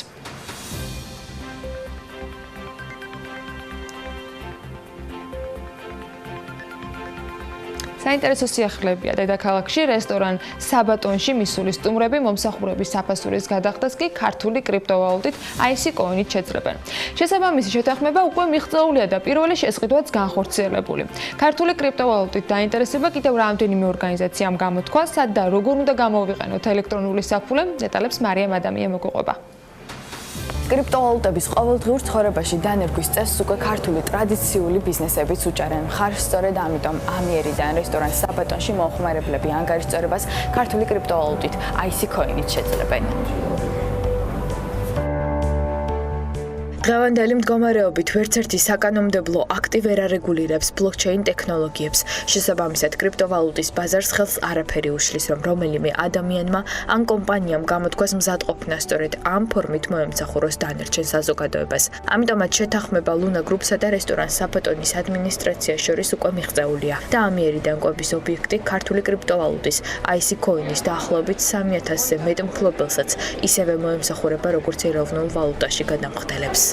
საინტერესო სიახლეებია დედაქალაქში რესტორან საბატონში მისული სტუმრები მომსახურების საფასურის გადახდას კი ქართული კრიპტოვალუტით IC coin-ით შეძლებენ. შესაბამისი შეთანხმება უკვე მიღწეულია და პირველი შესყიდვაც განხორციელებული. ქართული კრიპტოვალუტით დაინტერესება კიდევ რამდენიმე ორგანიზაციამ გამოთქვა, სად და როგორ უნდა გამოვიყენოთ ელექტრონული საფულე, დეტალებს მარიამ ადამია მოგუყვება. კრიპტოვალუტების ყოველდღიურ ცხოვრებაში დანერგვის წესს უკვე ქართული ტრადიციული ბიზნესებიც უჭერენ მხარს, სწორედ ამიტომ ამიერიდან რესტორან საბატონში მომხმარებლები ანგარიშწორებას ქართული კრიპტოვალუტით IC coin-ით შეძლებენ. დღევანდელი მდგომარეობით ვერცერთი საკანონმდებლო აქტი ვერ არეგულირებს ბლოკჩეინ ტექნოლოგიებს. შესაბამისად, კრიპტოვალუტის ბაზარს ხელს არაფერი უშლის, რომ რომელიმე ადამიანმა ან კომპანიამ გამოთქვას მზადყოფნა სწორედ ამ ფორმით მოემსახუროს დანარჩენ საზოგადოებას. ამიტომაც შეთანხმება ლუნა გრუპსა და რესტორან საბატონის ადმინისტრაციას შორის უკვე მიღწეულია და ამიერიდან კვების ობიექტი ქართული კრიპტოვალუტის IC coin-ის დაახლოებით 3000-ზე მეტ მფლობელსაც ისევე მოემსახურება, როგორც ეროვნულ ვალუტაში გადამხდელებს.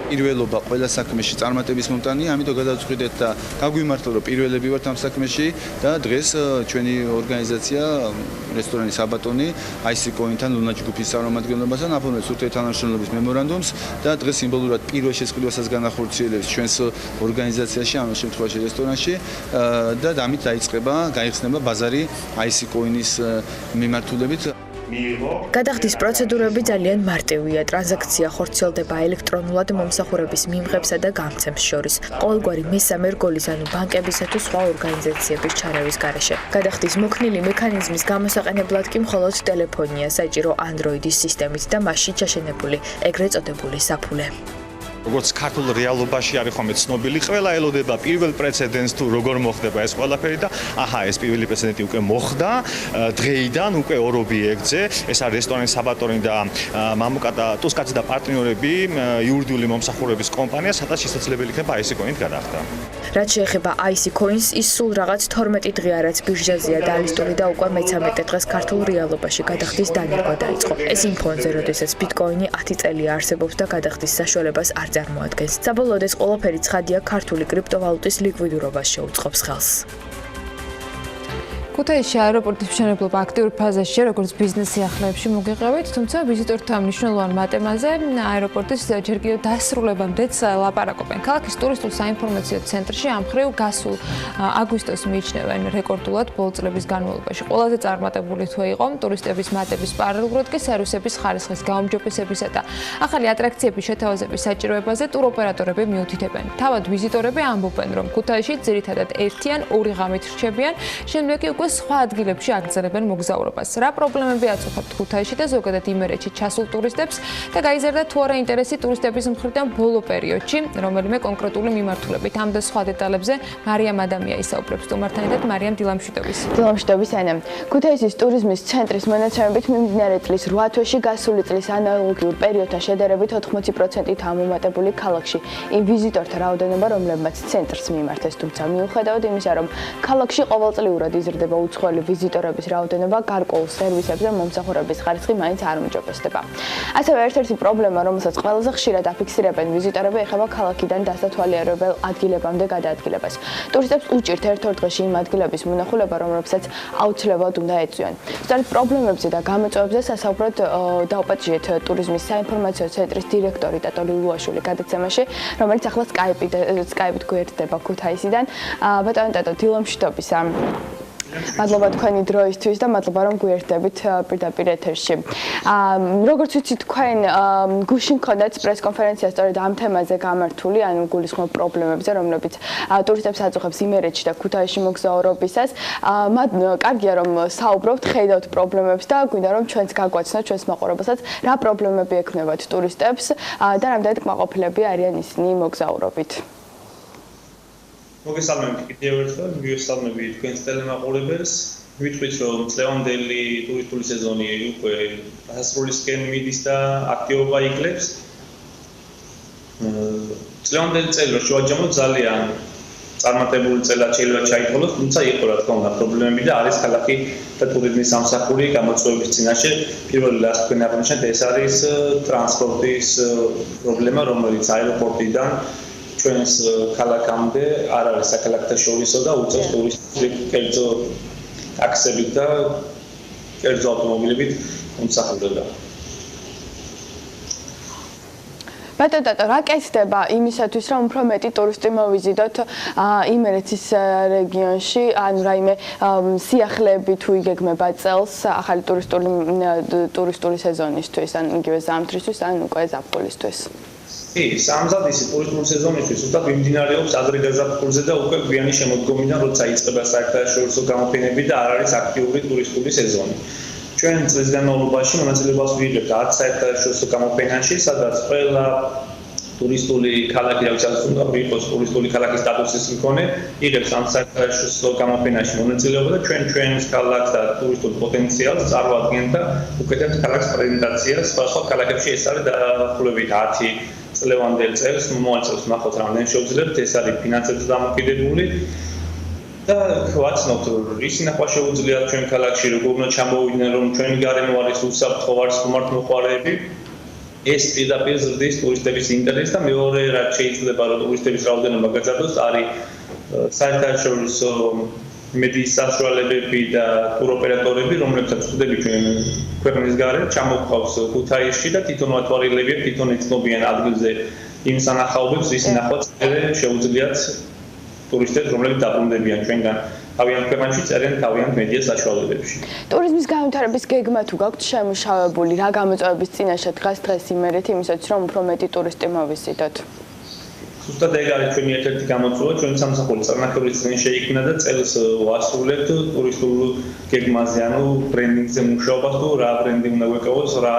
პირველობა ყველა საქმეში წარმატების მომტანია, ამიტომ გადავწყვიტეთ და გაგვიმართლა, რომ პირველები ვართ ამ საქმეში და დღეს ჩვენი ორგანიზაცია რესტორანი საბატონი IC coin-თან ლუნა ჯგუფის წარმომადგენლობასთან აფორმებს ურთიერთთანამშრომლობის მემორანდუმს და დღეს სიმბოლურად პირველ შესყიდვასაც განახორციელებს ჩვენს ორგანიზაციაში, ამ შემთხვევაში რესტორანში და ამით გაიხსნება ბაზარი IC coin-ის მიმართულებით. გადახდის პროცედურები ძალიან მარტივია. ტრანზაქცია ხორციელდება ელექტრონულად მომსახურების მიმღებსა და გამცემს შორის. ყოველგვარი მესამე რგოლის, ანუ ბანკებისა თუ სხვა ორგანიზაციების ჩარევის გარეშე. გადახდის მოქნილი მექანიზმის გამოსაყენებლად კი მხოლოდ ტელეფონია საჭირო Android-ის სისტემით და მასში ჩაშენებული ეგრეთ წოდებული საფულე. როგორც ქართულ რეალობაში არის ხომ ცნობილი, ყველა ელოდება პირველ პრეცედენტს თუ როგორ მოხდება ეს ყველაფერი და ეს პირველი პრეცედენტი უკვე მოხდა, დღეიდან უკვე ორ ობიექტზე, ეს არის რესტორანი საბატონი და მამუკა და ტუსკაცი და პარტნიორები, იურიდიული მომსახურების კომპანია, სადაც შესაძლებელი იქნება IC coin-ით გადახდა. რაც შეეხება IC coin-ს, ის სულ რაღაც 12 დღე არაც ბირჟაზეა დალისტული და უკვე მე-13 დღეს ქართულ რეალობაში გადახდის დანერგვა დაიწყო. ეს იმ ფონზე, როდესაც ბიტკოინი 10 წელია არსებობს და გადახდის საშუალებას არ წარმოადგენს. საბოლოოდ ეს ყველაფერი ცხადია ქართული კრიპტოვალუტის ლიკვიდურობას შეუწყობს ხელს. ქუთაისში აეროპორტის მშენებლობა აქტიურ ფაზაშია, როგორც ბიზნეს სიახლეებში მოგიყევით, თუმცა ვიზიტორთა მნიშვნელოვან მატემაზე აეროპორტის ჯერ კიდევ დასრულებამდეც ლაპარაკობენ. ქალაქის ტურისტულ საინფორმაციო ცენტრში ამ მხრივ გასულ აგვისტოს მიიჩნევენ რეკორდულად ბოლო წლების განმავლობაში. ყველაზე წარმატებული თვე იყო ტურისტების მატების პარალელურად კი სერვისების ხარისხის გაუმჯობესებისა და ახალი ატრაქციების შეთავაზების საჭიროებაზე ტუროპერატორები მიუთითებენ. თავად ვიზიტორები ამბობენ, რომ ქუთაისში ძირითადად ერთი ან ორი ღამით რჩებიან, შემდეგ კი უკვე სხვა ადგილებში აგრძელებენ მოგზაურობას. რა პრობლემები აწუხებთ ქუთაისში და ზოგადად იმერეთში ჩასულ ტურისტებს და გაიზარდა თუ არა ინტერესი ტურისტების მხრიდან ბოლო პერიოდში, რომელიმე კონკრეტული მიმართულებით. ამ და სხვა დეტალებზე მარიამ ადამია ისაუბრებს სტუმართან ერთად. მარიამ, დილა მშვიდობის. დილა მშვიდობის, ანა. ქუთაისის ტურიზმის ცენტრის მონაცემებით მიმდინარე წლის 8 თვეში გასული წლის ანალოგიურ პერიოდთან შედარებით 80%-ით ამომატებული ქალაქში იმ ვიზიტორთა რაოდენობა, რომლებმაც ცენტრს მიმართეს, თუმცა მიუხედავად იმისა, რომ ქალაქში ყოველწლიურად იზრდება უცხოელი ვიზიტორების რაოდენობა, გარკვეულ სერვისებზე მომსახურების ხარისხი მაინც არ უმჯობესდება. ასევე ერთ-ერთი პრობლემა, რომელსაც ყველაზე ხშირად აფიქსირებენ ვიზიტორები, ეხება ქალაქიდან დასათვალიერებელ ადგილებამდე გადაადგილებას. ტურისტებს უჭირთ ერთ-ორ დღეში იმ ადგილების მონახულება, რომლებსაც აუცილებლად უნდა ეწვიონ. სწორედ პრობლემებზე და გამოწვევებზე სასაუბრად დავპატიჟეთ ტურიზმის საინფორმაციო ცენტრის დირექტორი ტატო ლილუაშვილი გადაცემაში, რომელიც ახლა Skype-ით გვერდება ქუთაისიდან. ბატონო ტატო, დილა მშვიდობისა. მადლობა თქვენი დროისთვის და მადლობა რომ გვერდებით პირდაპირ ეთერში. როგორც ვიცი თქვენ გუშინ გქონდათ პრესკონფერენცია სწორედ ამ თემაზე გამართული, ანუ გულისხმობ პრობლემებზე, რომლებიც ტურისტებს აწუხებს იმერეთში და ქუთაისში მოგზაურობისას. კარგია რომ საუბრობთ, ხედავთ პრობლემებს და გვინდა რომ ჩვენც გაგვაცნოთ ჩვენს მაყურებელსაც, რა პრობლემები ექმნებათ ტურისტებს და რამდენად კმაყოფილები არიან ისინი მოგზაურობით. მოგესალმებით კიდევ ერთხელ, მივესალმები თქვენს ტელემაყურებელს. ვიტყვით, რომ წლევანდელი ტურისტული სეზონი უკვე დასასრულისკენ მიდის და აქტივობა იკლებს. წლევანდელი წელი რო შევაჯამოთ ძალიან წარმატებული წელად შეიძლება ჩაითვალოს, თუმცა იყო რა თქმა უნდა პრობლემები და არის ქალაქი და ტურიზმის სამსახური გამოწვევების წინაშე. პირველი რაც თქვენ აღნიშნეთ, ეს არის ტრანსპორტის პრობლემა, რომელიც აეროპორტიდან ჩვენს ქალაქამდე არ არის საქალაქოთაშორისო და უწევს ტურისტული კერძო ტაქსებით და კერძო ავტომობილებით მომსახურება. ბატონო ტატო, რა კეთდება იმისათვის, რომ უფრო მეტი ტურისტი მოვიზიდოთ იმერეთის რეგიონში, ანუ რაიმე სიახლეები თუ იგეგმება წელს ახალი ტურისტული სეზონისთვის, ან იგივე ზამთრისთვის, ან უკვე ზაფხულისთვის? სამზადისი ტურისტული სეზონისთვის უბრალოდ მიმდინარეობს ადრე გაზაფხულზე და უკვე გვიანი შემოდგომიდან როცა იწყება საერთაშორისო გამოფენები და არ არის აქტიური ტურისტული სეზონი. ჩვენ წლის განმავლობაში მონაწილეობას ვიღებთ 10 საერთაშორისო გამოფენაში, სადაც ყველა ტურისტული ქალაქი, რაც უნდა იყოს ტურისტული ქალაქის სტატუსის მქონე, იღებს ამ საერთაშორისო გამოფენაში მონაწილეობა და ჩვენს ქალაქს და ტურისტულ პოტენციალს წარმოადგენთ და უკეთებთ ქალაქის პრეზენტაციას. სხვა ქალაქებში ეს არის დაახლოებით 10 წლევანდელ წელს, მოაწევს ნახოთ რამდენი შეუძლებთ, ეს არის ფინანსებზე დამოკიდებული და ვაცნობთ, ისი ნახვა შეუძლიათ ჩვენ ქალაქში, როგორ უნდა ჩამოვიდნენ, რომ ჩვენი გარემო არის უსაფრთხო, არის ხომალდმოყვარეები. ეს პირდაპირ ზრდის ტურისტების ინტერესს და მეორე რაც შეიძლება რომ ტურისტების რაოდენობა გაზარდოს, არის საერთაშორისო მედიის საშუალებები და ტუროპერატორები, რომლებსაც ვხვდები ჩვენ ქვეყნის გარეთ, ჩამოყვავს ქუთაისში და თვითონ ვათვალელებიან, თვითონ იცნობიან ადგილზე იმ სანახაობებს, რის ნახვაც შეუძლიათ ტურისტებს, რომლებიც დაბრუნდებიან ჩვენგან თავიანთ ქვეყანაში, წერენ თავიანთ მედია საშუალებებში. ტურიზმის განვითარების გეგმა თუ გაქვთ შემუშავებული, რა გამოწვევების წინაშე დღეს იმერეთი იმისათვის, რომ უფრო მეტი ტურისტი მოვიზიდოთ? ზუსტად ეგ არის ჩვენი ერთ-ერთი გამოწვევა, ჩვენი სამსახური წარმატებულის წინ შეიქმნა და წელს ვასრულებთ ტურისტულ გეგმაზე, ანუ ბრენდინგზე მუშაობას თუ რა ბრენდი უნდა გვეკავოს, რა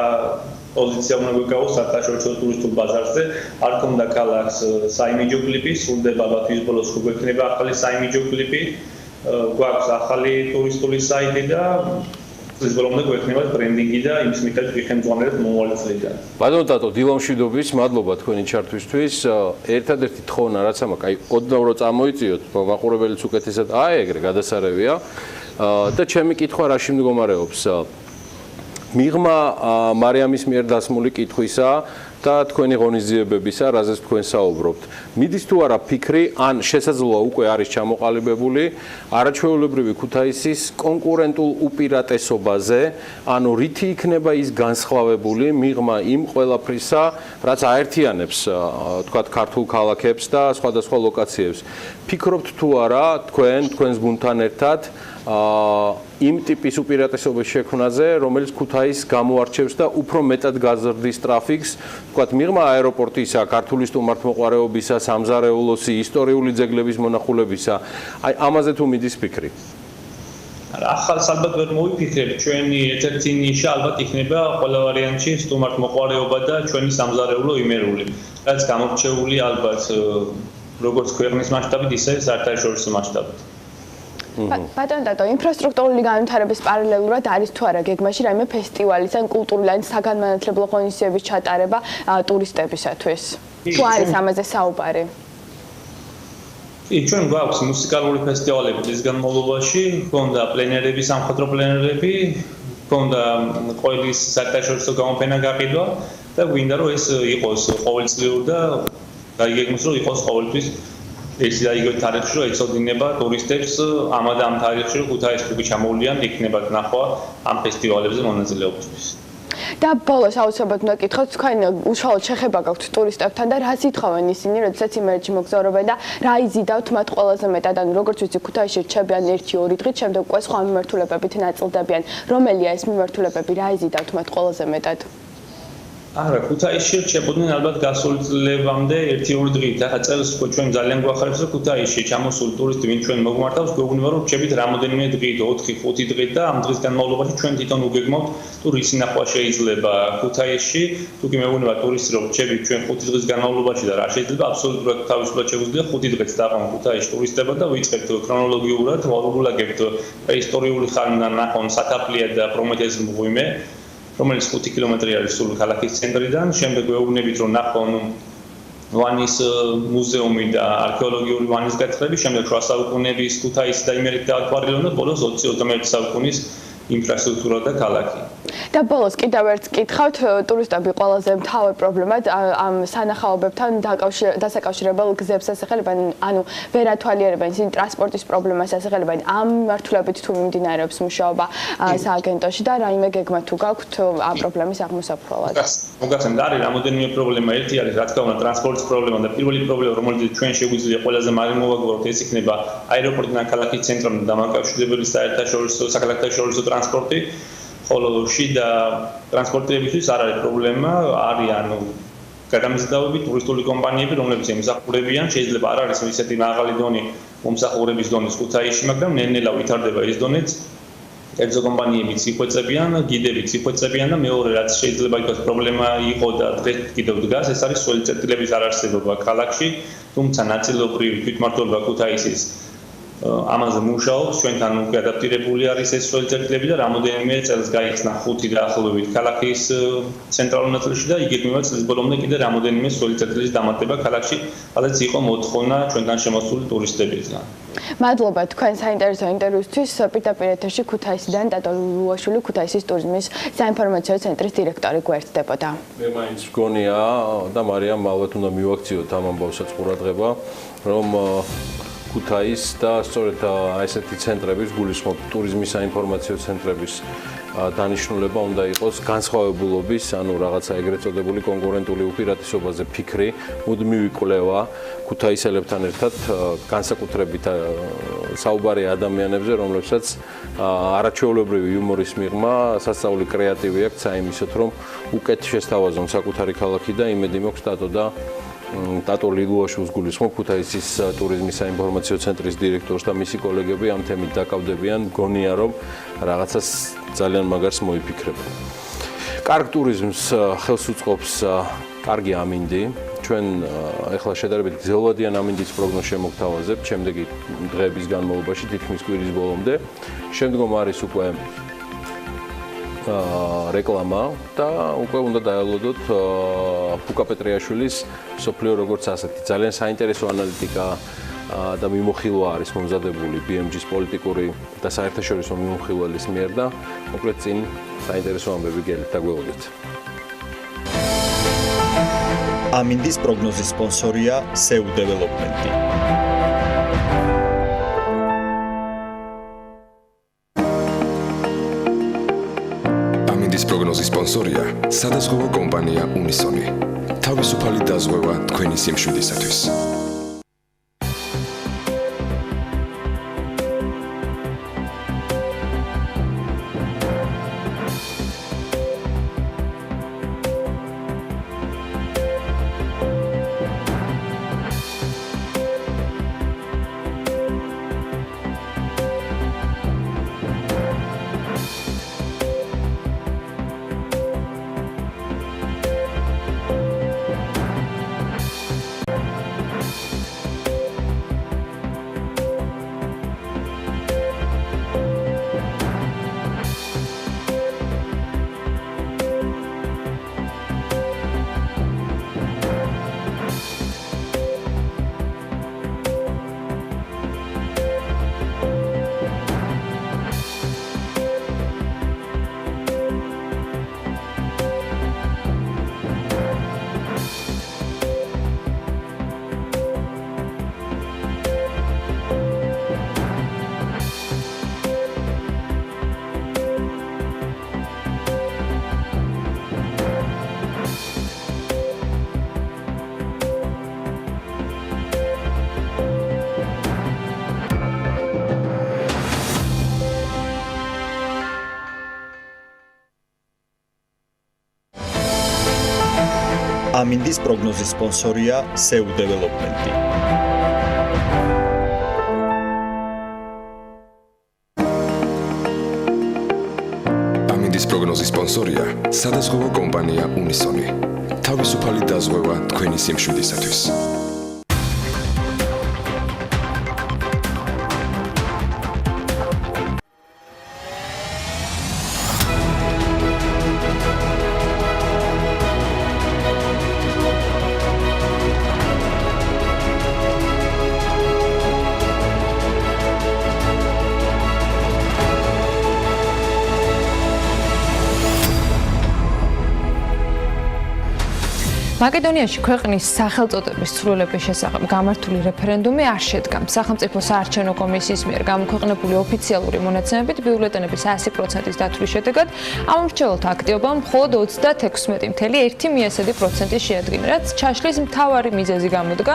პოზიცია უნდა გვეკავოს საერთაშორისო ტურისტულ ბაზარზე. არ ქონდა ქალაქს საიმიჯო კლიპი, სრულდება ალბათ ის ბოლოს გვექნება ახალი საიმიჯო კლიპი, გვაქვს ახალი ტურისტული საიტი და წლის ბოლომდე გვექნება ბრენდინგი და იმის მიხედვით ვიხემძღვანებთ მომავალი წლიდან. ბატონო ტატო, დილა მშვიდობის, მადლობა თქვენი ჩართვისთვის. ერთადერთი თხოვნა რაც ამაკ, აი ოდნავ რო წამოიწიოთ, მაყურებელიც უკეთესად აეგრე გადასარევია და ჩემი კითხვა რაში მდგომარეობს? მიღმა მარიამის მიერ დასმული კითხვისა და თქვენი ღონისძიებებისა, რაზეც თქვენ საუბრობთ. მიდის თუ არა ფიქრი, ან შესაძლოა უკვე არის ჩამოყალიბებული არაჩვეულებრივი ქუთაისის კონკურენტულ უპირატესობაზე, ანუ რითი იქნება ის განსხვავებული მიღმა იმ ყველაფრისა, რაც აერთიანებს, თქვათ, ქართულ ქალაქებს და სხვადასხვა ლოკაციებს. ფიქრობთ თუ არა თქვენს გუნდთან ერთად იმ ტიპის უპირატესობის შექმნაზე, რომელიც ქუთაისს გამოარჩევს და უფრო მეტად გაზრდის ტრაფიკს, თქვათ, მიღმა აეროპორტისა, ქართული სტუმართმოყვარეობისა, სამზარეულოსი, ისტორიული ძეგლების მონახულებისა, აი ამაზე თუ მიდის ფიქრი? ახალს ალბათ ვერ მოვიფიქრებ, ჩვენი ერთ-ერთი ნიშა ალბათ იქნება ყველა ვარიანტში სტუმართმოყვარეობა და ჩვენი სამზარეულო იმერული, რაც გამორჩეული ალბათ როგორც ქვეყნის მასშტაბით, ისე საერთაშორისო მასშტაბით. ბატონო ტატო, ინფრასტრუქტურული განვითარების პარალელურად არის თუ არა გეგმაში რაიმე ფესტივალის ან კულტურული ან საგანმანათლებლო ღონისძიების ჩატარება ტურისტებისათვის? თუ არის ამაზე საუბარი? ჩვენ გვაქვს მუსიკალური ფესტივალები წლის განმავლობაში, ჰქონდა პლენერები, სამხატვრო პლენერები, ჰქონდა ყოველის საერთაშორისო გამოფენა გაყიდვა და გვინდა რომ ეს იყოს ყოველწლიური და გაიგეგმოს რომ იყოს ყოველთვის ეს და იგივე თარიღში რომ ეცოდინება ტურისტებს ამ თარიღში რომ ქუთაისში თუ ჩამოვლიან იქნებათ ნახვა ამ ფესტივალებზე მონაწილეობისთვის. და ბოლოს აუცილებლად უნდა გითხოთ, თქვენ უშუალოდ შეხება გაქვთ ტურისტებთან და რას ითხოვენ ისინი, როდესაც იმერეთში მოგზაურობენ და რა იზიდავთ მათ ყველაზე მეტად, ანუ როგორც ვიცი, ქუთაისში რჩებიან 1-2 დღით, შემდეგ უკვე სხვა მიმართულებებით ნაწილდებიან. რომელია ეს მიმართულებები, რა იზიდავთ მათ ყველაზე მეტად? არა, ქუთაისში რჩებოდნენ ალბათ გასული წლებამდე 1-2 დღით. ახლა წელს ჩვენ ძალიან გვახარებს, რომ ქუთაისში ჩამოსული ტურისტი, ვინ ჩვენ მოგმართავს, გვეუბნება, რომ რჩებით რამოდენიმე დღით, 4-5 დღით და ამ დღის განმავლობაში ჩვენ თვითონ უგეგმავთ, თუ რისი ნახვა შეიძლება ქუთაისში. თუ კი მეუბნება ტურისტი, რომ რჩებით ჩვენ 5 დღის განმავლობაში და რა შეიძლება, აბსოლუტურად თავისუფლად შეგვიძლია 5 დღით დაყავთ ქუთაისში ტურისტებად და ვიწყებთ ქრონოლოგიურად, ვაგულაგებთ პრეისტორიული ხანიდან ნახონ სათაფლია და პრომეთეს მღვიმე. რომელიც 5 კილომეტრი არის სულ ქალაქის ცენტრიდან, შემდეგ ვეუბნებით რომ ნახონ ვანის მუზეუმი და არქეოლოგიური ვანის გათხრები, შემდეგ შუა საუკუნეების ქუთაისი და იმერეთი დააკვირვებენ და ბოლოს 20-21 საუკუნის ინფრასტრუქტურა და ქალაქი. და ბოლოს კიდევ ერთ კითხავთ, ტურისტები ყველაზე მთავარ პრობლემად ამ სანახაობებთან დასაკავშირებელ გზებს ასახელებენ, ანუ ვერ ათვალიერებენ ისინი ტრანსპორტის პრობლემას ასახელებენ. ამ მიმართულებით თუ მიმდინარეობს მუშაობა სააგენტოში და რაიმე გეგმა თუ გაქვთ ამ პრობლემის აღმოსაφროლად? მოგახსენებთ, არის რამოდენიმე პრობლემა. ერთი არის რა თქმა უნდა ტრანსპორტის პრობლემა და პირველი პრობლემა, რომელიც ჩვენ შეგვიძლია ყველაზე მალე მოვაგროვოთ, ეს იქნება აეროპორტიდან ქალაქის ცენტრამდე დამაკავშირებელი საერთაშორისო ტრანსპორტი. ხოლო შიდა ტრანსპორტირებისთვის არ არის პრობლემა, არიან გადამზიდავები, ტურისტული კომპანიები, რომლებიც ემსახურებიან, შეიძლება არ არის ისეთი მაღალი დონე მომსახურების დონის ქუთაისში, მაგრამ ნელ-ნელა ვითარდება ეს დონეც. კერძო კომპანიებიც იხვეწებიან, გიდებიც იხვეწებიან და მეორე რაც შეიძლება იყოს პრობლემა იყო და დღეს კიდევ დგას, ეს არის სველი წერტილების არარსებობა ქალაქში, თუმცა ნაწილობრივ თვითმმართველობა ქუთაისის ამაზე მუშაობს, ჩვენთან უკვე ადაპტირებული არის ეს სველი წერტილები და რამოდენიმე წელს გაიხსნა 5 დაახლოებით ქალაქის ცენტრალურ ნაწილში და იგეგმება წლის ბოლომდე კიდე რამოდენიმე სველი წერტილის დამატება ქალაქში, სადაც იყო მოთხოვნა ჩვენთან შემოსული ტურისტებისგან. მადლობა თქვენ საინტერესო ინტერვიუსთვის. პირდაპირ ეთერში ქუთაისიდან დატო ლუაშვილი, ქუთაისის ტურიზმის საინფორმაციო ცენტრის დირექტორი გვერდდებოდა. მე მაინც მგონია და მარიამ ალბათ უნდა მივაქციოთ ამ ამბავსაც ყურადღება, რომ ქუთაის და სწორედ ესეთი ცენტრების გულისხმობ ტურიზმის საინფორმაციო ცენტრების დანიშნულება უნდა იყოს განსხვავებულობის, ანუ რაღაცა ეგრეთ წოდებული კონკურენტული უპირატესობაზე ფიქრი, მუდმივი კვლევა ქუთაისელებთან ერთად განსაკუთრებით საუბარი ადამიანებზე, რომლებსაც არაჩვეულებრივი იუმორის მიღმა, სასწაული კრეატივი აქვს საიმისოთ, რომ უკეთ შესთავაზონ საკუთარი ქალაქი და იმედი მაქვს დატო ლილუაშვილს გულისხმობ ქუთაისის ტურიზმის საინფორმაციო ცენტრის დირექტორს და მისი კოლეგები ამ თემით დაკავდებიან, მგონია რომ რაღაცას ძალიან მაგარს მოიფიქრებენ. კარგ ტურიზმს ხელს უწყობს კარგი ამინდი. ჩვენ ახლა შედარებით გრძელვადიან ამინდის პროგნოზს შემოგთავაზებთ შემდეგი დღეების განმავლობაში, თითქმის კვირის ბოლომდე. შემდგომ არის უკვე რეკლამა და უკვე უნდა დაელოდოთ ფუკა პეტრიაშვილის სოფლიო როგორც ასეთი ძალიან საინტერესო ანალიტიკა და მიმოხილვა არის მომზადებული BMG-ის პოლიტიკური და საერთაშორისო მიმოხილველის მიერ და მოკლედ წინ საინტერესო ამბები გელით დაგვეოდეთ. ამინდის პროგნოზის სპონსორია SEU დეველოპმენტი. პროგნოზის სპონსორია სადაზღვევო კომპანია უნისონი. თავისუფალი დაზღვევა თქვენი სიმშვიდისათვის. ამინდის პროგნოზის სპონსორია სრულად დეველოპმენტი. ამინდის პროგნოზის სპონსორია სადაზღვევო კომპანია უნისონი. თავისუფალი დაზღვევა თქვენი სიმშვიდისათვის. მაკედონიაში ქვეყნის სახელწოდების ცვლილების შესახებ გამართული რეფერენდუმი არ შედგა. სახელმწიფო საარჩევნო კომისიის მიერ გამოქვეყნებული ოფიციალური მონაცემებით ბიულეტენების 100%-ის დათვლის შედეგად ამომრჩეველთა აქტივობა მხოლოდ 36.1% შეადგინა, რაც ჩაშლის მთავარი მიზეზი გამოდგა,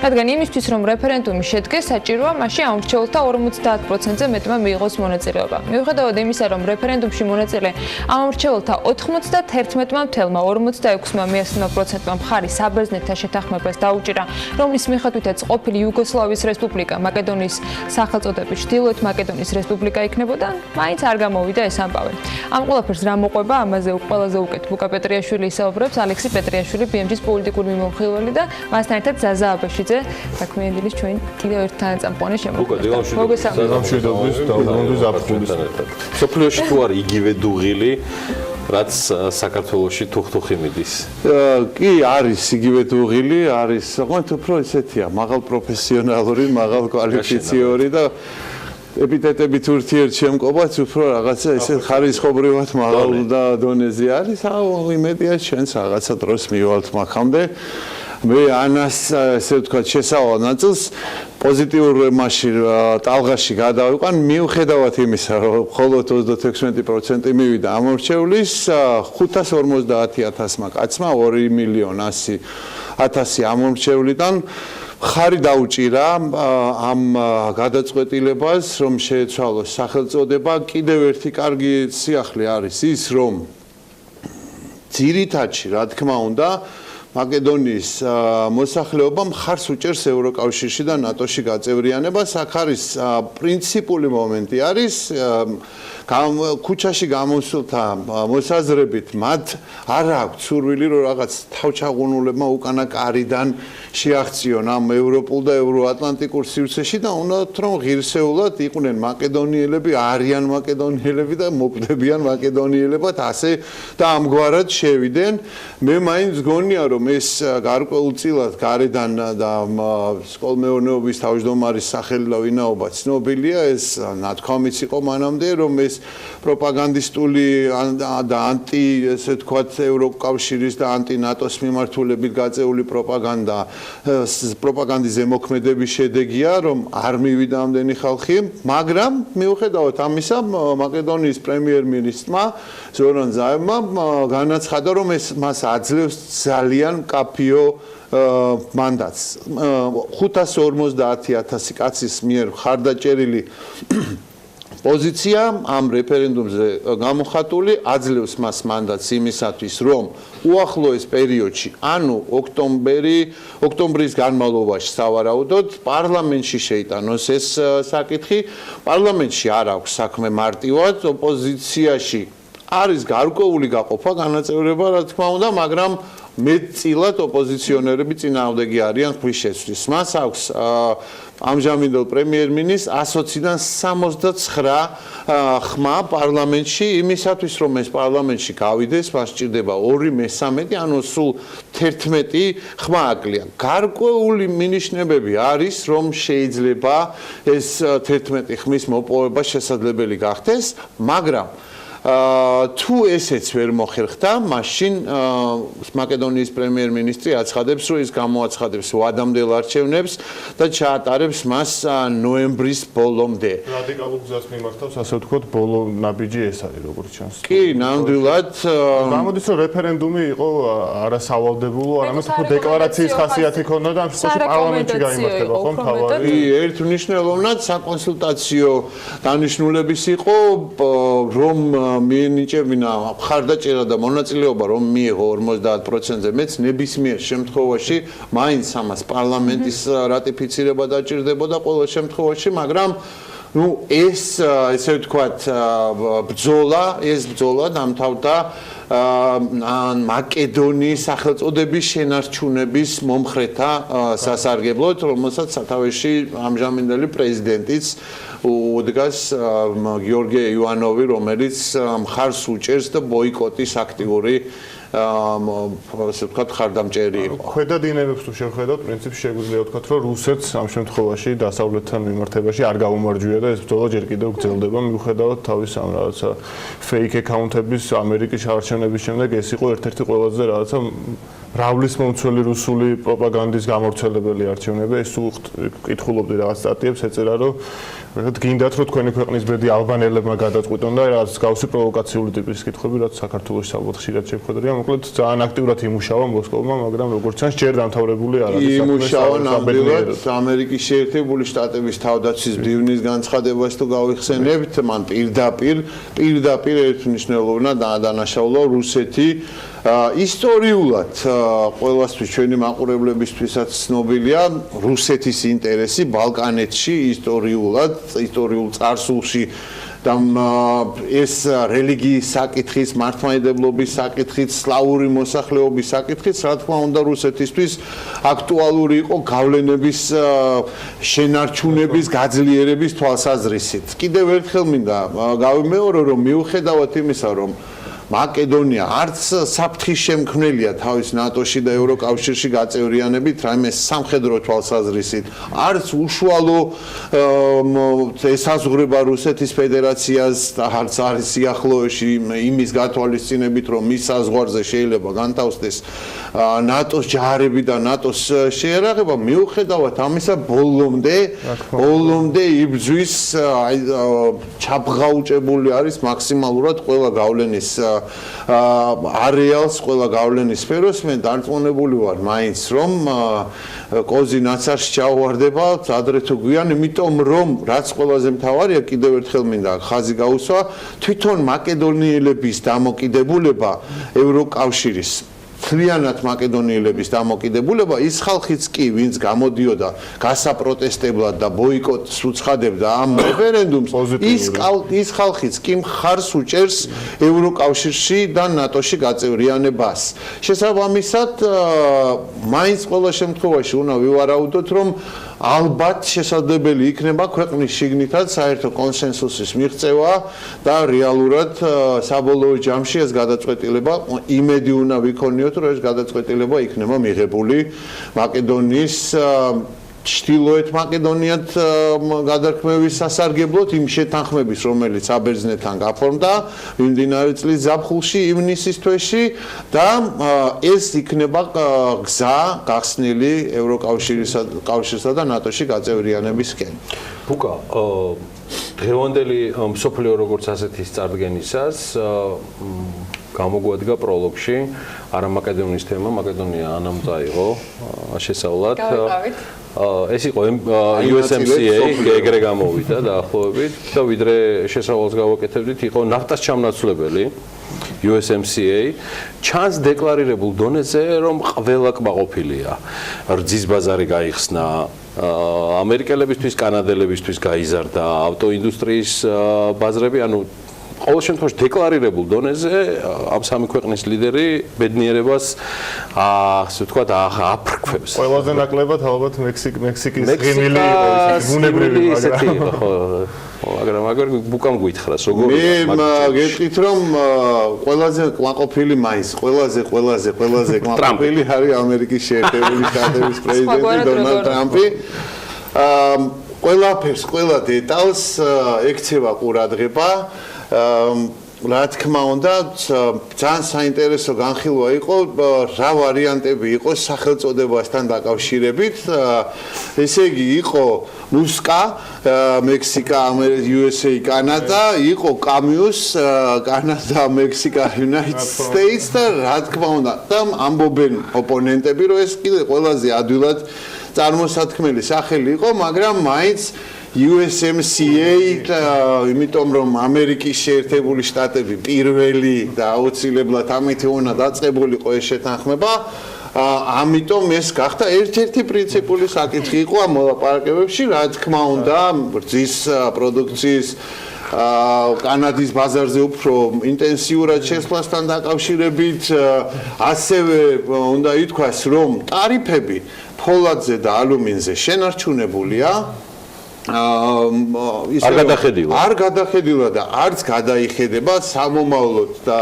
რადგან იმისთვის, რომ რეფერენდუმი შედგეს, საჭიროა მასში ამომრჩეველთა 50%-ზე მეტმა მიიღოს მონაწილეობა. მიუხედავად იმისა, რომ რეფერენდუმში მონაწილე ამომრჩეველთა 91.46%-მა მხარი საბერძნეთთან შეთანხმებას დაუჭირა, რომლის მიხედვითაც ყოფილი იუგოსლავიის რესპუბლიკა მაკედონიის სახელწოდების ჩრდილოეთ მაკედონიის რესპუბლიკა იქნებოდა, მაინც არ გამოვიდა ეს ამბავი. ამ ყველაფერს რა მოყვება, ამაზე ყველაზე უკეთ ლუკა პეტრიაშვილი ისაუბრებს, ალექსი პეტრიაშვილი BMG-ის პოლიტიკური მიმოხილველი და მასთან ერთად ზაზა აბაშიძე, საქმიანილის ჩვენ კიდევ ერთ თანაწამყვანი შემოგვიყვება. მოგესალმებით. სოფლიოში თუ არ იგივე დუღილი რაც საქართველოში თუხთუხი მიდის. კი, არის იგივე დუღილი, არის, თუმცა უფრო ესეთია, მაღალ პროფესიონალური, მაღალ კვალიფიციური და ეპიტეტებით ურთიერთ შემკობაც უფრო რაღაცა ესე ხარისხობრივად მაღალ დონეზე არის. იმედია ჩვენც რაღაცა დროს მივალთ მაგამდე. მე ანას ესე ვთქვათ შესავალ ნაწილს პოზიტიურ მასში ტალღაში გადავიყვან მიუხედავად იმისა რომ მხოლოდ 36% მივიდა ამორჩევლის 550,000 კაცმა 2,100,000 ამორჩევლიდან ხარი დაუჭირა ამ გადაწყვეტილებას რომ შეეცვალოს სახელწოდება. კიდევ ერთი კარგი სიახლე არის ის რომ ძირითადში რა თქმა უნდა მაკედონიის მოსახლეობა მხარს უჭერს ევროკავშირში და ნატოში გაწევრიანებას. აქ არის პრინციპული მომენტი არის ქუჩაში გამოსულთა მოსაზრებით მათ არ აქვს სურვილი რომ რაღაც თავჩაღუნულებმა უკანა კარიდან შეაღწიონ ამ ევროპულ და ევროატლანტიკურ სივრცეში და უნდათ რომ ღირსეულად იყვნენ მაკედონიელები, არიან მაკედონიელები და მოპდებიან მაკედონიელებად ასე და ამგვარად შევიდნენ. მე მაინც გონია რომ ეს გარკვეულწილად გარედან და სკოლმეურნეობის თავმჯდომარის სახელი და ვინაობა ცნობილია. ეს ნათქვამიც იყო მანამდე რომ ეს პროპაგანდისტული და ანტი ესე ვთქვათ ევროკავშირის და ანტი ნატოს მიმართულებით გაწეული პროპაგანდის ზემოქმედების შედეგია რომ არ მივიდა ამდენი ხალხი, მაგრამ მიუხედავად ამისა მაკედონიის პრემიერ-მინისტრმა ზორან ზაევმა განაცხადა რომ მას აძლევს ძალიან კაფიო მანდატს 550,000 კაცის მიერ ხარდაჭერილი პოზიცია ამ რეფერენდუმზე გამოხატული აძლევს მას მანდატს იმისათვის რომ უახლოეს პერიოდში ანუ ოქტომბრის განმავლობაში სავარაუდოდ პარლამენტში შეიტანოს ეს საკითხი. პარლამენტში არ აქვს საქმე მარტივად, ოპოზიციაში არის გარკვეული გაყოფა განაწევრება რა თქმა უნდა, მაგრამ მეტწილად ოპოზიციონერები წინააღმდეგი არიან ხმის შეცვლის. მას აქვს ამჟამინდელ პრემიერ-მინისტრს 120-დან 69 ხმა პარლამენტში იმისათვის რომ ეს პარლამენტში გავიდეს, მას სჭირდება 2/3, ანუ სულ 11 ხმა აკლია. გარკვეული მინიშნებები არის, რომ შეიძლება ეს 11 ხმის მოპოვება შესაძლებელი გახდეს, მაგრამ თუ ესეც ვერ მოხერხდა, მაშინ მაკედონიის პრემიერ-მინისტრი აცხადებს, რომ ის გამოაცხადებს ვადამდელ არჩევნებს და ჩაატარებს მას ნოემბრის ბოლომდე. რადიკალურ გზას მიმართავს, ასე ვთქვათ, ბოლო ნაბიჯი ეს არის, როგორც ჩანს. კი, ნამდვილად. გამოდის, რომ რეფერენდუმი იყო არასავალდებულო, არამედ უფრო დეკლარაციის ხასიათი ჰქონდა და პარლამენტში გაიმართება, ხო, მთავარი? კი, ერთ მნიშვნელოვნად საკონსულტაციო დანიშნულების იყო, რომ მიენიჭებინა მხარდაჭერა და მონაწილეობა რომ მიიღო 50%-ზე, მეც ნებისმიერ შემთხვევაში მაინც ამას პარლამენტის რატიფიცირება დაჭირდებოდა ყოველ შემთხვევაში, მაგრამ ეს ესე ვთქვათ ბრძოლა დამთავრდა მაკედონიის სახელწოდების შენარჩუნების მომხრეთა სასარგებლოდ, რომელსაც სათავეში ამჟამინდელი პრეზიდენტიც უდგას გიორგი ივანოვი, რომელიც მხარს უჭერს და ბოიკოტის აქტიური ასე ვთქვათ ხარდამჭერი იყო. ქვედა დინებებს თუ შევხედავთ, პრინციპში შეგვიძლია ვთქვათ, რომ რუსეთს ამ შემთხვევაში დასავლეთთან მიმართებაში არ გაუმარჯვია და ეს ბრძოლა ჯერ კიდევ გრძელდება, მიუხედავად თავის ამ რაღაცა fake account-ების ამერიკის შარჩენების შემდეგ ეს იყო ერთ-ერთი ყველაზე რაღაცა მრავლის მომცველი რუსული პროპაგანდის გამავრცელებელი არჩევნები. ეს თუ კითხულობდი რაღაც სტატიებს, ეწერა რომ გინდათ რომ თქვენი ქვეყნის ბედი ალბანელებმა გადაწყვიტონ და რაღაც გავსი პროვოკაციული ტიპის კითხვები, რაც საქართველოს საბოლოოდ ხშირად შეხვედრია. მოკლედ ძალიან აქტიურად იმუშავა მოსკოვმა, მაგრამ როგორც ჩანს, ჯერ დამთავრებული არ არის. იმუშავა ნამდვილად ამერიკის შეერთებული შტატების თავდაცვის ბრძნის განცხადებას თუ გავიხსენებთ, მან პირდაპირ ერთმნიშვნელოვნად დაადანაშაულა რუსეთი ისტორიულად ყველასთვის ჩვენი მაყურებლებისთვისაც ცნობილია რუსეთის ინტერესი ბალკანეთში ისტორიულ წარსულში და ეს რელიგიის საკითხის, მართლმადიდებლობის საკითხით, სლავური მოსახლეობის საკითხით, რა თქმა უნდა, რუსეთისთვის აქტუალური იყო გავლენების შენარჩუნების, გაძლიერების თვალსაზრისით. კიდევ ერთხელ მინდა გავიმეორო, რომ მიუხედავად იმისა, რომ მაკედონია არც საფრთხის შემქმნელია თავის ნატოში და ევროკავშირში გაწევრიანებით, რაიმე სამხედრო თვალსაზრისით, არც უშუალო ესაზღვრება რუსეთის ფედერაციას და არც არის სიახლოვეში იმის გათვალისწინებით, რომ მის საზღვარზე შეიძლება განთავსდეს ნატოს ჯარები და ნატოს შეერაღება, მიუხედავად ამისა ბოლომდე იბრძვის ჩაბღაუჭებული არის მაქსიმალურად ყველა გავლენის არეალს, ყველა გავლენის სფეროს. მე დარწმუნებული ვარ მაინც რომ კოზი ნაცარში ჩაუვარდება ადრე თუ გვიან, იმიტომ რომ რაც ყველაზე მთავარია, კიდევ ერთხელ მინდა ხაზი გაუსვა, თვითონ მაკედონიელების დამოკიდებულება ევროკავშირის მთლიანად მაკედონიელების დამოკიდებულება, ის ხალხიც კი, ვინც გამოდიოდა გასაპროტესტებლად და ბოიკოტს უცხადებდა ამ რეფერენდუმს, ის ხალხიც კი მხარს უჭერს ევროკავშირში და ნატოში გაწევრიანებას. შესაბამისად, მაინც ყველა შემთხვევაში უნდა ვივარაუდოთ, რომ ალბათ შესაძლებელი იქნება ქვეყნის შიგნითაც საერთო კონსენსუსის მიღწევა და რეალურად საბოლოო ჯამში ეს გადაწყვეტილება იმედი უნდა ვიქონიოთ, რომ ეს გადაწყვეტილება იქნება მიღებული მაკედონიის ჩtildeოეთ მაკედონიად გადარქმევის სასარგებლოდ იმ შეთანხმების, რომელიც აბერძნეთთან გაფორმდა მიმდინარე წლის ზაფხულში, ივნისის თვეში და ეს იქნება გზა გახსნილი ევროკავშირსა და ნატოში გაწევრიანებისკენ. ბუკა, დღევანდელი მსოფლიო როგორც ასეთის წარდგენისას გამოგვადგა პროლოგში არა მაკედონიის თემა, მაკედონია ანამწა იყო შესავლად. ეს იყო USMCA, ეგრე გამოვიდა დაახლოებით და ვიდრე შესავალს გავაკეთებდით, იყო ნაფტას ჩამნაცვლებელი USMCA, ჩანს დეკლარირებულ დონეზე, რომ ყველა კმაყოფილია. რძის ბაზარი გაიხსნა, ამერიკელებისთვის, კანადელებისთვის გაიზარდა, ავტოინდუსტრიის ბაზრები, ანუ ყოველ შემთხვევაში დეკლარირებულ დონეზე ამ სამი ქვეყნის ლიდერი ბედნიერებას ასე ვთქვათ აფრქვევს. ყველაზე ნაკლებად ალბათ მექსიკის ღიმილი იყო, ბუნებრივი, მაგრამ ბუკამ გითხრას როგორ მე გეტყვით რომ ყველაზე კმაყოფილი მაინც ყველაზე კმაყოფილი არის ამერიკის შეერთებული შტატების პრეზიდენტი დონალდ ტრამპი. ყველაფერს, ყველა დეტალს ექცევა ყურადღება. რა თქმა უნდა, ძალიან საინტერესო განხილვა იყო, რა ვარიანტები იყო სახელწოდებასთან დაკავშირებით. ესე იგი, იყო მუსკა, მექსიკა, USA, კანადა, იყო კამიუს, კანადა, მექსიკა, United States და რა თქმა უნდა, და ამბობენ ოპონენტები, რომ ეს კიდე ყველაზე ადვილად წარმოსათქმელი სახელი იყო, მაგრამ მაინც USMCA იმიტომ რომ ამერიკის შეერთებული შტატები პირველი და აუცილებლად ამით უნდა დაწყებულიყო ეს შეთანხმება ამიტომ ეს გახდა ერთ-ერთი პრინციპული საკითხი იყო ამ მოლაპარაკებებში, რა თქმა უნდა, რძის პროდუქციის კანადის ბაზარზე უფრო ინტენსიურად შესვლასთან დაკავშირებით, ასევე უნდა ითქვას, რომ ტარიფები ფოლადზე და ალუმინზე შენარჩუნებულია. არ გადახედილა და არც გადაიხედება სამომავლოდ და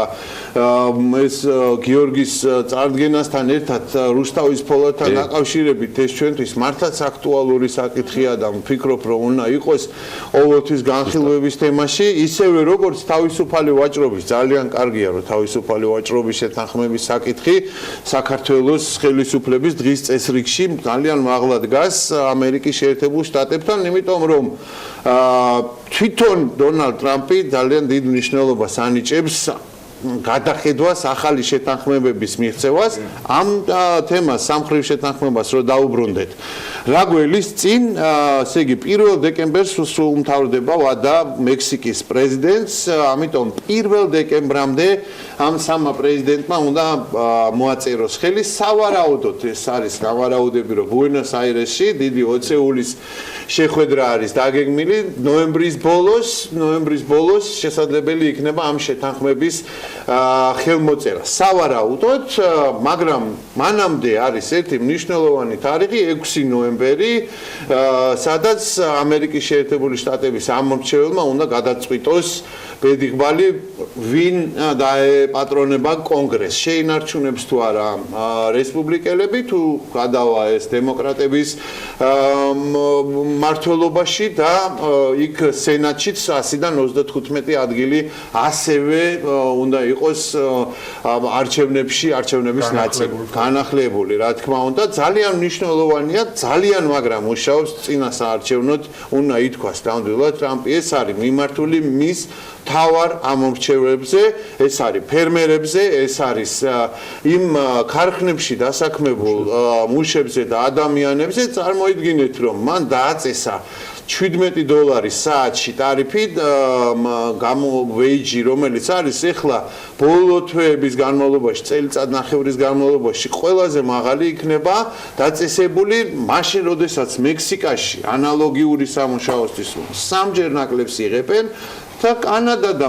ეს გიორგის წარდგენასთან ერთად რუსთავის ფოლადთან დაკავშირებით ეს ჩვენთვის მართლაც აქტუალური საკითხია და ვფიქრობ რომ უნდა იყოს ყოველთვის განხილვების თემაში ისევე როგორც თავისუფალი ვაჭრობის ძალიან კარგია რომ თავისუფალი ვაჭრობის შეთანხმების საკითხი საქართველოს ხელისუფლების დღის წესრიგში ძალიან მაღლა დგას ამერიკის შეერთებულ შტატებთან იმიტომ რომ თვითონ დონალდ ტრამპი ძალიან დიდ მნიშვნელობას ანიჭებს გადახედვას ახალი შეთანხმებების მიღწევას ამ თემას სამხრივ შეთანხმებას რო დაუბრუნდეთ რა გველის წინ ესე იგი 1 დეკემბერს სრულმთავრდება ვადა მექსიკის პრეზიდენტს ამიტომ 1 დეკემბრამდე ამ სამა პრეზიდენტმა უნდა მოაწეროს ხელი სავარაუდოდ ეს არის გავარაუდები რომ ბუენოს-აირესში დიდი ოცეულის შეხვედრა არის დაგეგმილი ნოემბრის ბოლოს შესაძლებელი იქნება ამ შეთანხმების ხელმოწერა სავარაუდოდ მაგრამ მანამდე არის ერთი მნიშვნელოვანი თარიღი 6 ნოემბერი სადაც ამერიკის შეერთებული შტატების ამორჩეველმა უნდა გადაწყვიტოს ბედიღბალი ვინ დაეპატრონება კონგრესს შეინარჩუნებს თუ არა რესპუბლიკელები თუ გადავა ეს დემოკრატების მართლობაში და იქ სენატშიც 100-დან 35 ადგილი ასევე უნდა იყოს არჩევნების ნაწილი განახლებული რა თქმა უნდა ძალიან მნიშვნელოვანია ძალიან მაგრამ მუშაობს წინა საარჩევნოდ უნდა ითქვას ნამდვილად ტრამპი ეს არის მიმართული მის თავარ ამორჩევლებზე ეს არის ფერმერებზე ეს არის იმ ქარხნებში დასაქმებულ მუშებზე და ადამიანებზე წარმოიდგინეთ რომ მან დააწესა $17 საათში ტარიფი ვეიჯი რომელიც არის ახლა ბოლო თვეების განმავლობაში წელიწადნახევრის განმავლობაში ყველაზე მაღალი იქნება დაწესებული მაშინ როდესაც მექსიკაში ანალოგიური სამუშაოსთვის სამჯერ ნაკლებს იღებენ და კანადა და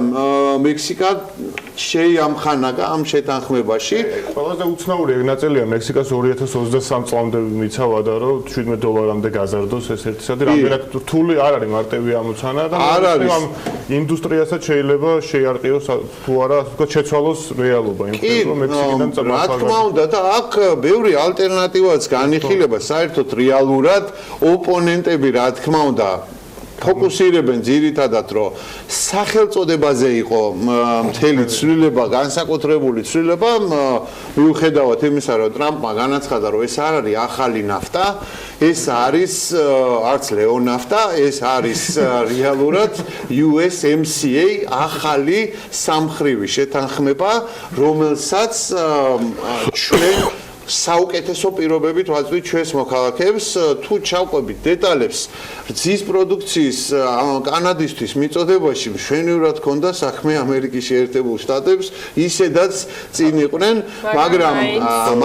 მექსიკა შეიამხანაგა ამ შეთანხმებაში. ყველაზე უცნაური ეგ ნაწილია მექსიკას 2023 წლამდე მიცავდა რომ $17-მდე გაზარდოს ეს ერთი სადი რამდენად რთული არ არის მარტივი ამოცანა და ამ ინდუსტრიასაც შეიძლება შეარყიოს თუ არა ასე შეცვალოს რეალობა იმ რომ მექსიკიდან წამოყალიბდა. რა თქმა უნდა და აქ ბევრი ალტერნატივაც განიხილება საერთოდ რეალურად ოპონენტები რა თქმა უნდა ფოკუსირებენ ძირითადად რომ სახელწოდებაზე იყო მთელი ცვლილება განსაკუთრებული ცვლილება მიუხედავად იმისა რომ ტრამპმა განაცხადა რომ ეს არ არის ახალი ნაფტა ეს არის არც ლეონაფტა ეს არის რეალურად USMCA ახალი სამხრივი შეთანხმება რომელსაც ჩვენ საუკეთესო პირობებით ვაწვდით ჩვენს მოქალაქეებს თუ ჩავყვებით დეტალებს რძის პროდუქციის კანადისთვის მიწოდებაში მშვენივრად ჰქონდა საქმე ამერიკის შეერთებულ შტატებს ისედაც წინ იყვნენ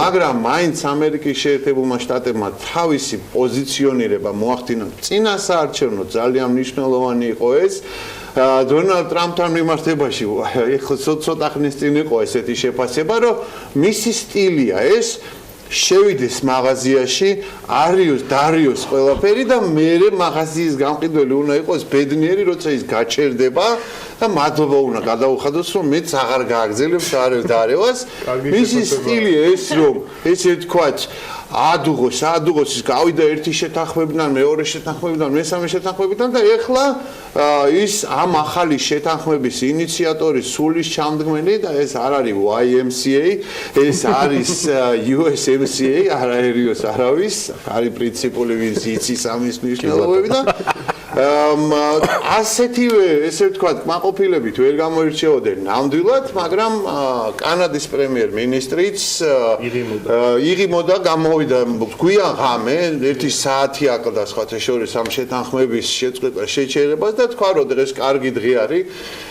მაგრამ მაინც ამერიკის შეერთებულმა შტატებმა თავისი პოზიციონირება მოახდინა წინა საარჩევნო ძალიან მნიშვნელოვანი იყო ეს დონალდ ტრამპთან მიმართებაში ეხლა ცოტა ხნის წინ იყო ესეთი შეფასება რომ მისი სტილია ეს შევიდეს მაღაზიაში დარიოს ყველაფერი და მერე მაღაზიის გამყიდველი უნდა იყოს ბედნიერი როცა ის გაჩერდება და მადლობა უნდა გადაუხადოს რომ მეც აღარ გააგზელებს დარევას მისი სტილი ეს რომ ესე თქვათ ადუღოს ის გავიდა ერთი შეთანხმებიდან მეორე შეთანხმებიდან მესამე შეთანხმებიდან და ეხლა ის ამ ახალი შეთანხმების ინიციატორი სულის ჩამდგმელი და ეს არ არის YMCA ეს არის USMCA არ არის არავის არის პრინციპული ვინც იცის ამის მნიშვნელობები და ასეთივე, ესე ვთქვათ, კმაყოფილებით ვერ გამოირჩეოდნენ ნამდვილად, მაგრამ კანადის პრემიერ-მინისტრიც იღიმოდა, გამოვიდა გვიან ღამე, 1 საათი აკლდა სხვათა შორის ამ შეთანხმების შეწყვეტა შეჩერებას და თქვა, რომ დღეს კარგი დღე არის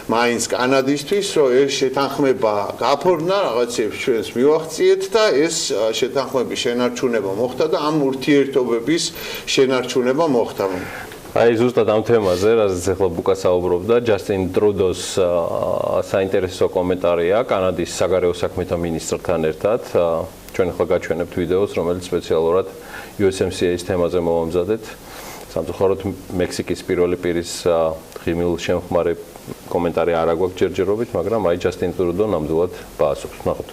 მაინც კანადისთვის, რომ ეს შეთანხმება გაფორნა, რაღაცებს ჩვენს მივახციეთ და ეს შეთანხმების შენარჩუნება მოხდა და ამ ურთიერთობების შენარჩუნება მოხდა. აი ზუსტად ამ თემაზე, რაზეც ახლა ბუკა საუბრობდა, ჯასტინ ტრუდოს საინტერესო კომენტარია კანადის საგარეო საქმეთა მინისტრთან ერთად. ჩვენ ახლა გაჩვენებთ ვიდეოს, რომელიც სპეციალურად USMCA-ის თემაზე მოვამზადეთ. სამწუხაროდ მექსიკის პირველი პირის ღიმილ შემხმარე კომენტარი არ აგვაქვს ჯერჯერობით, მაგრამ აი ჯასტინ ტრუდო ნამდვილად ბაასობს. ნახოთ.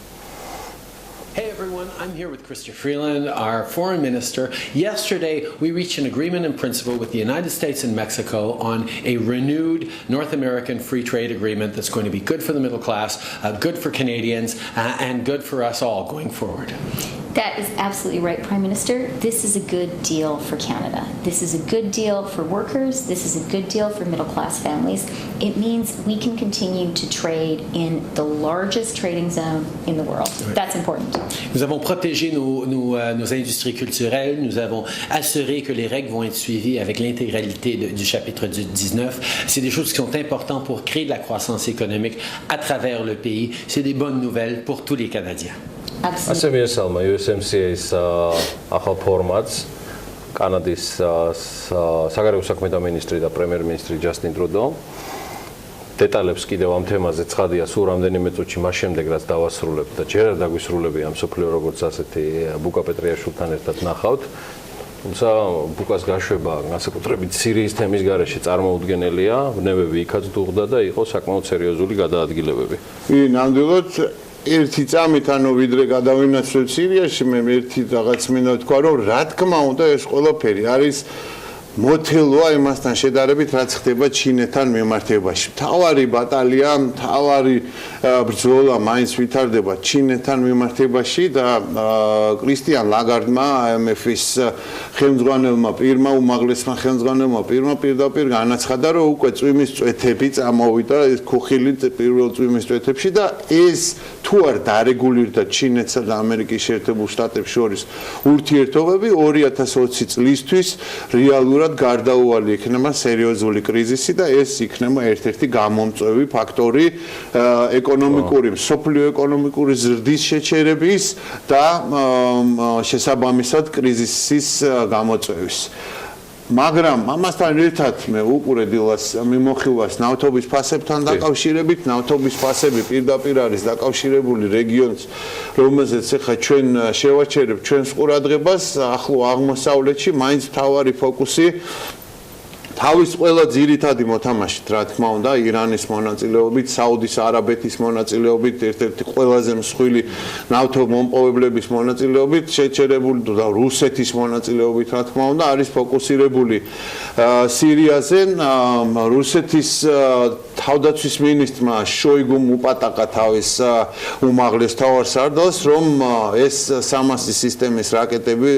Hey everyone, I'm here with Chrystia Freeland, our foreign minister. Yesterday, we reached an agreement in principle with the United States and Mexico on a renewed North American free trade agreement that's going to be good for the middle class, good for Canadians, and good for us all going forward. That is absolutely right, Prime Minister. This is a good deal for Canada. This is a good deal for workers. This is a good deal for middle-class families. It means we can continue to trade in the largest trading zone in the world. That's important. Nous avons protégé nos industries culturelles. Nous avons assuré que les règles vont être suivies avec l'intégralité du chapitre 19. C'est des choses qui sont importantes pour créer de la croissance économique à travers le pays. C'est des bonnes nouvelles pour tous les Canadiens. ასე მიესალმა USMCA-ის ახალ ფორმატს კანადის საგარეო საქმეთა მინისტრი და პრემიერ-მინისტრი ჯასტინ ტრუდო. დეტალებს კიდევ ამ თემაზე ცხადია სულ რამდენიმე წუთში მას შემდეგ რაც დავასრულებთ და ჯერ არ დაგვისრულებია მსოფლიო როგორც ასეთი ბუკა პეტრიაშვილთან ერთად ნახავთ. თუმცა ბუკას გაშვება განსაკუთრებით სირიის თემის გარეშე წარმოუდგენელია, ვნებები იქაც დუღდა და იყო საკმაოდ სერიოზული გადაადგილებები. ნამდვილად ერთი წამით ანუ ვიდრე გადავინაცვლებ სირიაში მე ერთი რაღაც მინდა ვთქვა რომ რა თქმა უნდა ეს ყველაფერი არის მოთელვა იმასთან შედარებით რაც ხდება ჩინეთთან მიმართებაში. მთავარი ბატალია, მთავარი ბრძოლა მაინც ვითარდება ჩინეთთან მიმართებაში და კრისტიან ლაგარდმა IMF-ის ხელმძღვანელმა პირმა, უმაღლესმა ხელმძღვანელმა პირმა პირდაპირ განაცხადა, რომ უკვე წვიმის წვეთები წამოვიდა ეს ქუხილი პირველ წვიმის წვეთებში და ეს თუ არ დარეგულირდა ჩინეთსა და ამერიკის შეერთებულ შტატებს შორის ურთიერთობები 2020 წლისთვის რეალურად გარდაუვალი იქნება სერიოზული კრიზისი და ეს იქნება ერთ-ერთი გამომწვევი ფაქტორი ეკონომიკური, მსოფლიო ეკონომიკური ზრდის შეჩერების და შესაბამისად კრიზისის გამოწვევის. მაგრამ ამასთან ერთად მე უყურე დილას მიმოხილვას ნავთობის ფასებთან დაკავშირებით, ნავთობის ფასები პირდაპირ არის დაკავშირებული რეგიონს, რომელზეც ახლა ჩვენ შევაჩერებთ ჩვენს ყურადღებას, ახლო აღმოსავლეთში მაინც მთავარი ფოკუსი თავის ყველა ძირითადი მოთამაშით, რა თქმა უნდა, ირანის მონაწილეობით, საუდის არაბეთის მონაწილეობით, ერთ-ერთი ყველაზე მსხვილი ნავთობმომპოვებლების მონაწილეობით, შეჩერებული და რუსეთის მონაწილეობით, რა თქმა უნდა, არის ფოკუსირებული სირიაზე. რუსეთის თავდაცვის მინისტრმა შოიგუმ უპატაკა თავის უმაღლეს თავარსარდალს, რომ ეს სამასის სისტემის რაკეტები,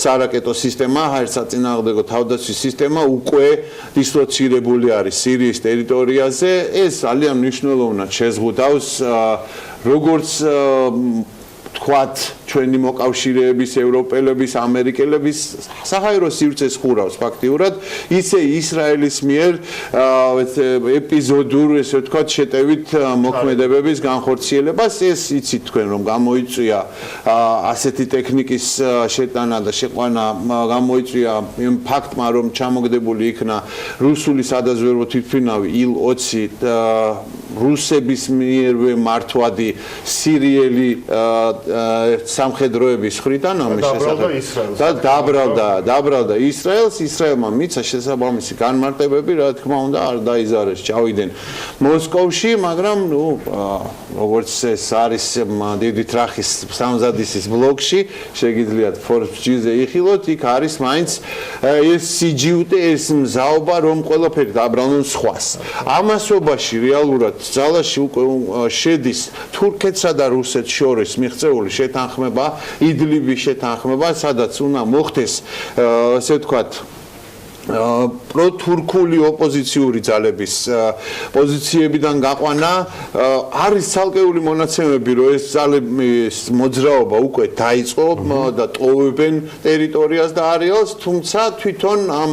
სარაკეტო სისტემა, საერთაშორისო თავდაცვის სისტემა უკვე დისლოცირებული არის სირიის ტერიტორიაზე. ეს ძალიან მნიშვნელოვნად შეზღუდავს როგორც თქვათ ჩვენი მოკავშირეების, ევროპელების, ამერიკელების საჰაერო სივრცეს ხურავს ფაქტიურად, ისე ისრაელის მიერ ეპიზოდურ, ესე ვთქვათ, შეტევით მოქმედებების განხორციელებას. ეს იცით თქვენ რომ გამოიწვია ასეთი ტექნიკის შეტანა და შეყვანა გამოიწვია იმ ფაქტმა, რომ ჩამოგდებული იქნა რუსული სადაზვერვო თვითმფრინავი Il-20 რუსების მიერვე მართვადი სირიელი სამხედროების ხრიდან ამის შესახებ და დაბრალდა ისრაელს. ისრაელმა მიცა შესაბამისი განმარტებები, რა თქმა უნდა, არ დაიზარეს, ჩავიდნენ მოსკოვში, მაგრამ როგორც ეს არის დიდი ტრახის სამზადისის ბლოკში, შეგიძლიათ Forbes-ზე იხილოთ, იქ არის მაინც ეს სიჯიუტე, ეს მზაობა, რომ ყველაფერი დაბრალონ სხვას. ამასობაში რეალურად ძალაში უკვე შედის თურქეთსა და რუსეთს შორის მიღწეული შეთანხმება, იდლიბის შეთანხმება, სადაც უნდა მოხდეს, ასე ვთქვათ, პროთურქული ოპოზიციური ძალების პოზიციებიდან გაყვანა არის ცალკეული მონაცემები, რომ ეს ძალების მოძრაობა უკვე დაიწყო და ტოვებენ ტერიტორიას და არეალს, თუმცა თვითონ ამ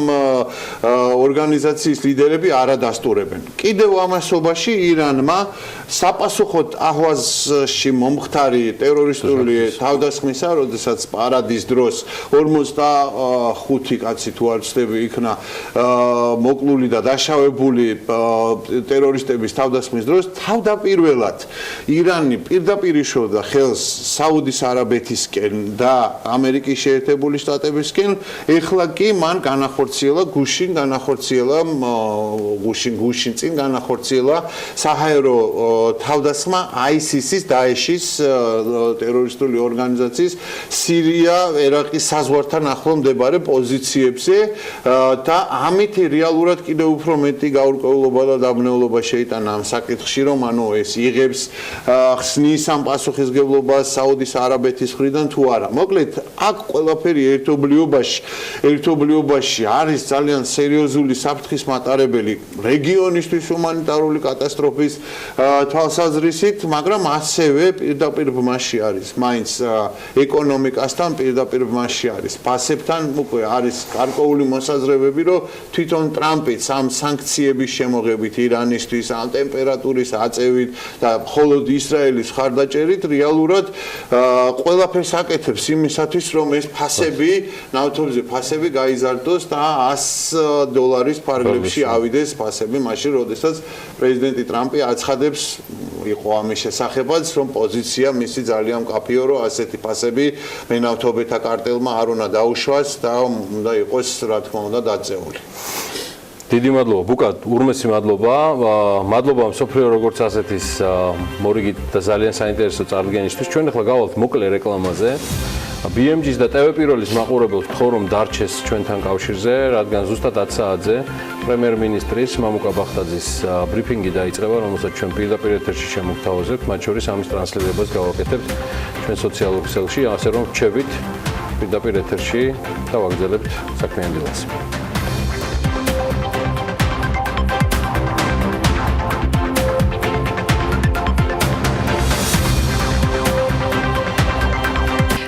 ორგანიზაციის ლიდერები არ ადასტურებენ. კიდევ ამასობაში ირანმა საპასუხოდ აჰვაზში მომხდარი ტერორისტული თავდასხმისა, როდესაც პარადის დროს 45 კაცი თუ არ ვცდები იქნა მოკლული და დაშავებული ტერორისტების თავდასხმის დროს თავდაპირველად ირანი პირდაპირ იშოვდა ხელს საუდის არაბეთისკენ და ამერიკის შეერთებული შტატებისკენ, ეხლა კი მან განახორციელა გუშინ წინ განახორციელა საჰაერო თავდასხმა ISIS-ის, დაეშის ტერორისტული ორგანიზაციის სირია, ერაყის საზღვართან ახლო მხარე პოზიციებზე და ამით რეალურად კიდევ უფრო მეტი გაურკვევლობა და დაბნეულობა შეიტანა ამ საკითხში, რომ ანუ ეს იღებს ხსნის ამ პასუხისმგებლობას საუდის არაბეთის მხრიდან თუ არა. მოკლედ, აქ ყველაფერი ერთობლიობაში არის ძალიან სერიოზული საფრთხის მატარებელი რეგიონისთვის ჰუმანიტარული კატასტროფის თვალსაზრისით, მაგრამ ასევე პირდაპირ ბმაში არის მაინც ეკონომიკასთან პირდაპირ ბმაში არის ფასებთან უკვე არის გარკვეული მოსაზრებები, რომ თვითონ ტრამპიც ამ სანქციების შემოღებით ირანისთვის, ამ ტემპერატურის აწევით და მხოლოდ ისრაელის ხარდაჭერით რეალურად ყველაფერს აკეთებს იმისათვის, რომ ეს ფასები, ნავთობზე ფასები გაიზარდოს და $100 ფარგლებში ავიდეს ფასები მაშინ, როდესაც პრეზიდენტი ტრამპი აცხადებს იყო ამის შესახებაც, რომ პოზიცია მისი ძალიან მკაფიო, რომ ასეთი ფასები მენავთობეთა კარტელმა არ უნდა დაუშვას და უნდა იყოს, რა თქმა უნდა, დაწეული. დიდი მადლობა, ბუკა, ურმესი მადლობა. მადლობა მსოფლიო როგორც ასეთის მორიგით და ძალიან საინტერესო წარდგენისთვის. ჩვენ ახლა გავალთ მოკლე რეკლამაზე. BMG-ს და TV1-ის მაყურებელს ვთხოვ, რომ დარჩეს ჩვენთან კავშირზე, რადგან ზუსტად 10 საათზე პრემიერ-მინისტრის მამუკა ბახტაძის ბრიფინგი დაიწყება, რომელსაც ჩვენ პირდაპირ ეთერში შემოგთავაზებთ, მათ შორის ამის ტრანსლირებას გავაკეთებთ ჩვენ სოციალურ ქსელში, ასე რომ რჩებით პირდაპირ ეთერში და ვაგრძელებთ საქმიანი დილას.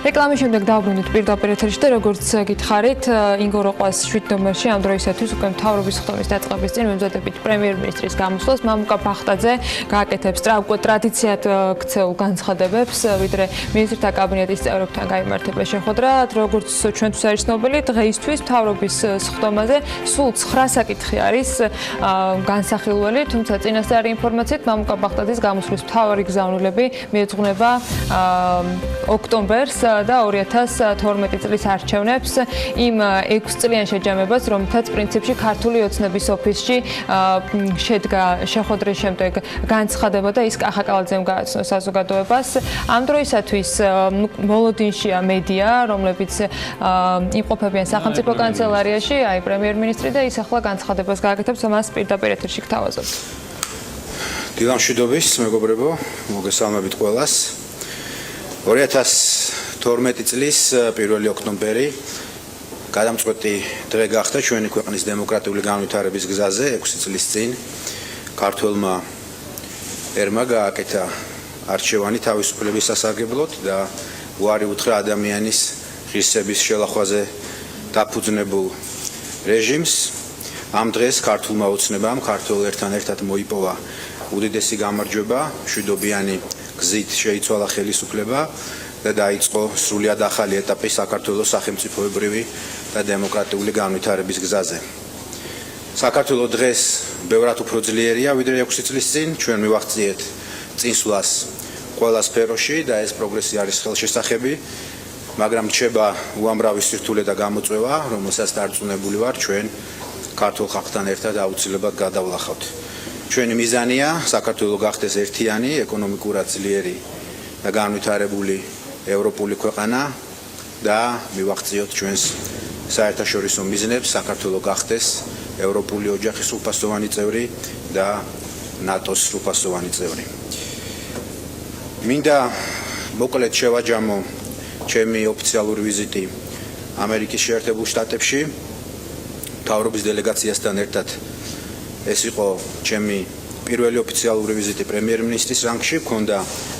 რეკლამის შემდეგ დავბრუნდით პირდაპირ ეთერში და როგორც გითხარით, ინგო როყვას 7 ნომერში ამ დროისათვის უკვე მთავრობის ხდომის დაწყების წინ მემზადებით პრემიერ-მინისტრის გამოსვლას მამუკა ბახტაძე გააკეთებს ტრადიციად ქცეულ განცხადებებს, ვიდრე მინისტრთა კაბინეტის წევრებთან გაიმართება შეხვედრა, როგორც ჩვენთვის არის ცნობილი, დღეისთვის მთავრობის ხდომაზე სულ 9 საკითხი არის განსახილველი, თუმცა წინასწარი ინფორმაციით მამუკა ბახტაძის გამოსვლის მთავარი გზავნილები მიეძღვნება ოქტომბერს და 2012 წლის არჩევნებს იმ 6 წლიან შეჯამებას, რომელთაც პრინციპში ქართული ოცნების ოფისში შედგა შეხვედრის შემდეგ განცხადება და ის კახაკალაძემ გააცნო საზოგადოებას. ამ დროისათვის მოლოდინშია მედია, რომლებიც იმყოფებიან სახელმწიფო კანცელარიაში, აი პრემიერ-მინისტრი და ის ახლა განცხადებას გააკეთებს, მას პირდაპირ ეთერში გთავაზობთ. დილა მშვიდობის, მეგობრებო, მოგესალმებით ყველას. 2012 წლის 1 ოქტომბერი გადამწყვეტი დღე გახდა ჩვენი ქვეყნის დემოკრატიული განვითარების გზაზე 6 წლის წინ ქართველმა ერმა გააკეთა არჩევანი თავისუფლების სასარგებლოდ და უარი უთხრა ადამიანის ღირსების შელახვაზე დაფუძნებულ რეჟიმს. ამ დღეს ქართულმა ოცნებამ ქართველ ერთან ერთად მოიპოვა უდიდესი გამარჯვება, მშვიდობიანი გზით შეიცვალა ხელისუფლება და დაიწყო სრულად ახალი ეტაპი საქართველოს სახელმწიფოებრივი და დემოკრატიული განვითარების გზაზე. საქართველო დღეს ბევრად უფრო ძლიერია, ვიდრე 6 წლის წინ. ჩვენ მივახციეთ წინსვლას ყველა სფეროში და ეს პროგრესი არის ხელშესახები, მაგრამ რჩება უამრავი სირთულე და გამოწვევა, რომელსაც დარწმუნებული ვარ, ჩვენ ქართულ ხალხთან ერთად აუცილებლად გადავლახავთ. ჩვენი მიზანია საქართველო გახდეს ერთიანი, ეკონომიკურად ძლიერი და განვითარებული ევროპული ქვეყანა და მივახციოთ ჩვენს საერთაშორისო მიზნებს, საქართველო გახდეს ევროპული ოჯახის სრულფასოვანი წევრი და ნატოს სრულფასოვანი წევრი. მინდა მოკლედ შევაჯამო ჩემი ოფიციალური ვიზიტი ამერიკის შეერთებულ შტატებში. მთავრობის დელეგაციასთან ერთად ეს იყო ჩემი პირველი ოფიციალური ვიზიტი პრემიერ-მინისტრის რანგში, მქონდა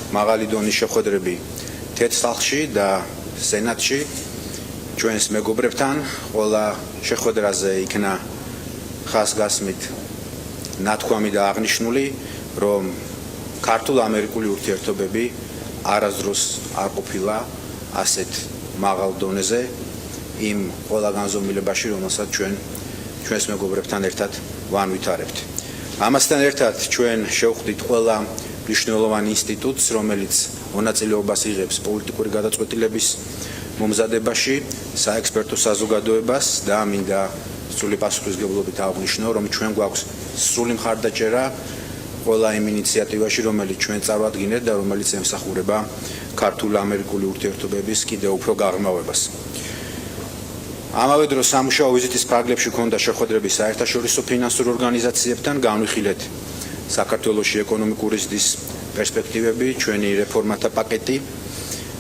მაღალი დონის შეხვედრები თეთრ სახლში და სენატში ჩვენს მეგობრებთან. ყველა შეხვედრაზე იქნა ხაზგასმით ნათქვამი და აღნიშნული, რომ ქართულ-ამერიკული ურთიერთობები არასდროს არ ყოფილა ასეთ მაღალ დონეზე იმ ყველა განზომილებაში, რომელსაც ჩვენს მეგობრებთან ერთად ვანვითარებთ. ამასთან ერთად ჩვენ შევხვდით ყველა მნიშვნელოვან ინსტიტუტს, რომელიც მონაწილეობას იღებს პოლიტიკური გადაწყვეტილების მომზადებაში, საექსპერტო საზოგადოებას და მინდა სრული პასუხისმგებლობით აღვნიშნო, რომ ჩვენ გვაქვს სრული მხარდაჭერა ყველა იმ ინიციატივაში, რომელიც ჩვენ წარვადგინეთ და რომელიც ემსახურება ქართულ-ამერიკული ურთიერთობების კიდევ უფრო გაღრმავებას. ამავე დროს სამუშაო ვიზიტის ფარგლებში ჰქონდა შეხვედრები საერთაშორისო ფინანსურ ორგანიზაციებთან, განვიხილეთ საქართველოში ეკონომიკური ზრდის პერსპექტივები, ჩვენი რეფორმათა პაკეტი,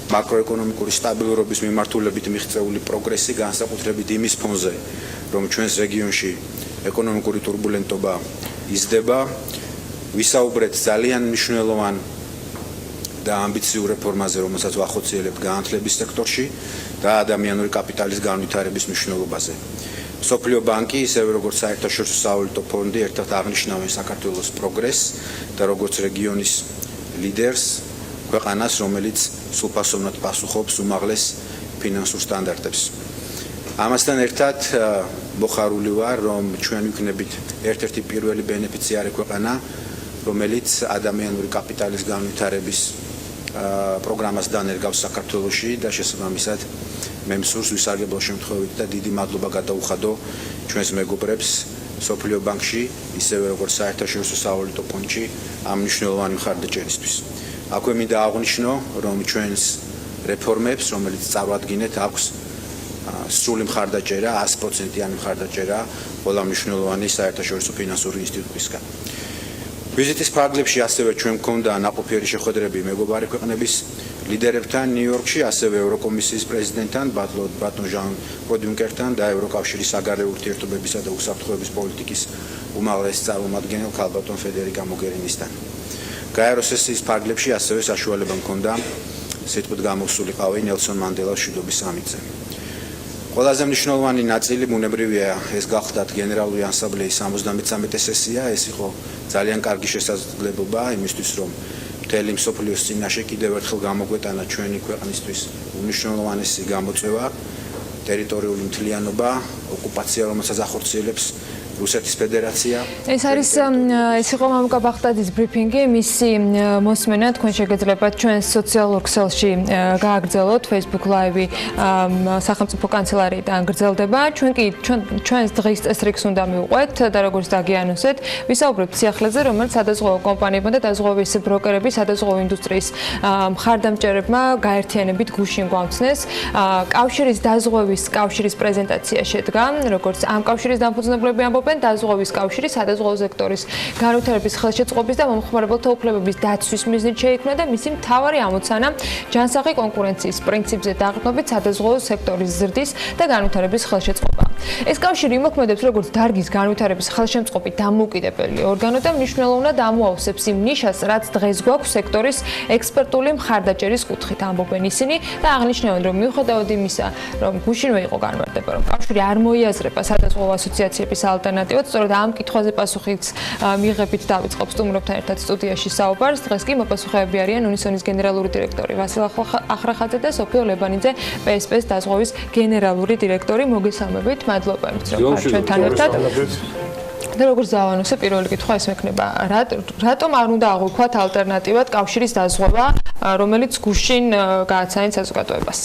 მაკროეკონომიკური სტაბილურობის მიმართულებით მიღწეული პროგრესი, განსაკუთრებით იმის ფონზე, რომ ჩვენს რეგიონში ეკონომიკური турბულენტობა იზრდება. ვისაუბრეთ ძალიან მნიშვნელოვან და ამბიციურ რეფორმაზე, რომელსაც ვახორციელებთ განათლების სექტორში და ადამიანური კაპიტალის განვითარების მნიშვნელობაზე. მსოფლიო ბანკი, ისევე როგორც საერთაშორისო სავალუტო ფონდი ერთად აღნიშნავენ საქართველოს პროგრესს და როგორც რეგიონის ლიდერს, ქვეყანას, რომელიც სრულფასოვნად პასუხობს უმაღლეს ფინანსურ სტანდარტებს. ამასთან ერთად მოხარული ვარ, რომ ჩვენ ვიქნებით ერთ-ერთი პირველი ბენეფიციარი ქვეყანა, რომელიც ადამიანური კაპიტალის განვითარების პროგრამას დანერგავს საქართველოში და შესაბამისად მე მსურს ვისარგებლო შემთხვევით და დიდი მადლობა გადაუხადო ჩვენს მეგობრებს სოფლიო ბანკში, ისევე როგორც საერთაშორისო სავალუტო ფონდში ამ მნიშვნელოვანი მხარდაჭერისთვის. აქვე მინდა აღვნიშნო, რომ ჩვენს რეფორმებს, რომელიც წარვადგინეთ, აქვს სრული მხარდაჭერა, 100%-იანი მხარდაჭერა ყველა მნიშვნელოვანი საერთაშორისო ფინანსური ინსტიტუტისგან. ვიზიტის ფარგლებში ასევე ჩვენ მქონდა ნაყოფიერი შეხვედრები მეგობარი ქვეყნების ლიდერებთან ნიუ-იორკში, ასევე ევროკომისიის პრეზიდენტთან ბატონ ჟან-კლოდ იუნკერთან და ევროკავშირის საგარეო ურთიერთობებისა და უსაფრთხოების პოლიტიკის უმაღლეს წარმომადგენელ ქალბატონ ფედერიკა მოგერინისთან. გაერო სესიის ფარგლებში ასევე საშუალება მქონდა სიტყვით გამოსულიყავი ნელსონ მანდელას მშვიდობის სამიტზე. ყველაზე მნიშვნელოვანი ნაწილი ბუნებრივია ეს გახლდათ გენერალური ასამბლეის 73 სესია, ეს იყო ძალიან კარგი შესაძლებლობა იმისთვის, რომ მთელი მსოფლიოს წინაშე კიდევ ერთხელ გამოგვეტანა ჩვენი ქვეყნისთვის უნიშნულოვანესი გამოწვევა, ტერიტორიული მთლიანობა, ოკუპაცია, რომელსაც ახორციელებს რუსეთის ფედერაცია. ეს არის ეს იყო მამუკა ბახტაძის ბრიფინგი, მისი მოსმენა თქვენ შეგეძლებათ ჩვენ სოციალურ ქსელში გააგრძელოთ, Facebook Live-ი სახელმწიფო კანცელარიიდან გრძელდება. ჩვენ კი ჩვენს დღის წესრიგს უნდა მივყვეთ და როგორც დაგიანონსეთ, ვისაუბრებთ სიახლეზე, რომელიც სადაზღვევო კომპანიებმა და დაზღვევის ბროკერების, სადაზღვევო ინდუსტრიის მხარდამჭერებმა გაერთიანებით გუშინ გვამცნეს. კავშირის დაზღვევის კავშირის პრეზენტაცია შედგა, როგორც ამ კავშირის დამფუძნებლები ამბობენ დაზღვევის კავშირის სადაზღვევო სექტორის განვითარების ხელშეწყობის და მომხმარებელთა უფლებების დაცვის მიზნით შეიქმნა და მისი მთავარი ამოცანა ჯანსაღი კონკურენციის პრინციპზე დაყრდნობით სადაზღვევო სექტორის ზრდის და განვითარების ხელშეწყობა. ეს კავშირი იმოქმედებს როგორც დარგის განვითარების ხელშემწყობი დამოუკიდებელი ორგანო და მნიშვნელოვნად ამოავსებს იმ ნიშას, რაც დღეს გვაქვს სექტორის ექსპერტული მხარდაჭერის კუთხით, ამბობენ ისინი და აღნიშნავენ, რომ მიუხედავად იმისა, რომ გუშინვე იყო განმარტება, რომ კავშირი არ მოიაზრება სადაზღვევო ასოციაციების ალტერნატივად, სწორედ ამ კითხვაზე პასუხიც მიღებით დავიწყობ სტუმრებთან ერთად სტუდიაში საუბარს. დღეს კი მოპასუხეები არიან უნისონის გენერალური დირექტორი ვასილ ახრახაძე და სოფიო ლებანიძე, PSP-ს დაზღვევის გენერალური დირექტორი. მოგესალმებით, მადლობა იმით, რომ ხართ ჩვენთან ერთად. და როგორც დავანონსე, პირველი კითხვა ეს მექნება, რატომ არ უნდა აღვიქვათ ალტერნატივად კავშირის დაზღვევა, რომელიც გუშინ გააცანეთ საზოგადოებას?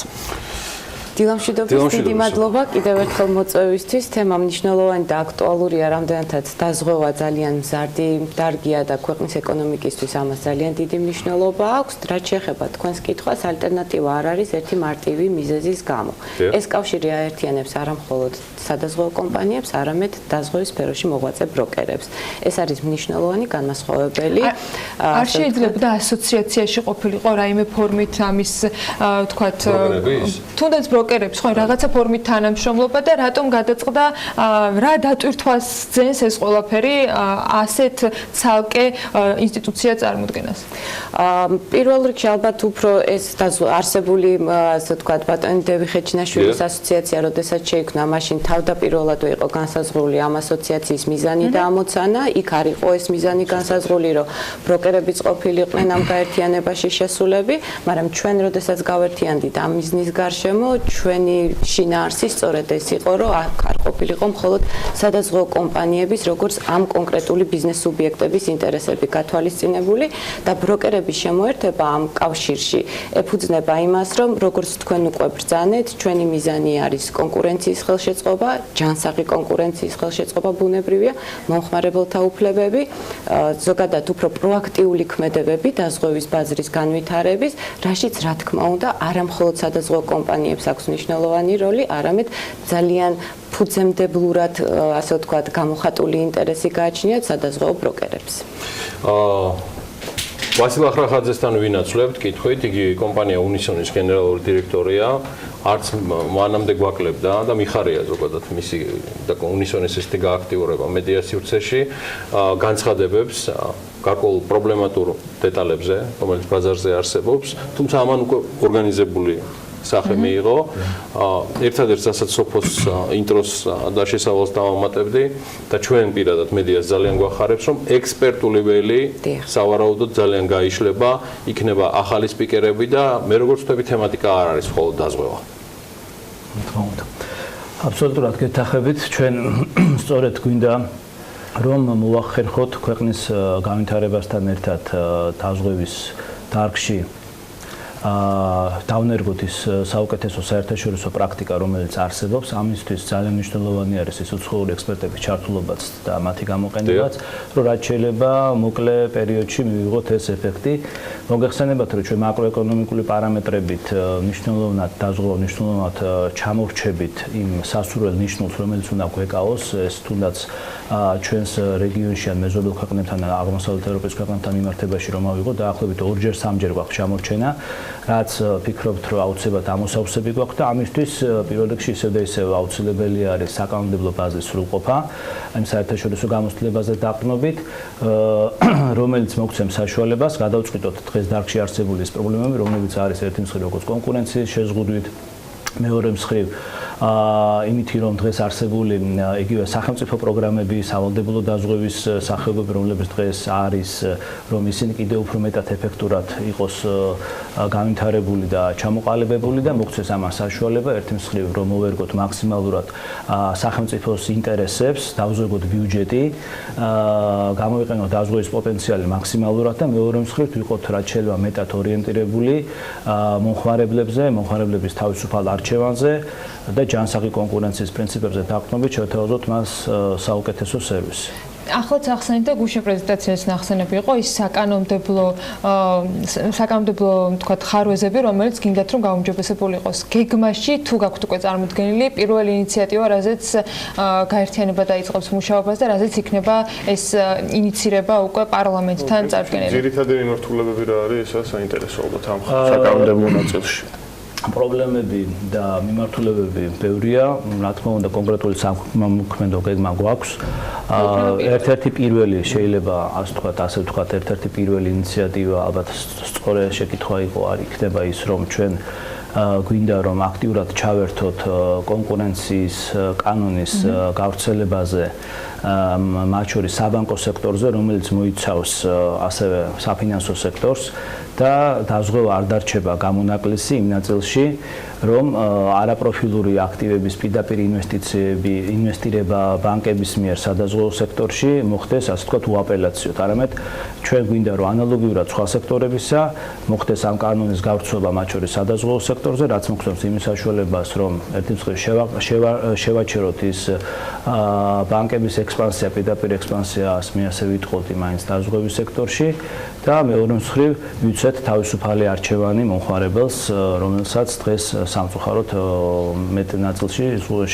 დილა მშვიდობის, დიდი მადლობა კიდევ ერთხელ მოწვევისთვის. თემა მნიშვნელოვანი და აქტუალურია, რამდენადაც დაზღვევა ძალიან მზარდი დარგია და ქვეყნის ეკონომიკისთვის ამას ძალიან დიდი მნიშვნელობა აქვს. რაც შეეხება თქვენს კითხვას, ალტერნატივა არ არის ერთი მარტივი მიზეზის გამო. ეს კავშირი აერთიანებს არა მხოლოდ სადაზღვევო კომპანიებს, არამედ დაზღვევის სფეროში მოღვაწე ბროკერებს. ეს არის მნიშვნელოვანი განმასხვავებელი. არ შეიძლება ასოციაციაში ყოფილიყო რაიმე ფორმით ამის თქვათ თუნდაც ბროკერებს ხო რაღაცა ფორმით თანამშრომლობა და რატომ გადაწყდა რა დატვირთვას ძენს ეს ყველაფერი ასეთ ცალკე ინსტიტუცია წარმოადგენას? პირველ რიგში ალბათ უფრო ეს არსებული ასე ვთქვათ ბატონი დევი ხეჩინაშვილის ასოციაცია, როდესაც შეიქმნა, მაშინ თავდაპირველად იყო განსაზღვრული ამ ასოციაციის მიზანი და ამოცანა, იქ არ იყო ეს მიზანი განსაზღვრული, რომ ბროკერებიც ყოფილიყვნენ ამ გაერთიანებაში შესულები, მაგრამ ჩვენ როდესაც გავერთიანდით ამ მიზნის გარშემო, ჩვენი შინაარსი სწორედ ეს იყო, რომ არ ყოფილიყო მხოლოდ სადაზღვევო კომპანიების, როგორც ამ კონკრეტული ბიზნეს სუბიექტების ინტერესები გათვალისწინებული და ბროკერების შემოერთება ამ კავშირში ეფუძნება იმას, რომ როგორც თქვენ უკვე ბრძანეთ, ჩვენი მიზანი არის კონკურენციის ხელშეწყობა, ჯანსაღი კონკურენციის ხელშეწყობა ბუნებრივია, მომხმარებელთა უფლებები, ზოგადად უფრო პროაქტიული ქმედებები დაზღვევის ბაზრის განვითარების, რაშიც რა თქმა უნდა, არა მხოლოდ სადაზღვევო კომპანიებს აქვს მნიშვნელოვანი როლი, არამედ ძალიან ფუძემდებლურად, ასე ვთქვათ, გამოხატული ინტერესი გააჩნიათ სადაზღვევო ბროკერებს. ვასილ ახრახაძესთან ვინაცვლებთ კითხვით, იგი კომპანია უნისონის გენერალური დირექტორია, არც მანამდე გვაკლებდა და მიხარია ზოგადად მისი და უნისონის ესეთი გააქტიურება მედია სივრცეში, განცხადებებს გარკვეულ პრობლემატურ დეტალებზე, რომელიც ბაზარზე არსებობს, თუმცა ამან უკვე ორგანიზებული სახე მიიღო. ერთადერთ რასაც სოფოს ინტროს და შესავალს დავამატებდი და ჩვენ პირადად მედიას ძალიან გვახარებს, რომ ექსპერტული ველი სავარაუდოდ ძალიან გაიშლება, იქნება ახალი სპიკერები და მე როგორც ვთქვი, თემატიკა არ არის მხოლოდ დაზღვევა. აბსოლუტურად გეთახებით, ჩვენ სწორედ გვინდა რომ მოვახერხოთ ქვეყნის განვითარებასთან ერთად დაზღვევის დარგში დავნერგოთ ის საუკეთესო საერთაშორისო პრაქტიკა, რომელიც არსებობს, ამისთვის ძალიან მნიშვნელოვანი არის ეს უცხოური ექსპერტების ჩართულობაც და მათი გამოყენებაც, რომ რაც შეიძლება მოკლე პერიოდში მივიღოთ ეს ეფექტი. მოგეხსენებათ, რომ ჩვენ მაკროეკონომიკური პარამეტრებით მნიშვნელოვნად დაზღვევა, მნიშვნელოვნად ჩამოვრჩებით იმ სასურველ ნიშნულს, რომელიც უნდა გვეკავოს, ეს თუნდაც ჩვენს რეგიონში ან მეზობელ ქვეყნებთან, აღმოსავლეთ ევროპის ქვეყნებთან მიმართებაში რომ ავიღოთ, დაახლოებით 2-ჯერ 3-ჯერ გვაქვს ჩამორჩენა, რაც ფიქრობთ, რომ აუცილებლად ამოსავსები გვაქვს და ამისთვის პირველ რიგში ისევ და ისევ აუცილებელი არის საკანონმდებლო ბაზის სრულყოფა, ამ საერთაშორისო გამოცდილებაზე დაყრდნობით, რომელიც მოგვცემს საშუალებას გადავწყვიტოთ დღეს დარგში არსებული ეს პრობლემები, რომელიც არის ერთი მხრივ როგორც კონკურენციის შეზღუდვით, მეორე მხრივ იმითი რომ დღეს არსებული იგივე სახელმწიფო პროგრამები, სავალდებულო დაზღვევის სახეობები, რომლებიც დღეს არის, რომ ისინი კიდევ უფრო მეტად ეფექტურად იყოს განვითარებული და ჩამოყალიბებული და მოგვცეს ამას საშუალება, ერთი მხრივ რომ მოვერგოთ მაქსიმალურად სახელმწიფოს ინტერესებს, დავზოგოთ ბიუჯეტი, გამოვიყენოთ დაზღვევის პოტენციალი მაქსიმალურად და მეორე მხრივ ვიყოთ რაც შეიძლება მეტად ორიენტირებული მომხმარებლებზე, მომხმარებლების თავისუფალ არჩევანზე და ჯანსაღი კონკურენციის პრინციპებზე დაყრდნობით შევთავაზოთ მას საუკეთესო სერვისი. ახლაც ახსენეთ და გუშინ პრეზენტაციას ნახსენები იყო ის საკანონმდებლო თქვათ ხარვეზები, რომელიც გინდათ რომ გაუმჯობესებული იყოს. გეგმაში თუ გაქვთ უკვე წარმოდგენილი პირველი ინიციატივა, რაზეც გაერთიანება დაიწყებს მუშაობას და რაზეც იქნება ეს ინიცირება უკვე პარლამენტთან წარდგენილი. ძირითადი მიმართულებები რა არის, ესა საინტერესო ალბათ ამ საკანონმდებლო ნაწილში. პრობლემები და მიმართულებები ბევრია, რა თქმა უნდა კონკრეტული სამოქმედო გეგმა გვაქვს. ერთ-ერთი პირველი შეიძლება ასე ვთქვათ, ერთ-ერთი პირველი ინიციატივა, ალბათ სწორი შეკითხვა იყო, იქნება ის, რომ ჩვენ გვინდა რომ აქტიურად ჩავერთოთ კონკურენციის კანონის გავრცელებაზე მათ შორის საბანკო სექტორზე, რომელიც მოიცავს ასევე საფინანსო სექტორს და დაზღვევა არ დარჩება გამონაკლისი იმ ნაწილში, რომ არაპროფილური აქტივების პირდაპირ ინვესტირება ბანკების მიერ სადაზღვეო სექტორში მოხდეს, ასე ვთქვათ, უაპელაციოდ. არამედ ჩვენ გვინდა რომ ანალოგიურად სხვა სექტორებისა მოხდეს ამ კანონის გავრცელება მათ შორის სადაზღვეო სექტორზე, რაც მოგვცემს იმის საშუალებას, რომ ერთი მხრივ შევაჩეროთ ის ბანკების ექსპანსია, პირდაპირ ექსპანსიას მე ასე ვიტყოდი მაინც დაზღვევის სექტორში და მეორე მხრივ ვიცეთ თავისუფალი არჩევანი მომხმარებელს, რომელსაც დღეს სამწუხაროდ მეტ ნაწილში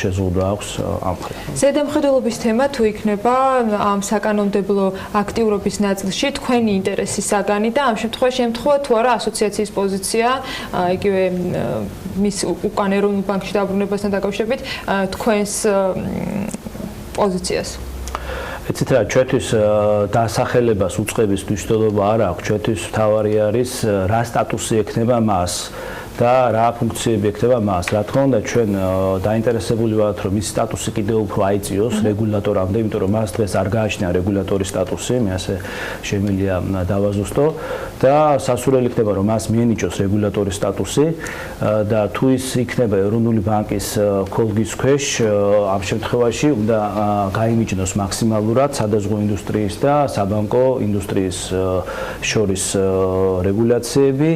შეზღუდვა აქვს ამ მხრივ. ზედამხედველობის თემა თუ იქნება ამ საკანონმდებლო აქტიურობის ნაწილში თქვენი ინტერესის საგანი და ამ შემთხვევაში თუ არა ასოციაციის პოზიცია, იგივე მის უკან ეროვნულ ბანკში დაბრუნებასთან დაკავშირებით თქვენს პოზიციას? ეცით რა, ჩვენთვის დასახელებას უწყების მნიშვნელობა არ აქვს, ჩვენთვის მთავარი არის რა სტატუსი ექნება მას და რა ფუნქციები ექნება მას. რა თქმა უნდა, ჩვენ დაინტერესებული ვართ, რომ მის სტატუსი კიდევ უფრო აიწიოს რეგულატორამდე, იმიტომ რომ მას დღეს არ გააჩნია რეგულატორის სტატუსი, მე ასე შემიძლია დავაზუსტო და სასურველი იქნება, რომ მას მიენიჭოს რეგულატორის სტატუსი და თუ ის იქნება ეროვნული ბანკის ხოლგის ქვეშ, ამ შემთხვევაში უნდა გაიმიჯნოს მაქსიმალურად სადაზღვო ინდუსტრიის და საბანკო ინდუსტრიის შორის რეგულაციები,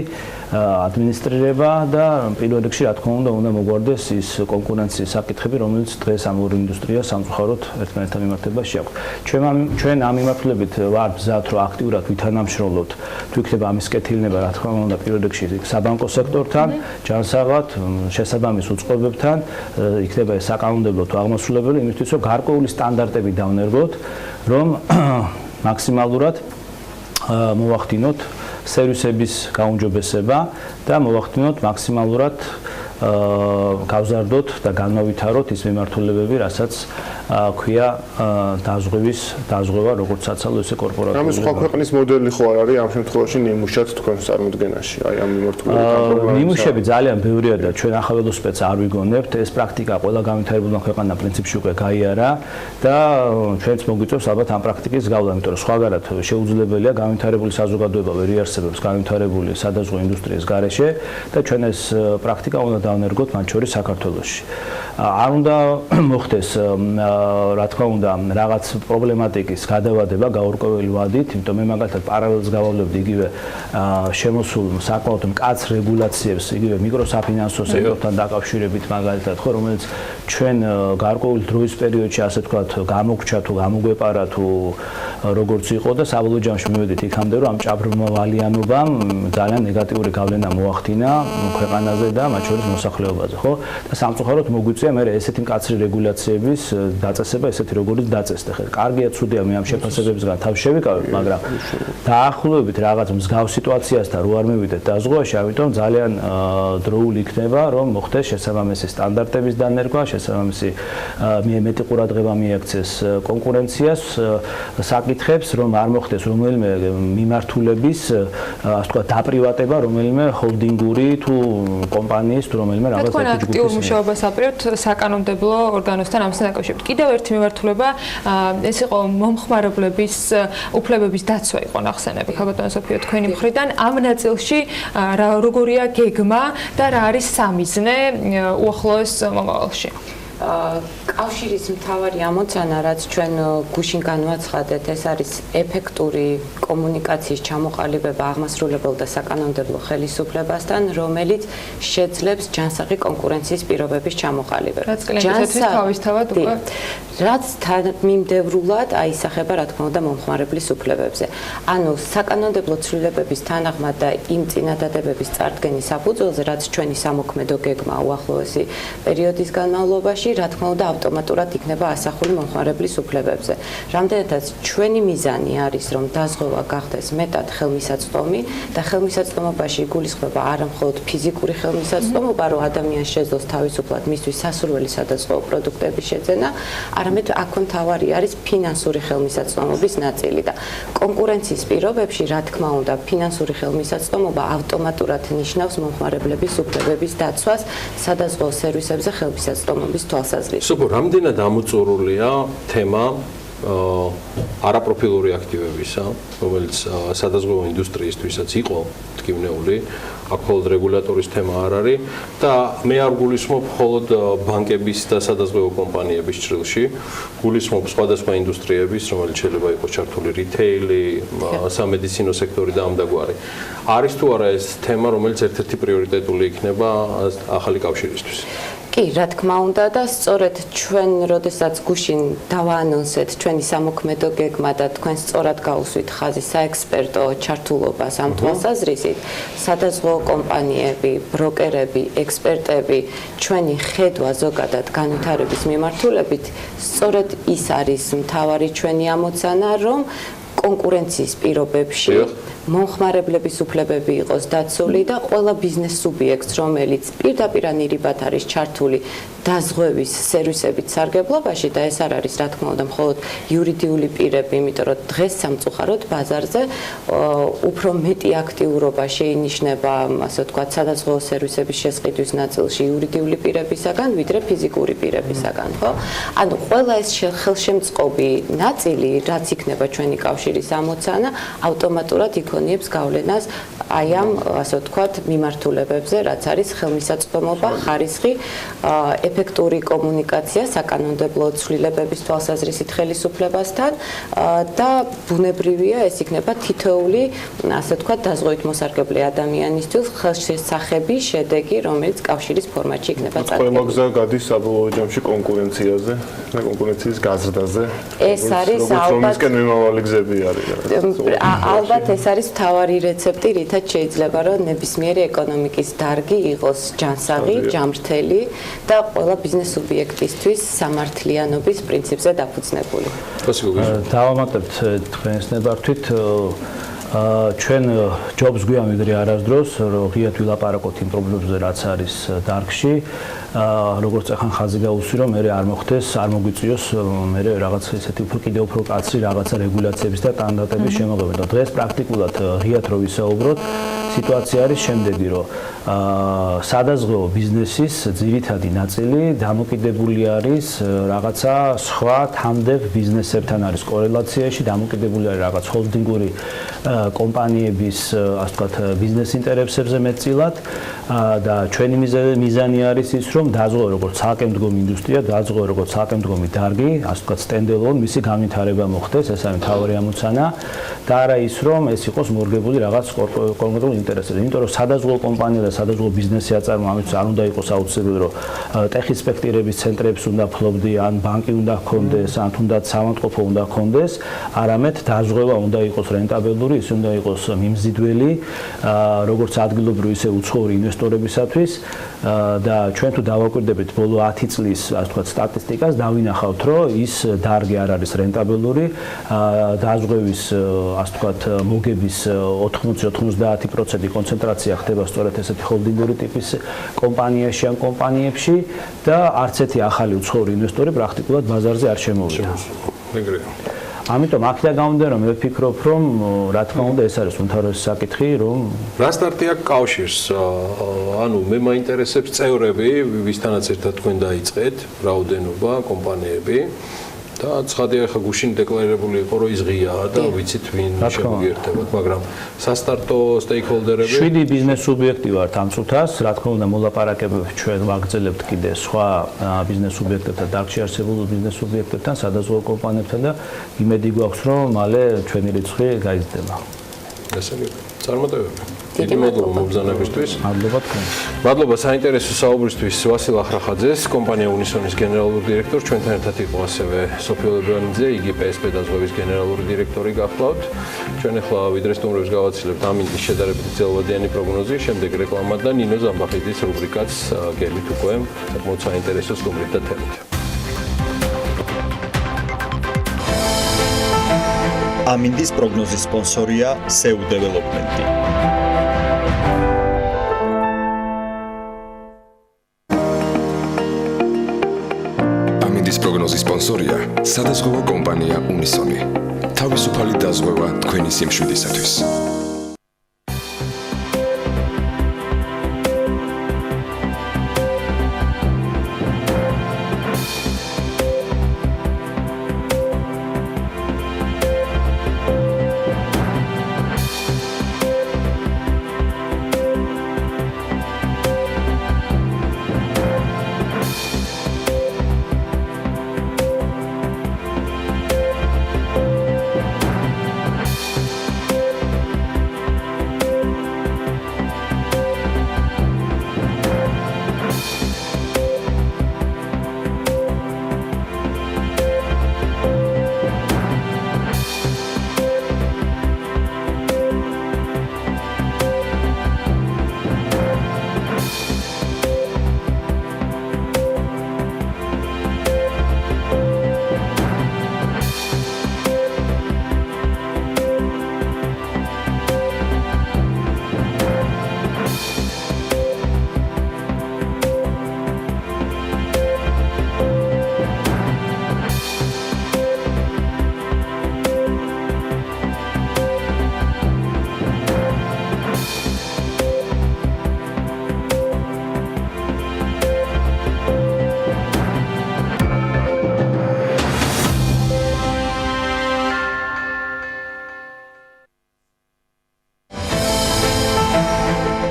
ადმინისტრირება და პირველ რიგში რა თქმა უნდა მოგვარდეს ის კონკურენციის საკითხები, რომელიც დღეს ამ ორ ინდუსტრიას სამწუხაროდ ერთმანეთთან მიმართებაში აქვს. ჩვენ ამ მიმართულებით ვართ მზად, რომ აქტიურად ვითანამშრომლობთ, თუ იქნება ამის კეთილება, რა თქმა უნდა, პირველ რიგში საბანკო სექტორთან, ჯანსაღად, შესაბამის უწყობებთან, იქნება ეს საკანონმდებლო თუ აღმასრულებელი, იმისთვის, რომ გარკვეული სტანდარტები დავნერგოთ, რომ მაქსიმალურად მოვახდინოთ სერვისების გაუმჯობესება და მოვახდინოთ მაქსიმალურად გავზარდოთ და განავითაროთ ის მიმართულებები, რასაც ქვია დაზღვევა როგორც საცალო ისე კორპორატიული. ამის სხვა ქვეყნის მოდელი ხო არ არის ამ შემთხვევაში ნიმუშად თქვენს წარმოდგენაში? აი ამ მიმართულებებით. ნიმუშები ძალიან ბევრია და ჩვენ ახალ ველოსიპედს არ ვიგონებთ. ეს პრაქტიკა ყველა განვითარებულ ქვეყანამ პრინციპში უკვე გაიარა და ჩვენც მოგვიწევს ალბათ ამ პრაქტიკის გავლა, იმიტომ რომ სხვაგანად შეუძლებელია განვითარებული საზოგადოება ვერ იარსებებს განვითარებული სადაზღვო ინდუსტრიის გარეშე და ჩვენ ეს პრაქტიკა უნდა დავნერგოთ მათ შორის საქართველოში. არ უნდა მოხდეს რა თქმა უნდა რაღაც პრობლემატიკის გადავადება გაურკვეველი ვადით, იმიტომ მე მაგალითად პარალელს გავავლებდი იგივე შემოსულ საკმაოდ მკაცრ რეგულაციებს, იგივე მიკროსაფინანსო სექტორთან დაკავშირებით მაგალითად, ხო, რომელიც ჩვენ გარკვეული დროის პერიოდში ასე ვთქვათ გამოგრჩა თუ გამოგვეპარა თუ როგორც იყო და საბოლოო ჯამში მივედით იქამდე, რომ ამ ჭაბრმავალიანობამ ძალიან ნეგატიური გავლენა მოახდინა ქვეყანაზე და მათ შორის მოსახლეობაზე, ხო? და სამწუხაროდ მოგვიწია მე ესეთი მკაცრი რეგულაციების დაწესება, ესეთი როგორც დაწესდა. ხა კარგია, ცუდია, მე ამ შეფასებებისგან თავი შევიკავებ, მაგრამ დაახლოებით რაღაც მსგავს სიტუაციასთან რო არ მივიდეთ დაზღვევაში, ამიტომ ძალიან დროული იქნება, რომ მოხდეს შესაბამისი სტანდარტების დანერგვა, შესაბამისი მეტი ყურადღება მიაქცეს კონკურენციას, საკითხებს, რომ არ მოხდეს რომელიმე მიმართულების, ასე ვთქვათ, დაპრივატება რომელიმე ჰოლდინგური თუ კომპანიის თუ რომელიმე რაღაც ერთი ჯგუფის. აქტიურ მუშაობას აპირებთ საკანონმდებლო ორგანოსთან ამასთან დაკავშირებით. კიდევ ერთი მიმართულება ეს იყო მომხმარებლების უფლებების დაცვა იყო ნახსენები. ხალბატონო სოფიო, თქვენი მხრიდან ამ ნაწილში როგორია გეგმა და რა არის სამიზნე უახლოეს მომავალში? კავშირის მთავარი ამოცანა, რაც ჩვენ გუშინ განვაცხადეთ, ეს არის ეფექტური კომუნიკაციის ჩამოყალიბება აღმასრულებელ და საკანონმდებლო ხელისუფლებასთან, რომელიც შეძლებს ჯანსაღი კონკურენციის პირობების ჩამოყალიბებას. რაც კლიენტებისთვის თავისთავად უკვე რაც თანმიმდევრულად აისახება, რა თქმა უნდა, მომხმარებლის უფლებებზე. ანუ საკანონმდებლო ცვლილებების თანახმად და იმ წინადადებების წარდგენის საფუძველზე, რაც ჩვენი სამოქმედო გეგმა უახლოესი პერიოდის განმავლობაში, რა თქმა უნდა, ავტომატურად იქნება ასახული მომხმარებლის უფლებებზე. რამდენადაც ჩვენი მიზანი არის, რომ დაზღვევა გახდეს მეტად ხელმისაწვდომი და ხელმისაწვდომობაში იგულისხმება არა მხოლოდ ფიზიკური ხელმისაწვდომობა, რომ ადამიანს შეძლოს თავისუფლად მისთვის სასურველი სადაზღვეო პროდუქტების შეძენა, არამედ აქ მთავარი არის ფინანსური ხელმისაწვდომობის ნაწილი და კონკურენციის პირობებში, რა თქმა უნდა, ფინანსური ხელმისაწვდომობა ავტომატურად ნიშნავს მომხმარებლების უფლებების დაცვას სადაზღვეო სერვისებზე ხელმისაწვდომობის თვალსაზრისით. სულ რამდენად ამოწურულია თემა არაპროფილური აქტივებისა, რომელიც სადაზღვეო ინდუსტრიისთვისაც იყო თქმეული, აქ მხოლოდ რეგულატორის თემა არ არის და მე არ გულისხმობ მხოლოდ ბანკების და სადაზღვეო კომპანიების ჭრილში, გულისხმობ სხვადასხვა ინდუსტრიების, რომელიც შეიძლება იყოს ჩართული რიტეილი, სამედიცინო სექტორი და ამდაგვარი. არის თუ არა ეს თემა, რომელიც ერთ-ერთი პრიორიტეტული იქნება ახალი კავშირისთვის? კი, რა თქმა უნდა და სწორედ ჩვენ, როდესაც გუშინ დავაანონსეთ ჩვენი სამოქმედო გეგმა და თქვენ სწორად გაუსვით ხაზი საექსპერტო ჩართულობას ამ თვალსაზრისით, სადაზღვეო კომპანიები, ბროკერები, ექსპერტები, ჩვენი ხედვა ზოგადად განვითარების მიმართულებით, სწორედ ის არის მთავარი ჩვენი ამოცანა, რომ კონკურენციის პირობებში მომხმარებლების უფლებები იყოს დაცული და ყველა ბიზნეს სუბიექტს, რომელიც პირდაპირ ნირიბად არის ჩართული დაზღვევის სერვისებით სარგებლობაში და ეს არ არის რა თქმა უნდა მხოლოდ იურიდიული პირები, იმიტომ რომ დღეს სამწუხაროდ ბაზარზე უფრო მეტი აქტიურობა შეინიშნება, ასე ვთქვათ, სადაზღვეო სერვისების შესყიდვის ნაწილში იურიდიული პირებისაგან, ვიდრე ფიზიკური პირებისაგან, ხო? ანუ ყველა ეს ხელშემწყობი ნაწილი, რაც იქნება ჩვენი კავშირის ამოცანა, ავტომატურად იქონიებს გავლენას აი ამ, ასე ვთქვათ, მიმართულებებზე, რაც არის ხელმისაწვდომობა, ხარისხი, ეფექტური კომუნიკაცია საკანონმდებლო ცვლილებების თვალსაზრისით ხელისუფლებასთან და ბუნებრივია ეს იქნება თითოეული, ასე ვთქვათ, დაზღვევით მოსარგებლე ადამიანისთვის ხელშესახები შედეგი, რომელიც კავშირის ფორმატში იქნება წარდგენილი. ყველა გზა გადის საბოლოო ჯამში კონკურენციაზე და კონკურენციის გაზრდაზე. ეს არის ალბათ მიმავალი გზები არის. ალბათ ეს არის მთავარი რეცეპტი, რითაც შეიძლება რომ ნებისმიერი ეკონომიკის დარგი იყოს ჯანსაღი, ჯამრთელი და ყველა ბიზნეს სუბიექტისთვის სამართლიანობის პრინციპზე დაფუძნებული. დავამატებთ თქვენს ნებართვით ჩვენ ჯობს გვიან ვიდრე არასდროს რომ ღიად ვილაპარაკოთ იმ პრობლემებზე რაც არის დარგში როგორც ახან ხაზი გაუსვი რომ მე არ მოხდეს არ მოგვიწიოს მე რაღაც ესეთი კიდევ უფრო კაცრი რაღაცა რეგულაციების და სტანდარტების შემოღება და დღეს პრაქტიკულად ღიად რო ვისაუბროთ სიტუაცია არის შემდეგი რომ სადაზღვეო ბიზნესის ძირითადი ნაწილი დამოკიდებული არის რაღაცა სხვა თანმდებ ბიზნესებთან არის კორელაციაში დამოკიდებული არის რაღაც ჰოლდინგური კომპანიების ასე ვთქვათ ბიზნეს ინტერესებზე მეტწილად და ჩვენი მიზანი არის ის რომ დაზღვეო როგორც საკემდგომი ინდუსტრია დაზღვეო როგორც საკემდგომი დარგი ასე ვთქვათ სტენდელონ მისი განვითარება მოხდეს ეს არის მთავარი ამოცანა და არა ის რომ ეს იყოს მორგებული რაღაც კონკრეტულ ინტერესებზე იმიტომ რომ სადაზღვეო კომპანია და სადაზღვეო ბიზნესი აწარმოა ამის არ უნდა იყოს აუცილებელი რომ ტეხის სპექტირების ცენტრებს უნდა ფლობდი ან ბანკი უნდა ჰქონდეს ან თუნდაც საავადმყოფო უნდა ჰქონდეს არამედ დაზღვევა უნდა იყოს რენტაბელური ის უნდა იყოს მიმზიდველი როგორც ადგილობრივი ისე უცხოური ინვესტორებისათვის და ჩვენ თუ დავაკვირდებით ბოლო 10 წლის ასე ვთქვათ სტატისტიკას დავინახავთ რომ ის დარგი არ არის რენტაბელური დაზღვევის ასე ვთქვათ მოგების 80-90% კონცენტრაცია ხდება სწორედ ესეთი ჰოლდინგური ტიპის კომპანიაში ან კომპანიებში და არც ერთი ახალი უცხოური ინვესტორი პრაქტიკულად ბაზარზე არ შემოვიდა. ამიტომ აქ და გამომდინარე რომ მე ვფიქრობ რომ რა თქმა უნდა ეს არის უმთავრესი საკითხი რომ რა სტარტი აქვს კავშირს ანუ მე მაინტერესებს წევრები ვისთანაც ერთად თქვენ დაიწყეთ რაოდენობა კომპანიები და ცხადია ხა გუშინ დეკლარირებული იყო რომ ის ღიაა და ვიცით ვინ შემოგიერთებათ მაგრამ სასტარტო სტეიქჰოლდერები 7 ბიზნეს სუბიექტი ვართ ამ წუთას რა თქმა უნდა მოლაპარაკებებს ჩვენ ვაგრძელებთ კიდე სხვა ბიზნეს სუბიექტებთან დარგში არსებულ ბიზნეს სუბიექტებთან სადაზღვეო კომპანიებთან და იმედი გვაქვს რომ მალე ჩვენი რიცხვი გაიზრდება ესენი წარმატებები დიდი მადლობა მობრძანებისთვის. მადლობა თქვენ. მადლობა საინტერესო საუბრისთვის ვასილ ახრახაძეს, კომპანია უნისონის გენერალური დირექტორი. ჩვენთან ერთად იყო ასევე სოფიო ლებრანიძე, იგი PSP დაზღვევის გენერალური დირექტორი გახლავთ. ჩვენ ახლა ვიდრე სტუმრებს გავაცილებთ ამინდის შედარებით ძელვადიანი პროგნოზი, შემდეგ რეკლამა და ნინო ზამბახიძის რუბრიკაც გელით უკვე საკმაოდ საინტერესო სტუმრით და თემით. ამინდის პროგნოზის სპონსორია SEU დეველოპმენტი. ამინდის პროგნოზის სპონსორია სადაზღვევო კომპანია უნისონი. თავისუფალი დაზღვევა თქვენი სიმშვიდისათვის.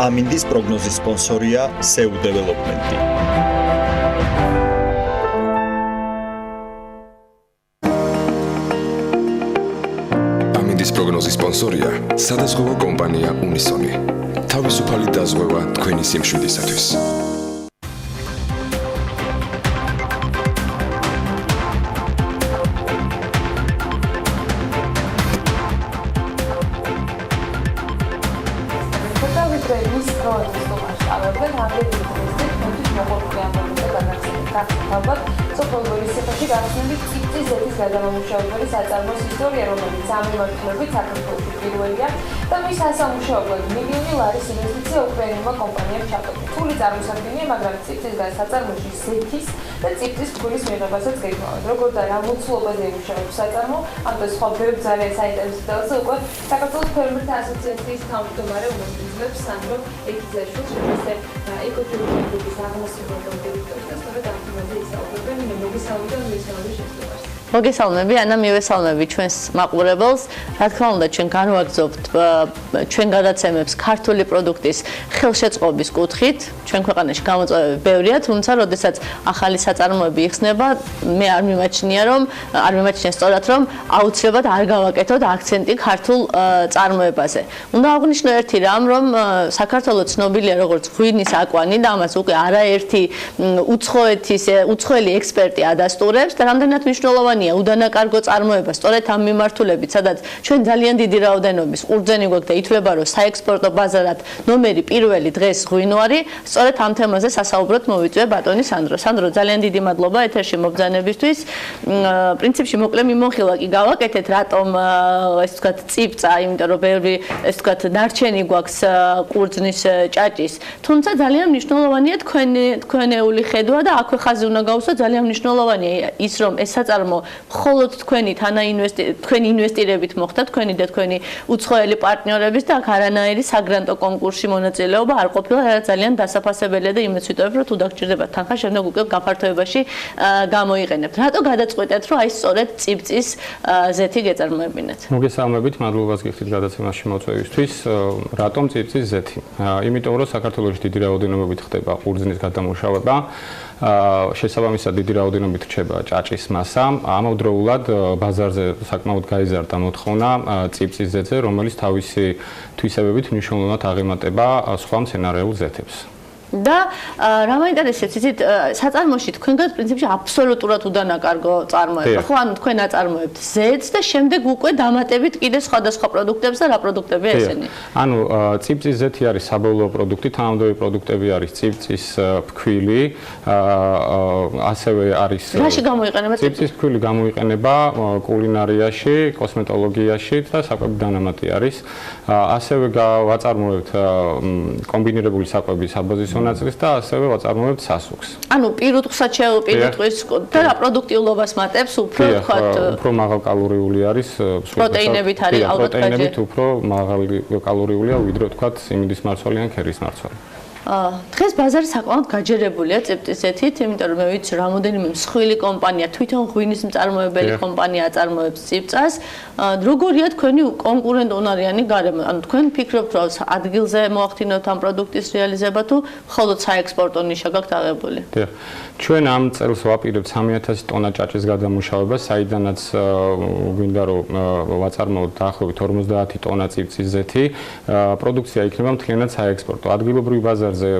ამინდის პროგნოზის სპონსორია SEU დეველოპმენტი. ამინდის პროგნოზის სპონსორია სადაზღვევო კომპანია უნისონი. თავისუფალი დაზღვევა თქვენი სიმშვიდისათვის. გადამამუშავებელი საწარმოს ისტორია, რომელიც ამემართლებით საქართველოში პირველია და მის ასამუშავებლად მილიონი ლარის ინვესტიცია უკრაინულმა კომპანიამ ჩატარდა. რთული წარმოსადგენია, მაგრამ ციფრისგან საწარმოში ზეთის და ციფრის ფულის მიღებასაც გეგმავენ. როგორ და რა მოცულობაზე იმუშავებს საწარმო, ამ და სხვა ბევრ ძალიან საინტერესო თემებზე უკვე საქართველოს ფერმერთა ასოციაციის თავმჯდომარე უმოქმედებს სანდრო ეკიძაშვილს შეგვიძლია ეკოჯურნალისტების აღმასრულებელ დირექტორს და სწორედ ამ თემაზე ისაუბრებენ. მე მოგესალმებით და მისაუბრებთ შესაძლებლობას. მოგესალმები, ანა მივესალმები ჩვენს მაყურებელს. რა თქმა უნდა, ჩვენ განვაგრძობთ ჩვენ გადაცემებს ქართული პროდუქტის ხელშეწყობის კუთხით. ჩვენ ქვეყანაში გამოწვევები ბევრია, თუმცა როდესაც ახალი საწარმოები იხსნება, მე არ მიმაჩნია სწორად, რომ აუცილებლად არ გავაკეთოთ აქცენტი ქართულ წარმოებაზე. უნდა აღვნიშნო ერთი რამ, რომ საქართველოს ცნობილია როგორც ღვინის აკვანი და ამას უკვე არაერთი უცხოელი ექსპერტი ადასტურებს და რამდენად მნიშვნელოვანია უდანაკარგო წარმოება სწორედ ამ მიმართულებით, სადაც ჩვენ ძალიან დიდი რაოდენობის ყურძენი გვაქვს და ითვლება, რომ საექსპორტო ბაზარად ნომერი პირველი დღეს ღვინო არის. სწორედ ამ თემაზე სასაუბროდ მოვიწვია ბატონი სანდრო. სანდრო, ძალიან დიდი მადლობა ეთერში მობრძანებისთვის. პრინციპში მოკლე მიმოხილვა კი გავაკეთეთ, რატომ ესე ვთქვათ წიბწა, იმიტომ რომ ბევრი ესე ვთქვათ ნარჩენი გვაქვს ყურძნის ჭაჭის. თუმცა ძალიან მნიშვნელოვანია თქვენეული ხედვა და აქვე ხაზი უნდა გაუსვა, ძალიან მნიშვნელოვანია ის, რომ ეს საწარმო მხოლოდ თქვენი ინვესტირებით მოხდა, თქვენი და თქვენი უცხოელი პარტნიორების და აქ არანაირი საგრანტო კონკურსში მონაწილეობა არ ყოფილა, რაც ძალიან დასაფასებელია და იმედს ვიტოვებ, რომ თუ დაგჭირდებათ თანხა, შემდეგ უკვე გაფართოებაში გამოიყენებთ. რატო გადაწყვეტეთ, რომ აი სწორედ წიბწის ზეთი გეწარმოებინეთ? მოგესალმებით, მადლობას გიხდით გადაცემაში მოწვევისთვის. რატომ წიბწის ზეთი? იმიტომ რომ საქართველოში დიდი რაოდენობით ხდება ყურძნის გადამუშავება. შესაბამისად დიდი რაოდენობით რჩება ჭაჭის მასა. ამავდროულად ბაზარზე საკმაოდ გაიზარდა მოთხოვნა წიბწის ზეთზე, რომელიც თავისი თვისებებით მნიშვნელოვნად აღემატება სხვა მცენარეულ ზეთებს. და რა მაინტერესებს, იცით, საწარმოში თქვენგან პრინციპში აბსოლუტურად უდანაკარგო წარმოება. ხო, ანუ თქვენ აწარმოებთ ზეთს და შემდეგ უკვე დამატებით კიდე სხვადასხვა პროდუქტებს და რა პროდუქტებია ესენი? ანუ წიბწის ზეთი არის საბოლოო პროდუქტი, თანამედროვე პროდუქტები არის წიბწის ფქვილი, ასევე არის რაში გამოიყენება წიბწის ფქვილი გამოიყენება კულინარიაში, კოსმეტოლოგიაში და საკვები დანამატი არის. ასევე ვაწარმოებთ კომბინირებული საკვების საბაზისო ნაწილს და ასევე ვაწარმოებთ სასუქს. ანუ პირუტყვსაც პირუტყვის და რა პროდუქტიულობას მატებს უფრო ვთქვათ უფრო მაღალკალორიული არის პროტეინებით არის ალბათ პროტეინებით უფრო მაღალი კალორიულია ვიდრე ვთქვათ სიმინდის მარცვალი ან ქერის მარცვალი. დღეს ბაზარი საკმაოდ გაჯერებულია წიბწის ზეთით, იმიტომ რომ მე ვიცი რამოდენიმე მსხვილი კომპანია, თვითონ ღვინის მწარმოებელი კომპანია აწარმოებს წიბწას. როგორია თქვენი კონკურენტუნარიანი გარემო? ანუ თქვენ ფიქრობთ, რომ ადგილზე მოახდინოთ ამ პროდუქტის რეალიზება თუ მხოლოდ საექსპორტო ნიშა გაქვთ აღებული? დიახ. ჩვენ ამ წელს ვაპირებთ 3000 ტონა ჭაჭის გადამუშავებას, საიდანაც გვინდა რომ ვაწარმოოთ დაახლოებით 50 ტონა წიბწის ზეთი. პროდუქცია იქნება მთლიანად საექსპორტო. ადგილობრივ ბაზარზე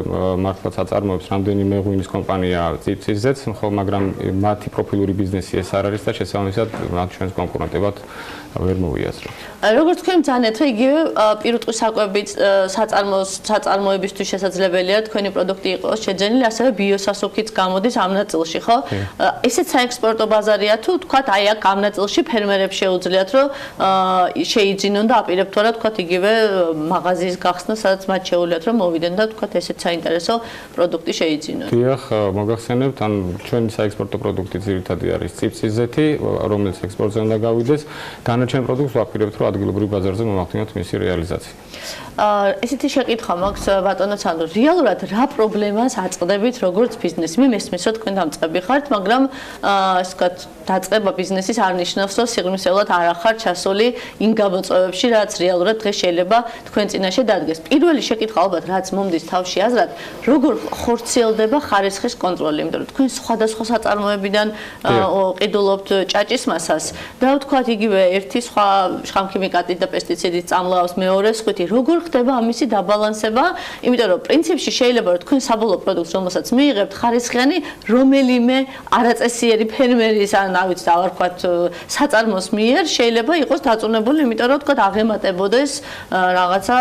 მართლაც აწარმოებს რამდენიმე ღვინის კომპანია წიბწის ზეთს, მაგრამ მათი პროფილური ბიზნესი ეს არ არის და შესაბამისად მათ ჩვენს კონკურენტებად ვერ მოვიაზროთ. როგორც თქვენ ბრძანეთ, რომ იგივე პირუტყვის საკვების საწარმოებისთვის შესაძლებელია თქვენი პროდუქტი იყოს შეძენილი, ასევე ბიოსასუქიც გამოდის ამ ნაწილში, ხო? ესეც საექსპორტო ბაზარია თუ თქვათ აი აქ ამ ნაწილში ფერმერებს შეუძლიათ რომ შეიძინონ და აპირებთ რა თქვათ იგივე მაღაზიის გახსნა, სადაც მათ შეუძლიათ რომ მოვიდნენ და თქვათ ესეც საინტერესო პროდუქტი შეიძინონ. დიახ, მოგახსენებთ, ან ჩვენი საექსპორტო პროდუქტი ძირითადად არის წიფცის ზეთი, რომელიც ექსპორტზე უნდა გავიდეს. დანარჩენ პროდუქტს ვაპირებთ, რომ ადგილობრივ ბაზარზე მოვახდინოთ მისი რეალიზაცია. ესეთი შეკითხვა მაქვს ბატონო სანდრო, რეალურად რა პრობლემას აწყდებით როგორც ბიზნესი? მე მესმის რომ თქვენ დამწყები ხართ, მაგრამ ასე ვთქვათ, დაწყება ბიზნესის არ ნიშნავს, რომ სიღრმისეულად არ ახარ ჩასული იმ გამოწვევებში, რაც რეალურად დღეს შეიძლება თქვენ წინაშე დადგეს. პირველი შეკითხვა ალბათ რაც მომდის თავში აზრად, როგორ ხორციელდება ხარისხის კონტროლი, იმიტომ რომ თქვენ სხვადასხვა საწარმოებიდან ყიდულობთ ჭაჭის მასას და ვთქვათ იგივე ერთი სხვა შხამქიმიკატი და პესტიციდით წამლავს, მეორე სხვითი, როგორ ხდება ამისი დაბალანსება, იმიტომ რომ პრინციპში შეიძლება რომ თქვენ საბოლოო პროდუქტს რომელსაც მიიღებთ ხარისხიანი რომელიმე არაწესიერი ფერმერის ან არ ვიცი და ვარქვათ საწარმოს მიერ შეიძლება იყოს დაწუნებული, იმიტომ რომ თქვათ აღემატებოდეს რაღაცა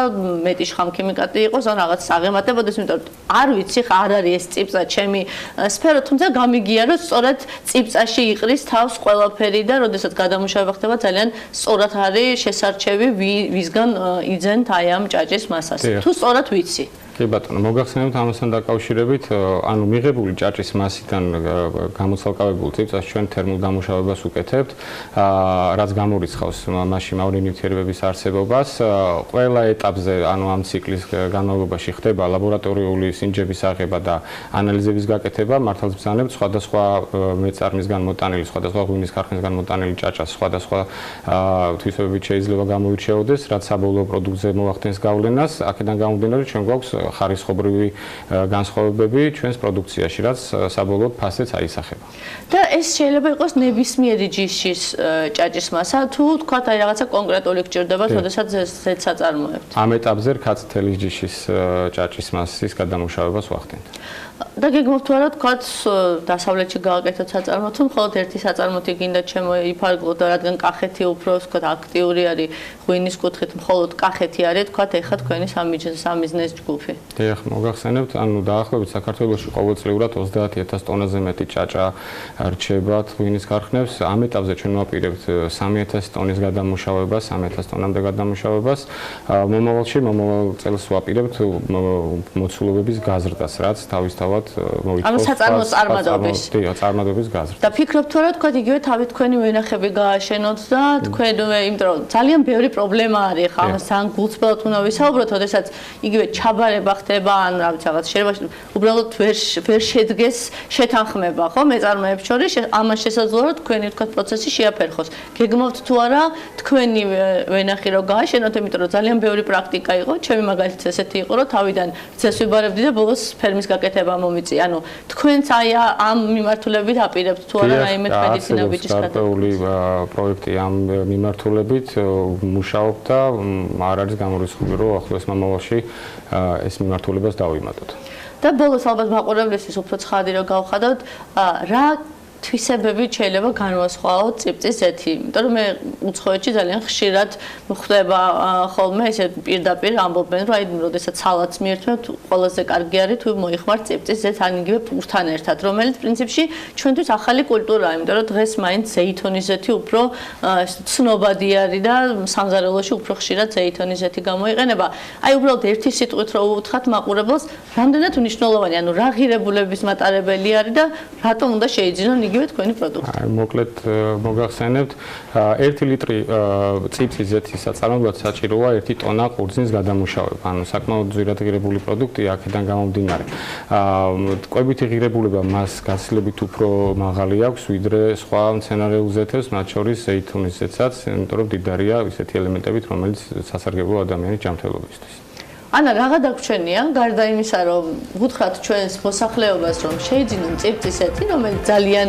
მეტი შხამქიმიკატი იყოს ან რაღაც აღემატებოდეს, იმიტომ რომ არ ვიცი ხა არ არის ეს წიბწა ჩემი სფერო, თუმცა გამიგია რომ სწორად წიბწაში იყრის თავს ყველაფერი და როდესაც გადამუშავება ხდება ძალიან სწორად არის შესარჩევი ვისგან იძენთ აი ამ ჭაჭის მასას. თუ სწორად ვიცი. კი ბატონო, მოგახსენებთ ამასთან დაკავშირებით, ანუ მიღებული ჭაჭის მასიდან გამოცალკავებულ წიბწას ჩვენ თერმულ დამუშავებას ვუკეთებთ, რაც გამორიცხავს მასში მავნე ნივთიერებების არსებობას. ყველა ეტაპზე, ანუ ამ ციკლის განმავლობაში ხდება ლაბორატორიული სინჯების აღება და ანალიზების გაკეთება, მართლაც ბრძანებთ სხვადასხვა მეწარმისგან მოტანილი, სხვადასხვა ღვინის ქარხნისგან მოტანილი ჭაჭას სხვადასხვა თვისებებით შეიძლება გამოირჩეოდეს, რაც საბოლოო პროდუქტზე მოახდენს გავლენას. აქედან გამომდინარე, ჩვენ გვაქვს ხარისხობრივი განსხვავებები ჩვენს პროდუქციაში, რაც საბოლოოდ ფასეც აისახება. და ეს შეიძლება იყოს ნებისმიერი ჯიშის ჭაჭის მასა, თუ თქვათ აი რაღაცა კონკრეტული გჭირდება, როდესაც ზეც საწარმოებთ. ამ ეტაპზე რკაც-თელის ჯიშის ჭაჭის მასის გადამუშავებას ვახდენთ. და გეგმობთ თუ არა თქვათ დასავლეთში გააკეთოთ საწარმო, თუ მხოლოდ ერთი საწარმოთი გინდა შემოიფარგლოთ და რადგან კახეთი უფრო ვთქვათ აქტიური არის ღვინის კუთხით, მხოლოდ კახეთი არის თქვათ ეხა თქვენი სამიზნეს ჯგუფი. დიახ, მოგახსენებთ, ანუ დაახლოებით საქართველოში ყოველწლიურად 30000 ტონაზე მეტი ჭაჭა რჩებათ ღვინის ქარხნებს. ამ ეტაპზე ჩვენ ვაპირებთ 3000 ტონის გადამუშავებას, 3000 ტონამდე გადამუშავებას. მომავალში, მომავალ წელს ვაპირებთ მოცულობების გაზრდას, რაც თავისთავად მოითხოვს. ანუ საწარმოს წარმატების. დიახ, წარმატების გაზრდა. და ფიქრობთ თუ არა თქვათ იგივე თავი თქვენი ვენახები გააშენოთ და თქვენ იმიტომ რომ ძალიან ბევრი პრობლემა არის ხა ამას ძალიან გულწრფელად უნდა ვისაუბროთ, ოდესაც იგივე ჩაბარება ხდება ან რაღაც შეიძლება უბრალოდ ვერ შედგეს შეთანხმება, ხო, მეწარმეებს შორის, ამას შესაძლოა რომ თქვენი თქვათ პროცესი შეაფერხოს. გეგმავთ თუ არა თქვენი ვენახი რომ გააშენოთ, იმიტომ რომ ძალიან ბევრი პრაქტიკა იყო, ჩემი მაგალითად ესეთი იყო, რომ თავიდან ძეს ვიბარებდი და ბოლოს ფერმის გაკეთება მომიწია. ანუ თქვენც აი ამ მიმართულებით აპირებთ თუ არა რაიმე მედიცინა ბიჭის გარკვეული პროექტი ამ მიმართულებით მუშაობ და არ არის გამორიცხული, რომ ახლოს მომავალში ეს მიმართულებას დავიმატოთ. და ბოლოს ალბათ მაყურებლისთვის უფრო ცხადი რომ გავხადოთ, რა თვისებები შეიძლება განვასხვაოთ წიბწის ზეთი, იმიტომ რომ მე უცხოეთში ძალიან ხშირად ხვდება ხოლმე ესე პირდაპირ ამბობენ, რომ აი როდესაც სალატს მიერთმევთ, ყველაზე კარგი არის თუ მოიხმართ წიბწის ზეთს ან იგივე პურთან ერთად, რომელიც პრინციპში ჩვენთვის ახალი კულტურაა, იმიტომ რომ დღეს მაინც ზეითონის ზეთი უფრო ცნობადი არის და სამზარეულოში უფრო ხშირად ზეითონის ზეთი გამოიყენება. აი უბრალოდ ერთი სიტყვით რო უთხრათ მაყურებელს, რამდენად მნიშვნელოვანი, ანუ რა ღირებულების მატარებელი არის და რატომ უნდა შეიძინონ იგივე თქვენი პროდუქტი. მოკლედ მოგახსენებთ, 1 ლიტრი წიფლის ზეთის საწარმოებლად საჭიროა 1 ტონა ყურძნის გადამუშავება. ანუ საკმაოდ ძვირადღირებული პროდუქტია აქედან გამომდინარე. კვებითი ღირებულება მას გაცილებით უფრო მაღალი აქვს, ვიდრე სხვა მცენარეულ ზეთებს, მათ შორის ზეითუნის ზეთსაც, იმიტომ რომ დიდარია ისეთი ელემენტებით, რომელიც სასარგებლოა ადამიანის ჯანმრთელობისთვის. ანა, რაღა დაგვრჩენია, გარდა იმისა, რომ ვუთხრათ ჩვენს მოსახლეობას, რომ შეიძინონ წიფლის ზეთი, რომელიც ძალიან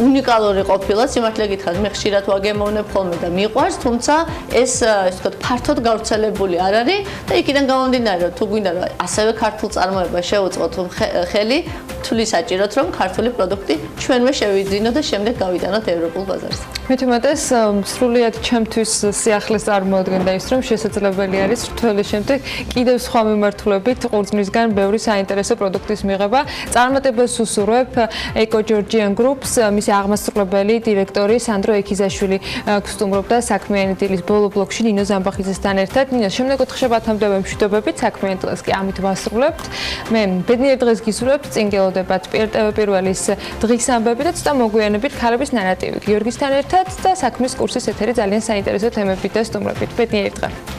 უნიკალური ყოფილა, სიმართლე გითხრათ, მე ხშირად ვაგემოვნებ ხოლმე და მიყვარს, თუმცა ეს ისე ვთქვათ, ფართოდ გავრცელებული არ არის და იქიდან გამომდინარე, რომ თუ გვინდა რომ ასევე ქართულ წარმოებას შევუწყოთ ხელი, თვლი საჭიროთ, რომ ქართული პროდუქტი ჩვენვე შევიძინოთ და შემდეგ გავიტანოთ ევროპულ ბაზარზე. მithumetes სრულიად ჩემთვის სიახლის წარმოადგენდა ის, რომ შესაძლებელი არის რთველი შემდეგ კიდევ სხვა მიმართულებით ყურძნისგან ბევრი საინტერესო პროდუქტის მიღება. წარმატებას უსურვებ Eco Georgian Groups, მისი აღმასრულებელი დირექტორი სანდრო ექიზაშვილი გსტუმრობდა საქმიანი დილის ბოლო ბლოკში ნინო ზამბახიძესთან ერთად. ნინო, შემდეგ 4 შაბათამდე მშვიდობებით, საქმიანი დილას კი ამით ვასრულებთ. მე ბედნიერ დღეს გისურვებთ, წინ გელოდებით გრძელდებათ პირველის დღის ამბები და ცოტა მოგვიანებით ქალების ნარატივი. გიორგისთან ერთად და საქმის კურსის ეთერი ძალიან საინტერესო თემებით და სტუმრებით. ბედნიერი დღე.